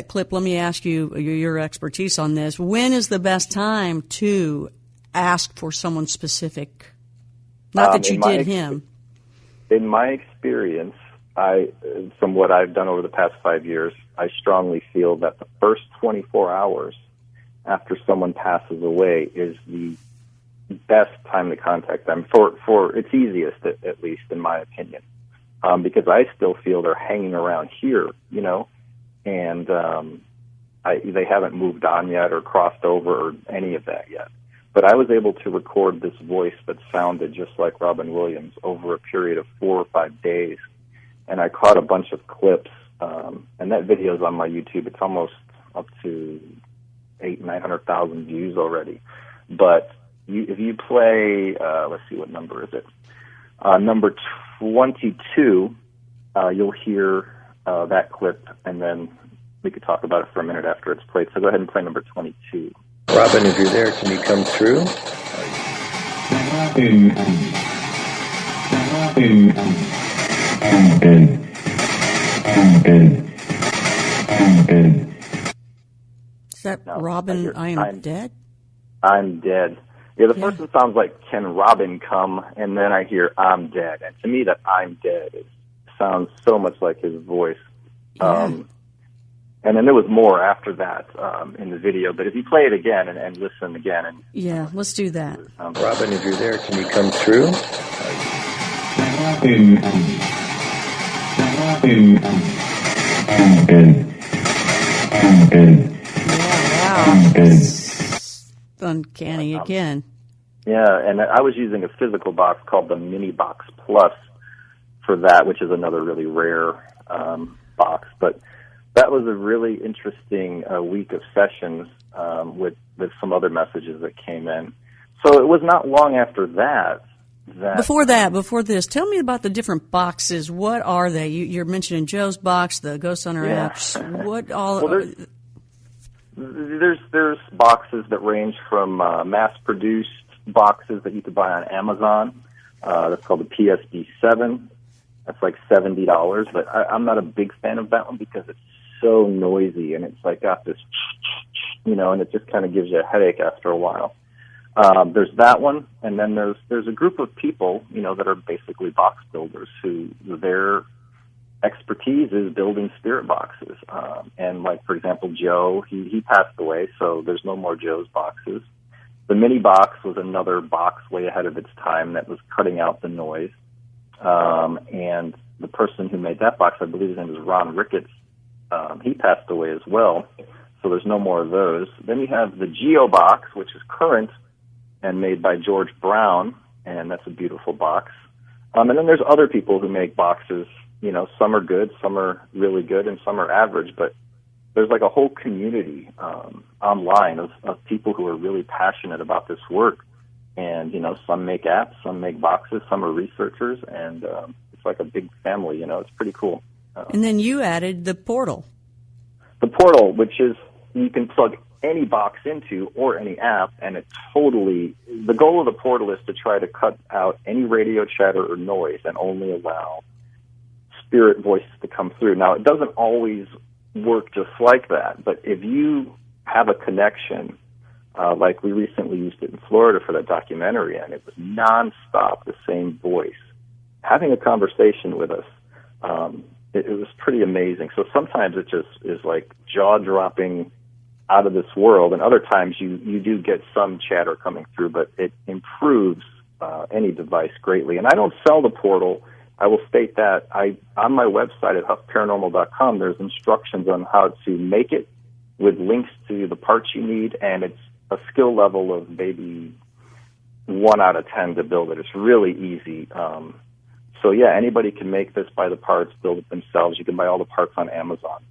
clip, let me ask you your expertise on this. When is the best time to ask for someone specific? Not that you did him. In my experience, from what I've done over the past 5 years, I strongly feel that the first 24 hours after someone passes away is the best time to contact them. For it's easiest, at least in my opinion, because I still feel they're hanging around here, and they haven't moved on yet or crossed over or any of that yet. But I was able to record this voice that sounded just like Robin Williams over a period of 4 or 5 days. And I caught a bunch of clips, and that video is on my YouTube. It's almost up to 900,000 views already. But if you play, let's see, what number is it? Number 22, you'll hear that clip, and then we could talk about it for a minute after it's played. So go ahead and play number 22. Robin, if you're there, can you come through? Is that Robin, I'm dead? I'm dead. Yeah, the first one sounds like, can Robin come? And then I hear, I'm dead. And to me, that I'm dead, it sounds so much like his voice. Yeah. And then there was more after that in the video. But if you play it again and listen again. And yeah, let's do that. Robin, if you're there, can you come through? Uncanny again. Yeah, and I was using a physical box called the Mini Box Plus for that, which is another really rare box. But that was a really interesting week of sessions with some other messages that came in. So it was not long after that. Before this, tell me about the different boxes. What are they? You're mentioning Joe's box, the Ghost Hunter apps. What all? Well, there's boxes that range from mass-produced boxes that you could buy on Amazon. That's called the PSB7. That's like $70, but I'm not a big fan of that one because it's so noisy and it's like got this, and it just kind of gives you a headache after a while. There's that one, and then there's a group of people, that are basically box builders who their expertise is building spirit boxes. And like, for example, Joe, he passed away, so there's no more Joe's boxes. The Mini Box was another box way ahead of its time that was cutting out the noise. And the person who made that box, I believe his name is Ron Ricketts, he passed away as well, so there's no more of those. Then you have the Geo Box, which is current and made by George Brown, and that's a beautiful box. And then there's other people who make boxes. Some are good, some are really good, and some are average, but there's like a whole community online of people who are really passionate about this work. And, some make apps, some make boxes, some are researchers, and it's like a big family, it's pretty cool. And then you added the portal. The portal, which is, you can plug any box into or any app, and the goal of the portal is to try to cut out any radio chatter or noise and only allow spirit voices to come through. Now, it doesn't always work just like that, but if you have a connection, like we recently used it in Florida for that documentary, and it was nonstop the same voice having a conversation with us, it was pretty amazing. So sometimes it just is like jaw-dropping, out of this world, and other times you do get some chatter coming through, but it improves any device greatly. And I don't sell the portal. I will state that on my website at huffparanormal.com, there's instructions on how to make it with links to the parts you need, and it's a skill level of maybe 1 out of 10 to build it. It's really easy. So yeah, anybody can make this, buy the parts, build it themselves. You can buy all the parts on Amazon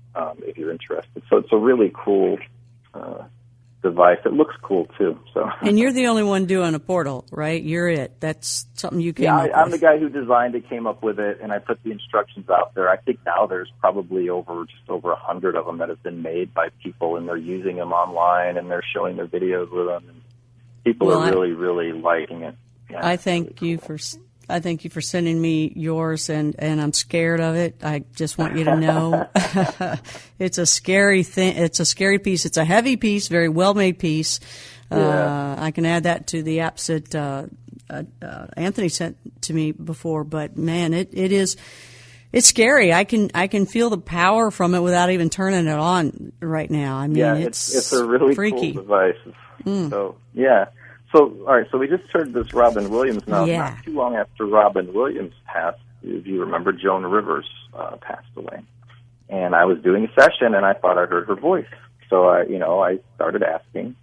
if you're interested. So it's a really cool device. It looks cool too. So. And you're the only one doing a portal, right? You're it. That's something you came up with. I'm the guy who designed it, came up with it, and I put the instructions out there. I think now there's probably just over 100 of them that have been made by people, and they're using them online, and they're showing their videos with them. And people are really, really liking it. Yeah, I thank you for sending me yours, and I'm scared of it. I just want you to know it's a scary thing. It's a scary piece. It's a heavy piece, very well-made piece. Yeah. I can add that to the apps that Anthony sent to me before. But man, it's scary. I can feel the power from it without even turning it on right now. I mean, it's a really freaky. Cool device. So yeah. So, all right, so we just heard this Robin Williams now. Yeah. Not too long after Robin Williams passed, if you remember, Joan Rivers passed away. And I was doing a session, and I thought I heard her voice. So, I started asking.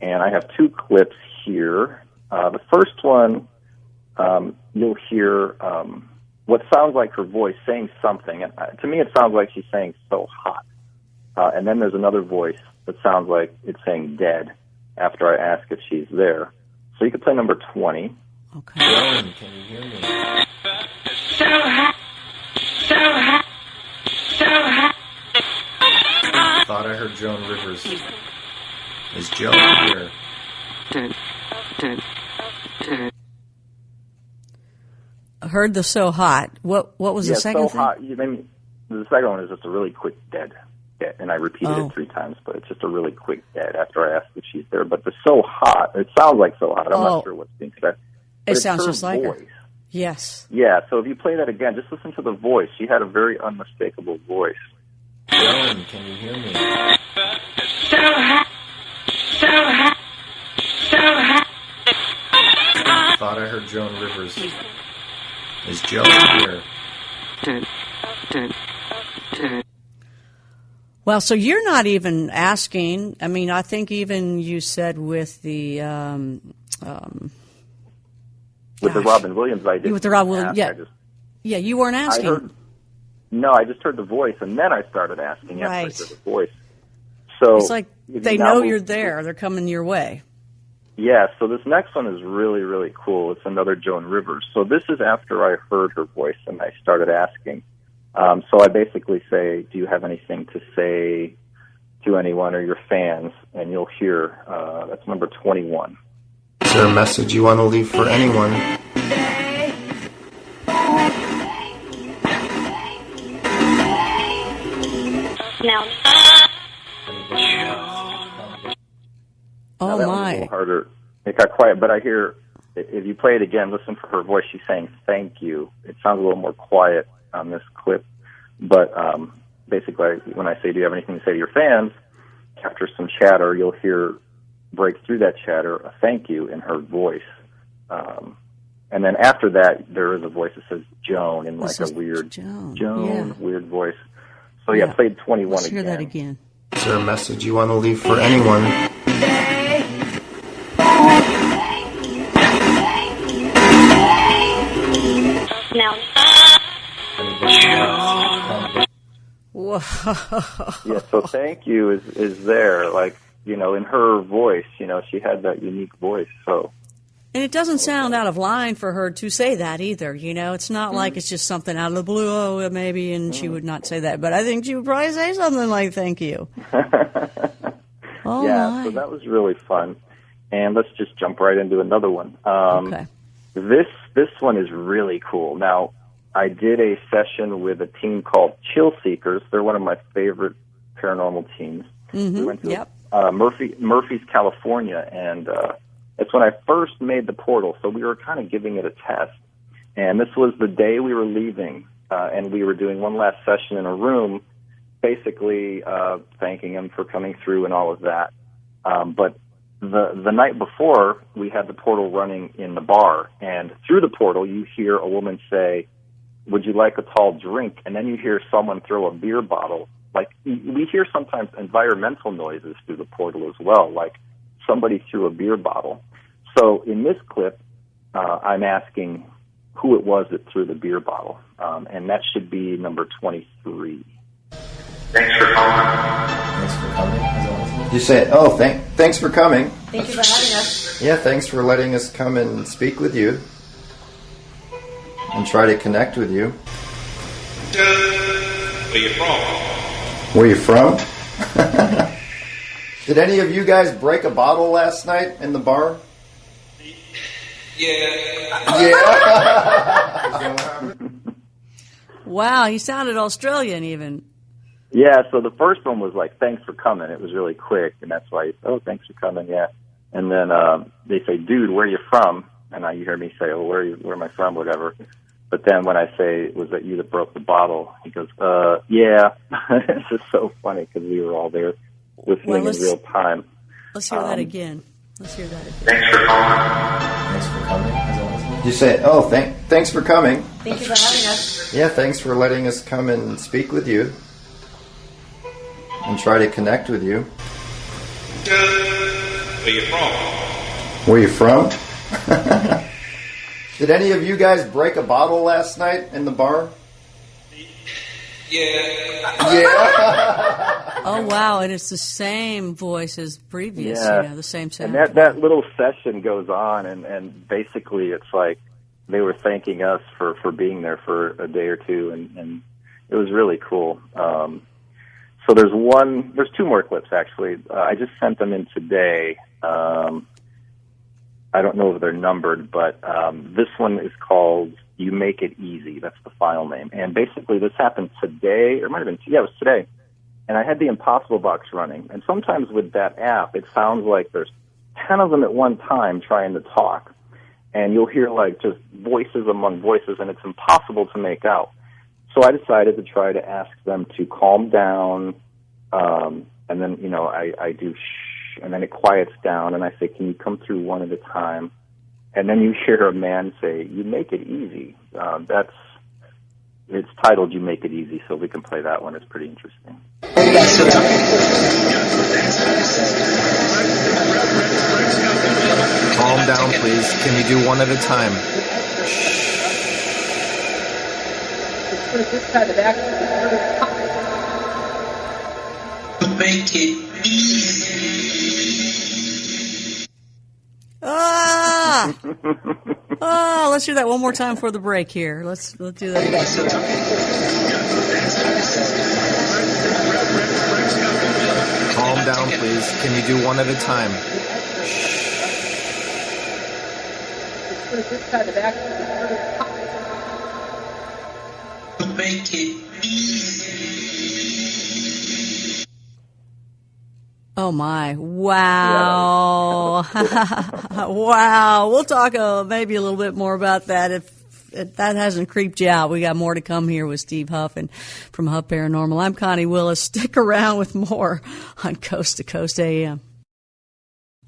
And I have 2 clips here. The first one, you'll hear what sounds like her voice saying something. And to me, it sounds like she's saying "so hot." And then there's another voice that sounds like it's saying "dead," after I ask if she's there. So you could play number 20. Okay. Joan, can you hear me? So hot. So hot. So hot. I thought I heard Joan Rivers. Is Joan here? I heard the so hot. What was the second so hot. The second one is just a really quick dead. And I repeated it 3 times, but it's just a really quick dead after I asked if she's there. But the so hot, it sounds like so hot. I'm not sure what's being said. It sounds just like her. Yes. Yeah, so if you play that again, just listen to the voice. She had a very unmistakable voice. Joan, can you hear me? So hot. So hot. So hot. I thought I heard Joan Rivers. Is Joan here? Well, so you're not even asking. I mean, I think even you said with the with the Robin Williams, I did. With the Robin Williams, yeah, you weren't asking. I just heard the voice, and then I started asking after I heard the voice. So it's like they know you're there; they're coming your way. Yeah. So this next one is really, really cool. It's another Joan Rivers. So this is after I heard her voice, and I started asking. So I basically say, "Do you have anything to say to anyone or your fans?" And you'll hear that's number 21. Is there a message you want to leave for anyone? No. Oh, that my. was a little harder. It got quiet, but I hear, if you play it again, listen for her voice. She's saying, thank you. It sounds a little more quiet on this clip. But basically, when I say, do you have anything to say to your fans, after some chatter, you'll hear, break through that chatter, a thank you in her voice. And then after that, there is a voice that says Joan in like a weird, Joan weird voice. So yeah, played 21 Let's again. hear that again. Is there a message you want to leave for anyone? No. Whoa. Yeah, so thank you is there, like, you know, in her voice, you know, she had that unique voice, so. And it doesn't sound out of line for her to say that either, you know. It's not like it's just something out of the blue, maybe, and she would not say that. But I think she would probably say something like, thank you. So that was really fun. And let's just jump right into another one. Okay. This one is really cool. Now, I did a session with a team called Chill Seekers. They're one of my favorite paranormal teams. Mm-hmm. We went to Murphy's, California, and it's when I first made the portal, so we were kind of giving it a test. And this was the day we were leaving, and we were doing one last session in a room, basically thanking him for coming through and all of that. But the night before, we had the portal running in the bar, and through the portal, you hear a woman say, would you like a tall drink? And then you hear someone throw a beer bottle. Like, we hear sometimes environmental noises through the portal as well, like somebody threw a beer bottle. So in this clip, I'm asking who it was that threw the beer bottle, and that should be number 23. Thanks for calling. Thanks for coming. You say, thanks for coming. Thank you for having us. Yeah, thanks for letting us come and speak with you and try to connect with you. Where you from? Where you from? Did any of you guys break a bottle last night in the bar? Yeah. Wow, he sounded Australian even. Yeah, so the first one was like, thanks for coming. It was really quick, and that's why, thanks for coming, yeah. And then they say, dude, where are you from? And you hear me say, where am I from, whatever. But then when I say, was that you that broke the bottle? He goes, yeah. It's just so funny because we were all there listening in real time. Let's hear that again. Let's hear that again. Thanks for calling. Thanks for coming. You say, thanks for coming. Thank you for having us. Yeah, thanks for letting us come and speak with you and try to connect with you. Where you from? Where you from? Did any of you guys break a bottle last night in the bar? Yeah. Yeah. Oh, wow, and it's the same voice as previous, the same sound. And that little session goes on, and basically it's like they were thanking us for being there for a day or two, and it was really cool. So there's two more clips, actually. I just sent them in today. I don't know if they're numbered, but this one is called You Make It Easy. That's the file name. And basically this happened today, or it might have been, it was today. And I had the Impossible Box running. And sometimes with that app, it sounds like there's 10 of them at one time trying to talk. And you'll hear like just voices among voices, and it's impossible to make out. So I decided to try to ask them to calm down, and then, I do shh, and then it quiets down, and I say, can you come through one at a time? And then you hear a man say, you make it easy. It's titled You Make It Easy, so we can play that one. It's pretty interesting. Calm down, please. Can you do one at a time? Make it easy. Let's do that one more time for the break here. Let's do that again. Calm down, please. Can you do one at a time? Make it easy. Oh my! Wow! Wow! We'll talk maybe a little bit more about that if that hasn't creeped you out. We got more to come here with Steve Huff and from Huff Paranormal. I'm Connie Willis. Stick around with more on Coast to Coast AM.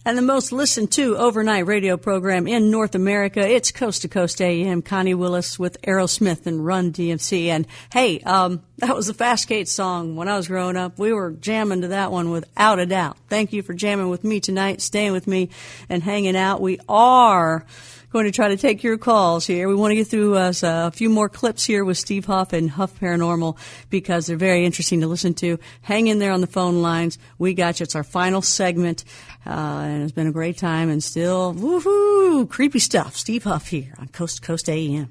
And the most listened to overnight radio program in North America, it's Coast to Coast AM. Connie Willis with Aerosmith and Run DMC. And hey, that was the Fast Kate song when I was growing up. We were jamming to that one without a doubt. Thank you for jamming with me tonight, staying with me and hanging out. We are going to try to take your calls here. We want to get through a few more clips here with Steve Huff and Huff Paranormal because they're very interesting to listen to. Hang in there on the phone lines. We got you. It's our final segment, and it's been a great time and still, woohoo, creepy stuff. Steve Huff here on Coast to Coast AM.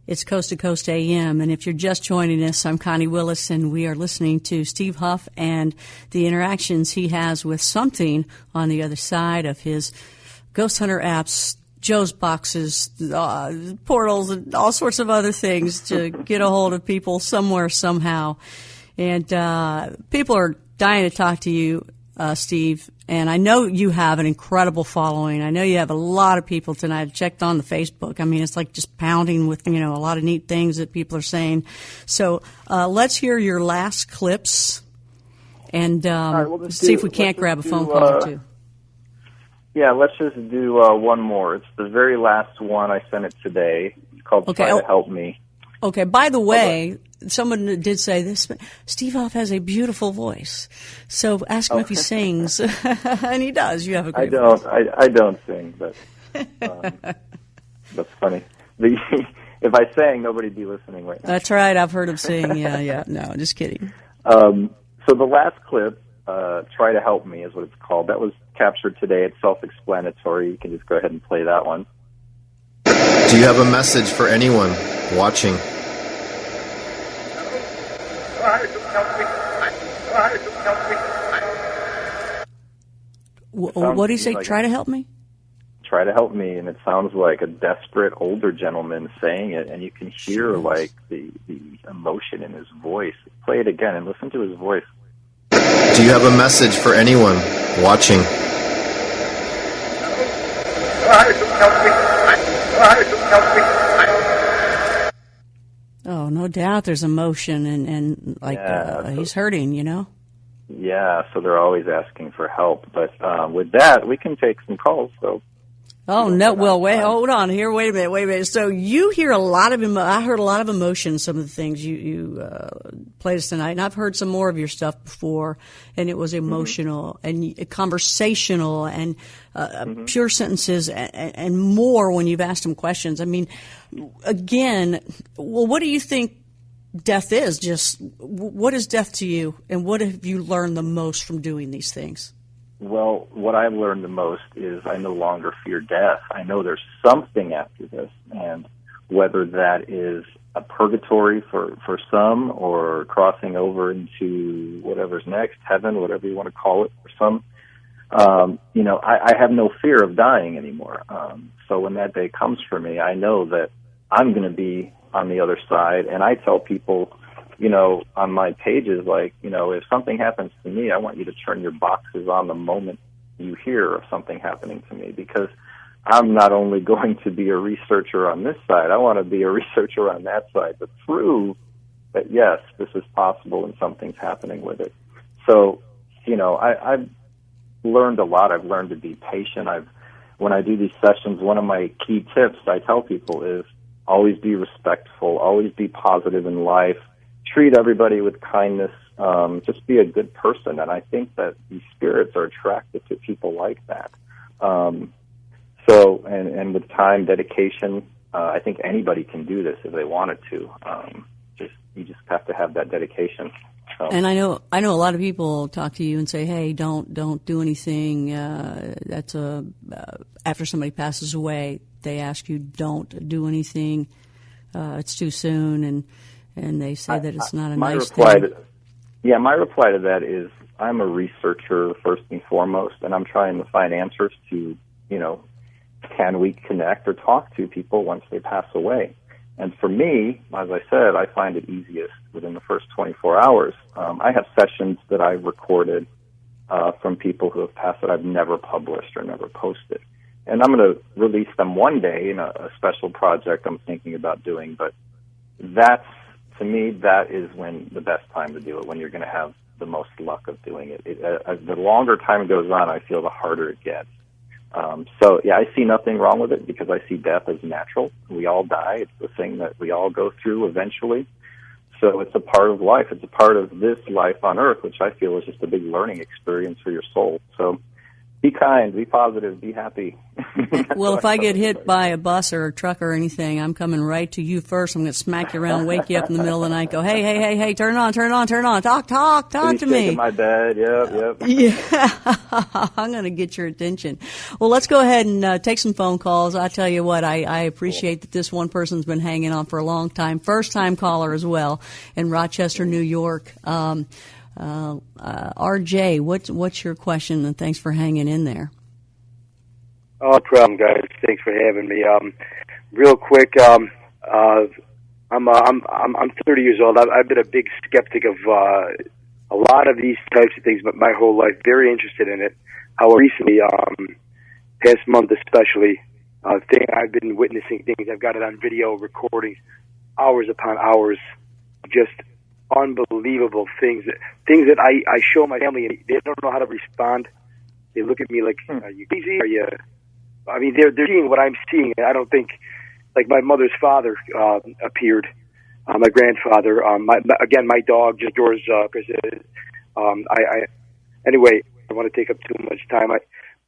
It's Coast to Coast AM, and if you're just joining us, I'm Connie Willis, and we are listening to Steve Huff and the interactions he has with something on the other side of his Ghost Hunter apps, Joe's boxes, portals, and all sorts of other things to get a hold of people somewhere, somehow. And people are dying to talk to you, Steve. And I know you have an incredible following. I know you have a lot of people tonight. I checked on the Facebook. I mean, it's like just pounding with, a lot of neat things that people are saying. So let's hear your last clips and right, see if we can't grab a phone call or two. Yeah, let's just do one more. It's the very last one. I sent it today. It's called Try to Help Me. Okay, by the way, someone did say this. Steve Huff has a beautiful voice. So ask him if he sings. And he does. You have a great voice. I don't sing, but that's funny. If I sang, nobody'd be listening right now. That's right. I've heard him sing. Yeah. No, just kidding. So the last clip, Try to Help Me is what it's called. That was captured today. It's self-explanatory. You can just go ahead and play that one. Do you have a message for anyone watching? What do you say? Like try to help me? Try to help me, and it sounds like a desperate older gentleman saying it, and you can hear like the emotion in his voice. Play it again and listen to his voice. Do you have a message for anyone watching? Oh, no doubt there's emotion and he's hurting, Yeah, so they're always asking for help. But with that, we can take some calls, so. Oh, no. Well, wait, hold on here. Wait a minute. So you hear a lot of I heard a lot of emotion, some of the things you played us tonight. And I've heard some more of your stuff before, and it was emotional and conversational and pure sentences and more when you've asked them questions. I mean, again, well, what do you think death is. Just what is death to you, and what have you learned the most from doing these things? Well, what I've learned the most is I no longer fear death. I know there's something after this, and whether that is a purgatory for some, or crossing over into whatever's next, heaven, whatever you want to call it, for some, I have no fear of dying anymore. So when that day comes for me, I know that I'm going to be on the other side. And I tell people, on my pages, if something happens to me, I want you to turn your boxes on the moment you hear of something happening to me, because I'm not only going to be a researcher on this side, I want to be a researcher on that side to prove that, yes, this is possible and something's happening with it. So, I've learned a lot. I've learned to be patient. When I do these sessions, one of my key tips I tell people is always be respectful, always be positive in life, treat everybody with kindness, just be a good person. And I think that these spirits are attracted to people like that. And with time, dedication, I think anybody can do this if they wanted to. You just have to have that dedication. So. And I know a lot of people talk to you and say, "Hey, don't do anything." After somebody passes away, they ask you, "Don't do anything. It's too soon," and they say that it's not a nice thing. My reply to that is, I'm a researcher first and foremost, and I'm trying to find answers to, can we connect or talk to people once they pass away? And for me, as I said, I find it easiest within the first 24 hours. I have sessions that I've recorded from people who have passed that I've never published or never posted. And I'm going to release them one day in a special project I'm thinking about doing. But to me, that is when the best time to do it, when you're going to have the most luck of doing it. The longer time goes on, I feel the harder it gets. I see nothing wrong with it, because I see death as natural. We all die. It's the thing that we all go through eventually. So it's a part of life. It's a part of this life on Earth, which I feel is just a big learning experience for your soul. So be kind, be positive, be happy. Well, if I get hit by a bus or a truck or anything, I'm coming right to you first. I'm going to smack you around, wake you up in the middle of the night, go, hey, turn on, talk to me. In my bed, yep. Yeah, I'm going to get your attention. Well, let's go ahead and take some phone calls. I tell you what, I appreciate that this one person's been hanging on for a long time. First-time caller as well in Rochester, New York. RJ, what's your question? And thanks for hanging in there. Oh, problem, guys. Thanks for having me. Real quick, I'm 30 years old. I've been a big skeptic of a lot of these types of things, but my whole life, very interested in it. However, recently, past month especially, I've been witnessing things. I've got it on video recordings, hours upon hours, just unbelievable things that I show my family, and they don't know how to respond. They look at me like, "Are you crazy? Are you?" I mean, they're seeing what I'm seeing. I don't think, like, my mother's father appeared, my grandfather, my dog, just yours, anyway, I want to take up too much time.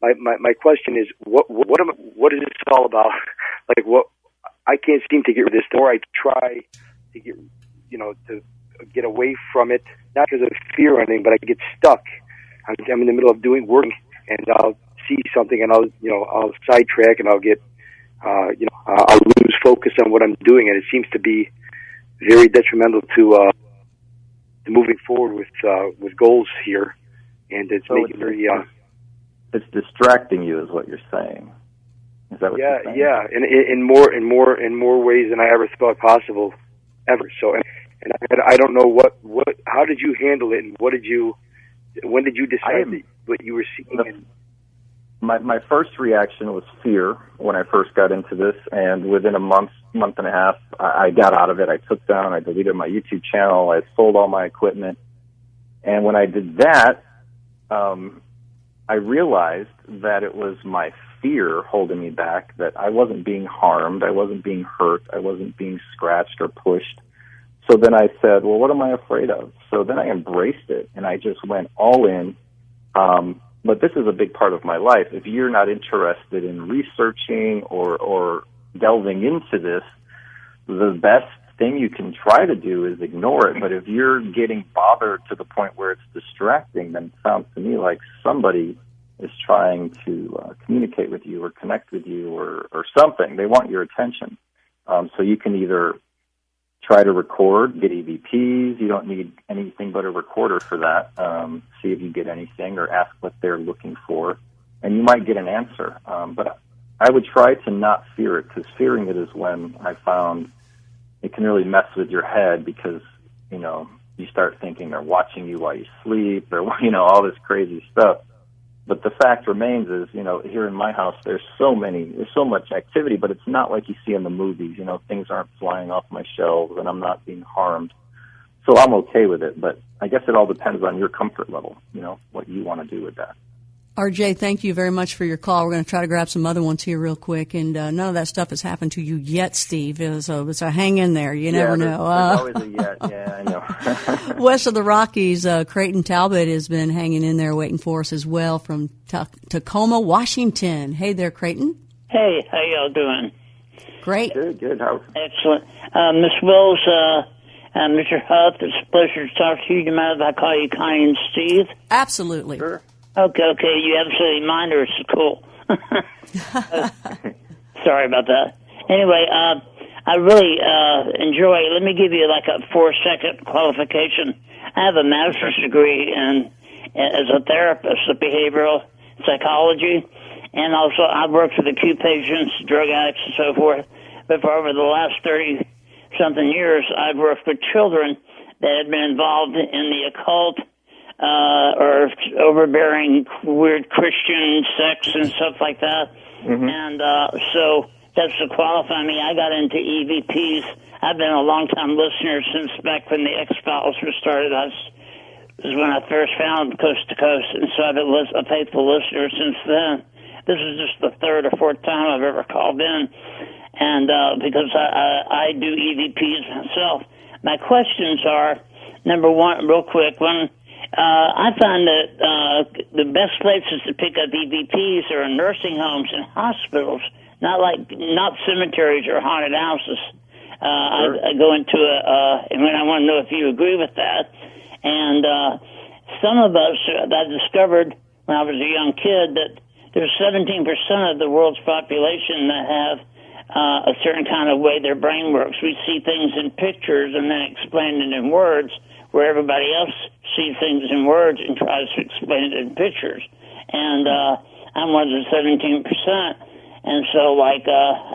My question is, what is this all about? Like, I can't seem to get rid of this, or I try to get away from it, not because of fear or anything, but I get stuck. I'm in the middle of doing work, and I'll see something, and I'll sidetrack, and I'll get, I'll lose focus on what I'm doing, and it seems to be very detrimental to moving forward with goals here, and it's making very. It's distracting you, is what you're saying. Is that what you're saying? Yeah, in more ways than I ever thought possible, ever. So. And I don't know how did you handle it, and when did you decide what you were seeing? My first reaction was fear when I first got into this, and within a month and a half, I got out of it. I deleted my YouTube channel, I sold all my equipment, and when I did that, I realized that it was my fear holding me back, that I wasn't being harmed, I wasn't being hurt, I wasn't being scratched or pushed. So then I said, well, what am I afraid of? So then I embraced it, and I just went all in. But this is a big part of my life. If you're not interested in researching or delving into this, the best thing you can try to do is ignore it. But if you're getting bothered to the point where it's distracting, then it sounds to me like somebody is trying to communicate with you or connect with you or something. They want your attention. So you can either try to record, get EVPs. You don't need anything but a recorder for that. See if you get anything or ask what they're looking for, and you might get an answer. But I would try to not fear it, because fearing it is when I found it can really mess with your head, because, you know, you start thinking they're watching you while you sleep or, you know, all this crazy stuff. But the fact remains is, you know, here in my house, there's so much activity, but it's not like you see in the movies. You know, things aren't flying off my shelves and I'm not being harmed. So I'm okay with it, but I guess it all depends on your comfort level, you know, what you want to do with that. RJ, thank you very much for your call. We're going to try to grab some other ones here real quick, and none of that stuff has happened to you yet, Steve. So hang in there. You never know. There's always a yet. Yeah, I know. West of the Rockies, Creighton Talbot has been hanging in there waiting for us as well from Tacoma, Washington. Hey there, Creighton. Hey, how y'all doing? Great. Good. How? Excellent. Miss Wills, Mr. Huff, it's a pleasure to talk to you. Do you mind if I call you Connie and Steve? Absolutely. Sure. Okay, you absolutely mind, or it's cool. Sorry about that. Anyway, I really enjoy, let me give you like a 4-second qualification. I have a master's degree as a therapist of behavioral psychology, and also I've worked with acute patients, drug addicts, and so forth. But for over the last 30-something years, I've worked with children that had been involved in the occult, or overbearing weird Christian sex and stuff like that. Mm-hmm. And so that's to qualify me. I got into EVPs. I've been a long-time listener since back when the X-Files were started. This is when I first found Coast to Coast, and so I've been a faithful listener since then. This is just the 3rd or 4th time I've ever called in, and because I do EVPs myself. My questions are, number one, real quick, I find that the best places to pick up EVPs are in nursing homes and hospitals, not cemeteries or haunted houses. Sure. I go into and I want to know if you agree with that. And some of us, I discovered when I was a young kid that there's 17% of the world's population that have a certain kind of way their brain works. We see things in pictures and then explain it in words, where everybody else sees things in words and tries to explain it in pictures. And I'm one of the 17%. And so, I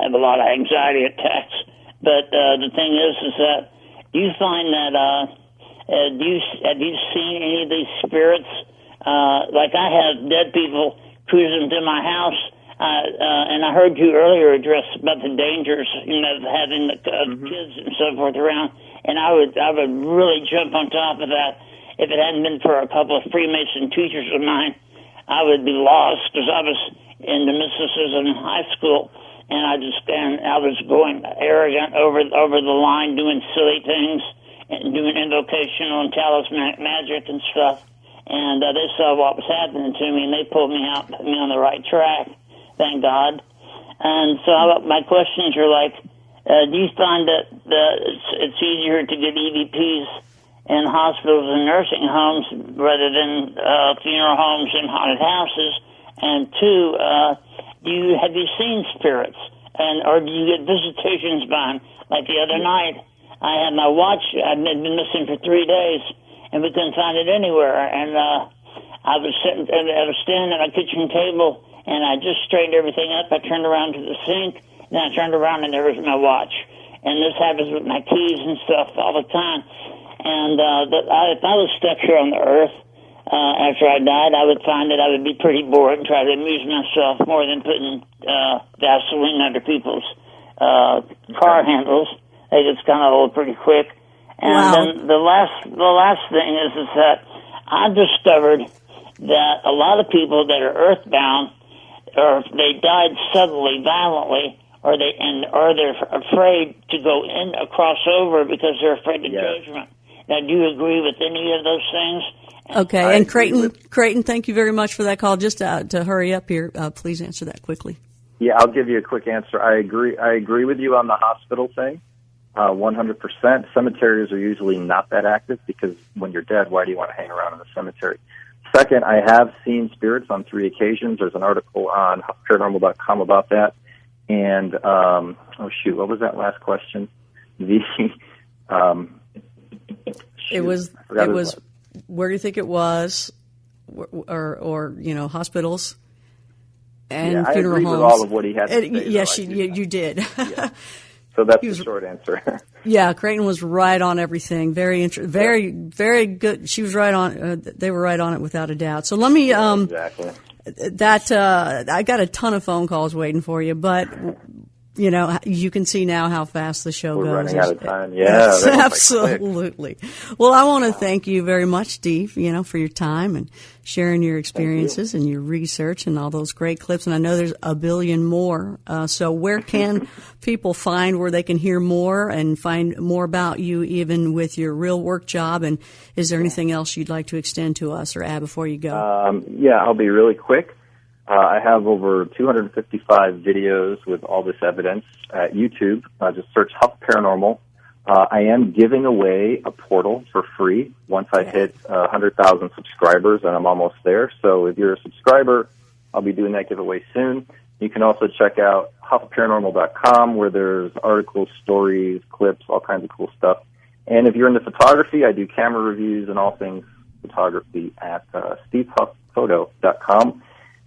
have a lot of anxiety attacks. But the thing is that do you find that, have you seen any of these spirits? Like I have dead people cruising through my house. And I heard you earlier address about the dangers, of having the kids and so forth around. And I would really jump on top of that. If it hadn't been for a couple of Freemason teachers of mine, I would be lost, because I was into mysticism in high school, and I was going arrogant over the line, doing silly things, and doing invocational and talismanic magic and stuff. And they saw what was happening to me, and they pulled me out, put me on the right track. Thank God. And so my questions are like, do you find that it's easier to get EVPs in hospitals and nursing homes rather than funeral homes and haunted houses? And two, have you seen spirits, or do you get visitations by them? Like the other night, I had my watch. I'd been missing for 3 days, and we couldn't find it anywhere. And I was standing at my kitchen table, and I just straightened everything up. I turned around to the sink. Then I turned around and there was my watch. And this happens with my keys and stuff all the time. And if I was stuck here on the earth after I died, I would find that I would be pretty bored and try to amuse myself more than putting gasoline under people's car handles. They just kind of old pretty quick. And then the last thing is that I've discovered that a lot of people that are earthbound, or they died suddenly, violently, or they're afraid to go in or cross over because they're afraid of judgment. Now, do you agree with any of those things? Okay, and Creighton, thank you very much for that call. Just to hurry up here, please answer that quickly. Yeah, I'll give you a quick answer. I agree with you on the hospital thing. 100%. Cemeteries are usually not that active because when you're dead, why do you want to hang around in a cemetery? Second, I have seen spirits on 3 occasions. There's an article on paranormal.com about that. And, what was that last question? It was, where do you think it was? Or hospitals and funeral homes. I agree with all of what he had to say. Yes, you did. Yeah. So that's the short answer. Yeah, Creighton was right on everything. Very very good. She was right on. They were right on it without a doubt. So let me. Exactly. I got a ton of phone calls waiting for you, but you can see now how fast the show goes. We're running out of time. Yeah, absolutely. Well, I want to thank you very much, Steve, for your time and sharing your experiences and your research and all those great clips. And I know there's a billion more. So where can people find where they can hear more and find more about you, even with your real work job? And is there anything else you'd like to extend to us or add before you go? I'll be really quick. I have over 255 videos with all this evidence at YouTube. Just search Huff Paranormal. I am giving away a portal for free once I hit 100,000 subscribers, and I'm almost there. So if you're a subscriber, I'll be doing that giveaway soon. You can also check out HuffParanormal.com, where there's articles, stories, clips, all kinds of cool stuff. And if you're into photography, I do camera reviews and all things photography at SteveHuffPhoto.com.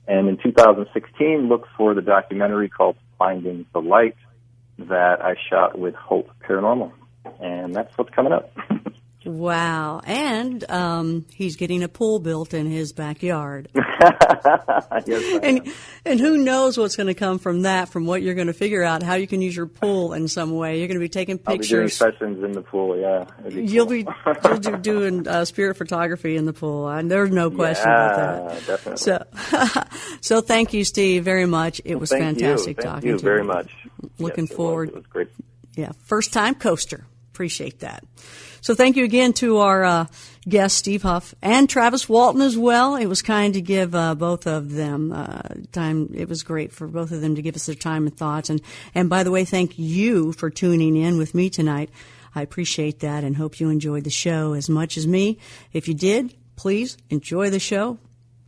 And in 2016, look for the documentary called Finding the Light that I shot with Hope Paranormal. And that's what's coming up. Wow. And he's getting a pool built in his backyard. Yes, and who knows what's going to come from that, from what you're going to figure out, how you can use your pool in some way. You're going to be taking pictures. I'll be doing sessions in the pool, yeah. You'll be doing spirit photography in the pool. There's no question about that. Definitely. So thank you, Steve, very much. It was fantastic talking to you. Thank you very much. Looking forward. It was great. Yeah, first-time coaster. Appreciate that. So thank you again to our guests, Steve Huff and Travis Walton as well. It was kind to give both of them time. It was great for both of them to give us their time and thoughts. And by the way, thank you for tuning in with me tonight. I appreciate that and hope you enjoyed the show as much as me. If you did, please enjoy the show.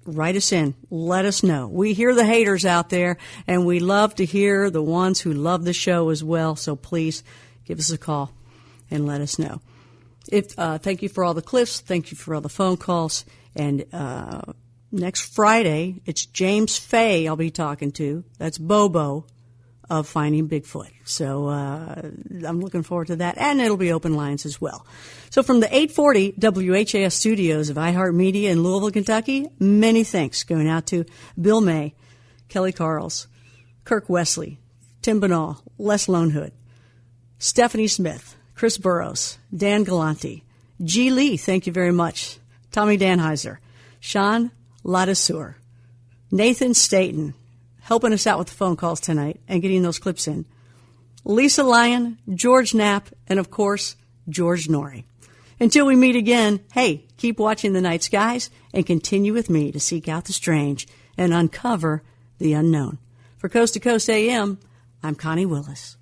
Write us in. Let us know. We hear the haters out there, and we love to hear the ones who love the show as well. So please give us a call and let us know. Thank you for all the clips. Thank you for all the phone calls. And next Friday, it's James Fay I'll be talking to. That's Bobo of Finding Bigfoot. So I'm looking forward to that. And it'll be open lines as well. So from the 840 WHAS studios of iHeartMedia in Louisville, Kentucky, many thanks going out to Bill May, Kelly Carls, Kirk Wesley, Tim Banal, Les Lonehood, Stephanie Smith, Chris Burrows, Dan Galante, G. Lee, thank you very much, Tommy Danheiser, Sean Ladisseur, Nathan Staten, helping us out with the phone calls tonight and getting those clips in, Lisa Lyon, George Knapp, and, of course, George Norrie. Until we meet again, hey, keep watching the night skies and continue with me to seek out the strange and uncover the unknown. For Coast to Coast AM, I'm Connie Willis.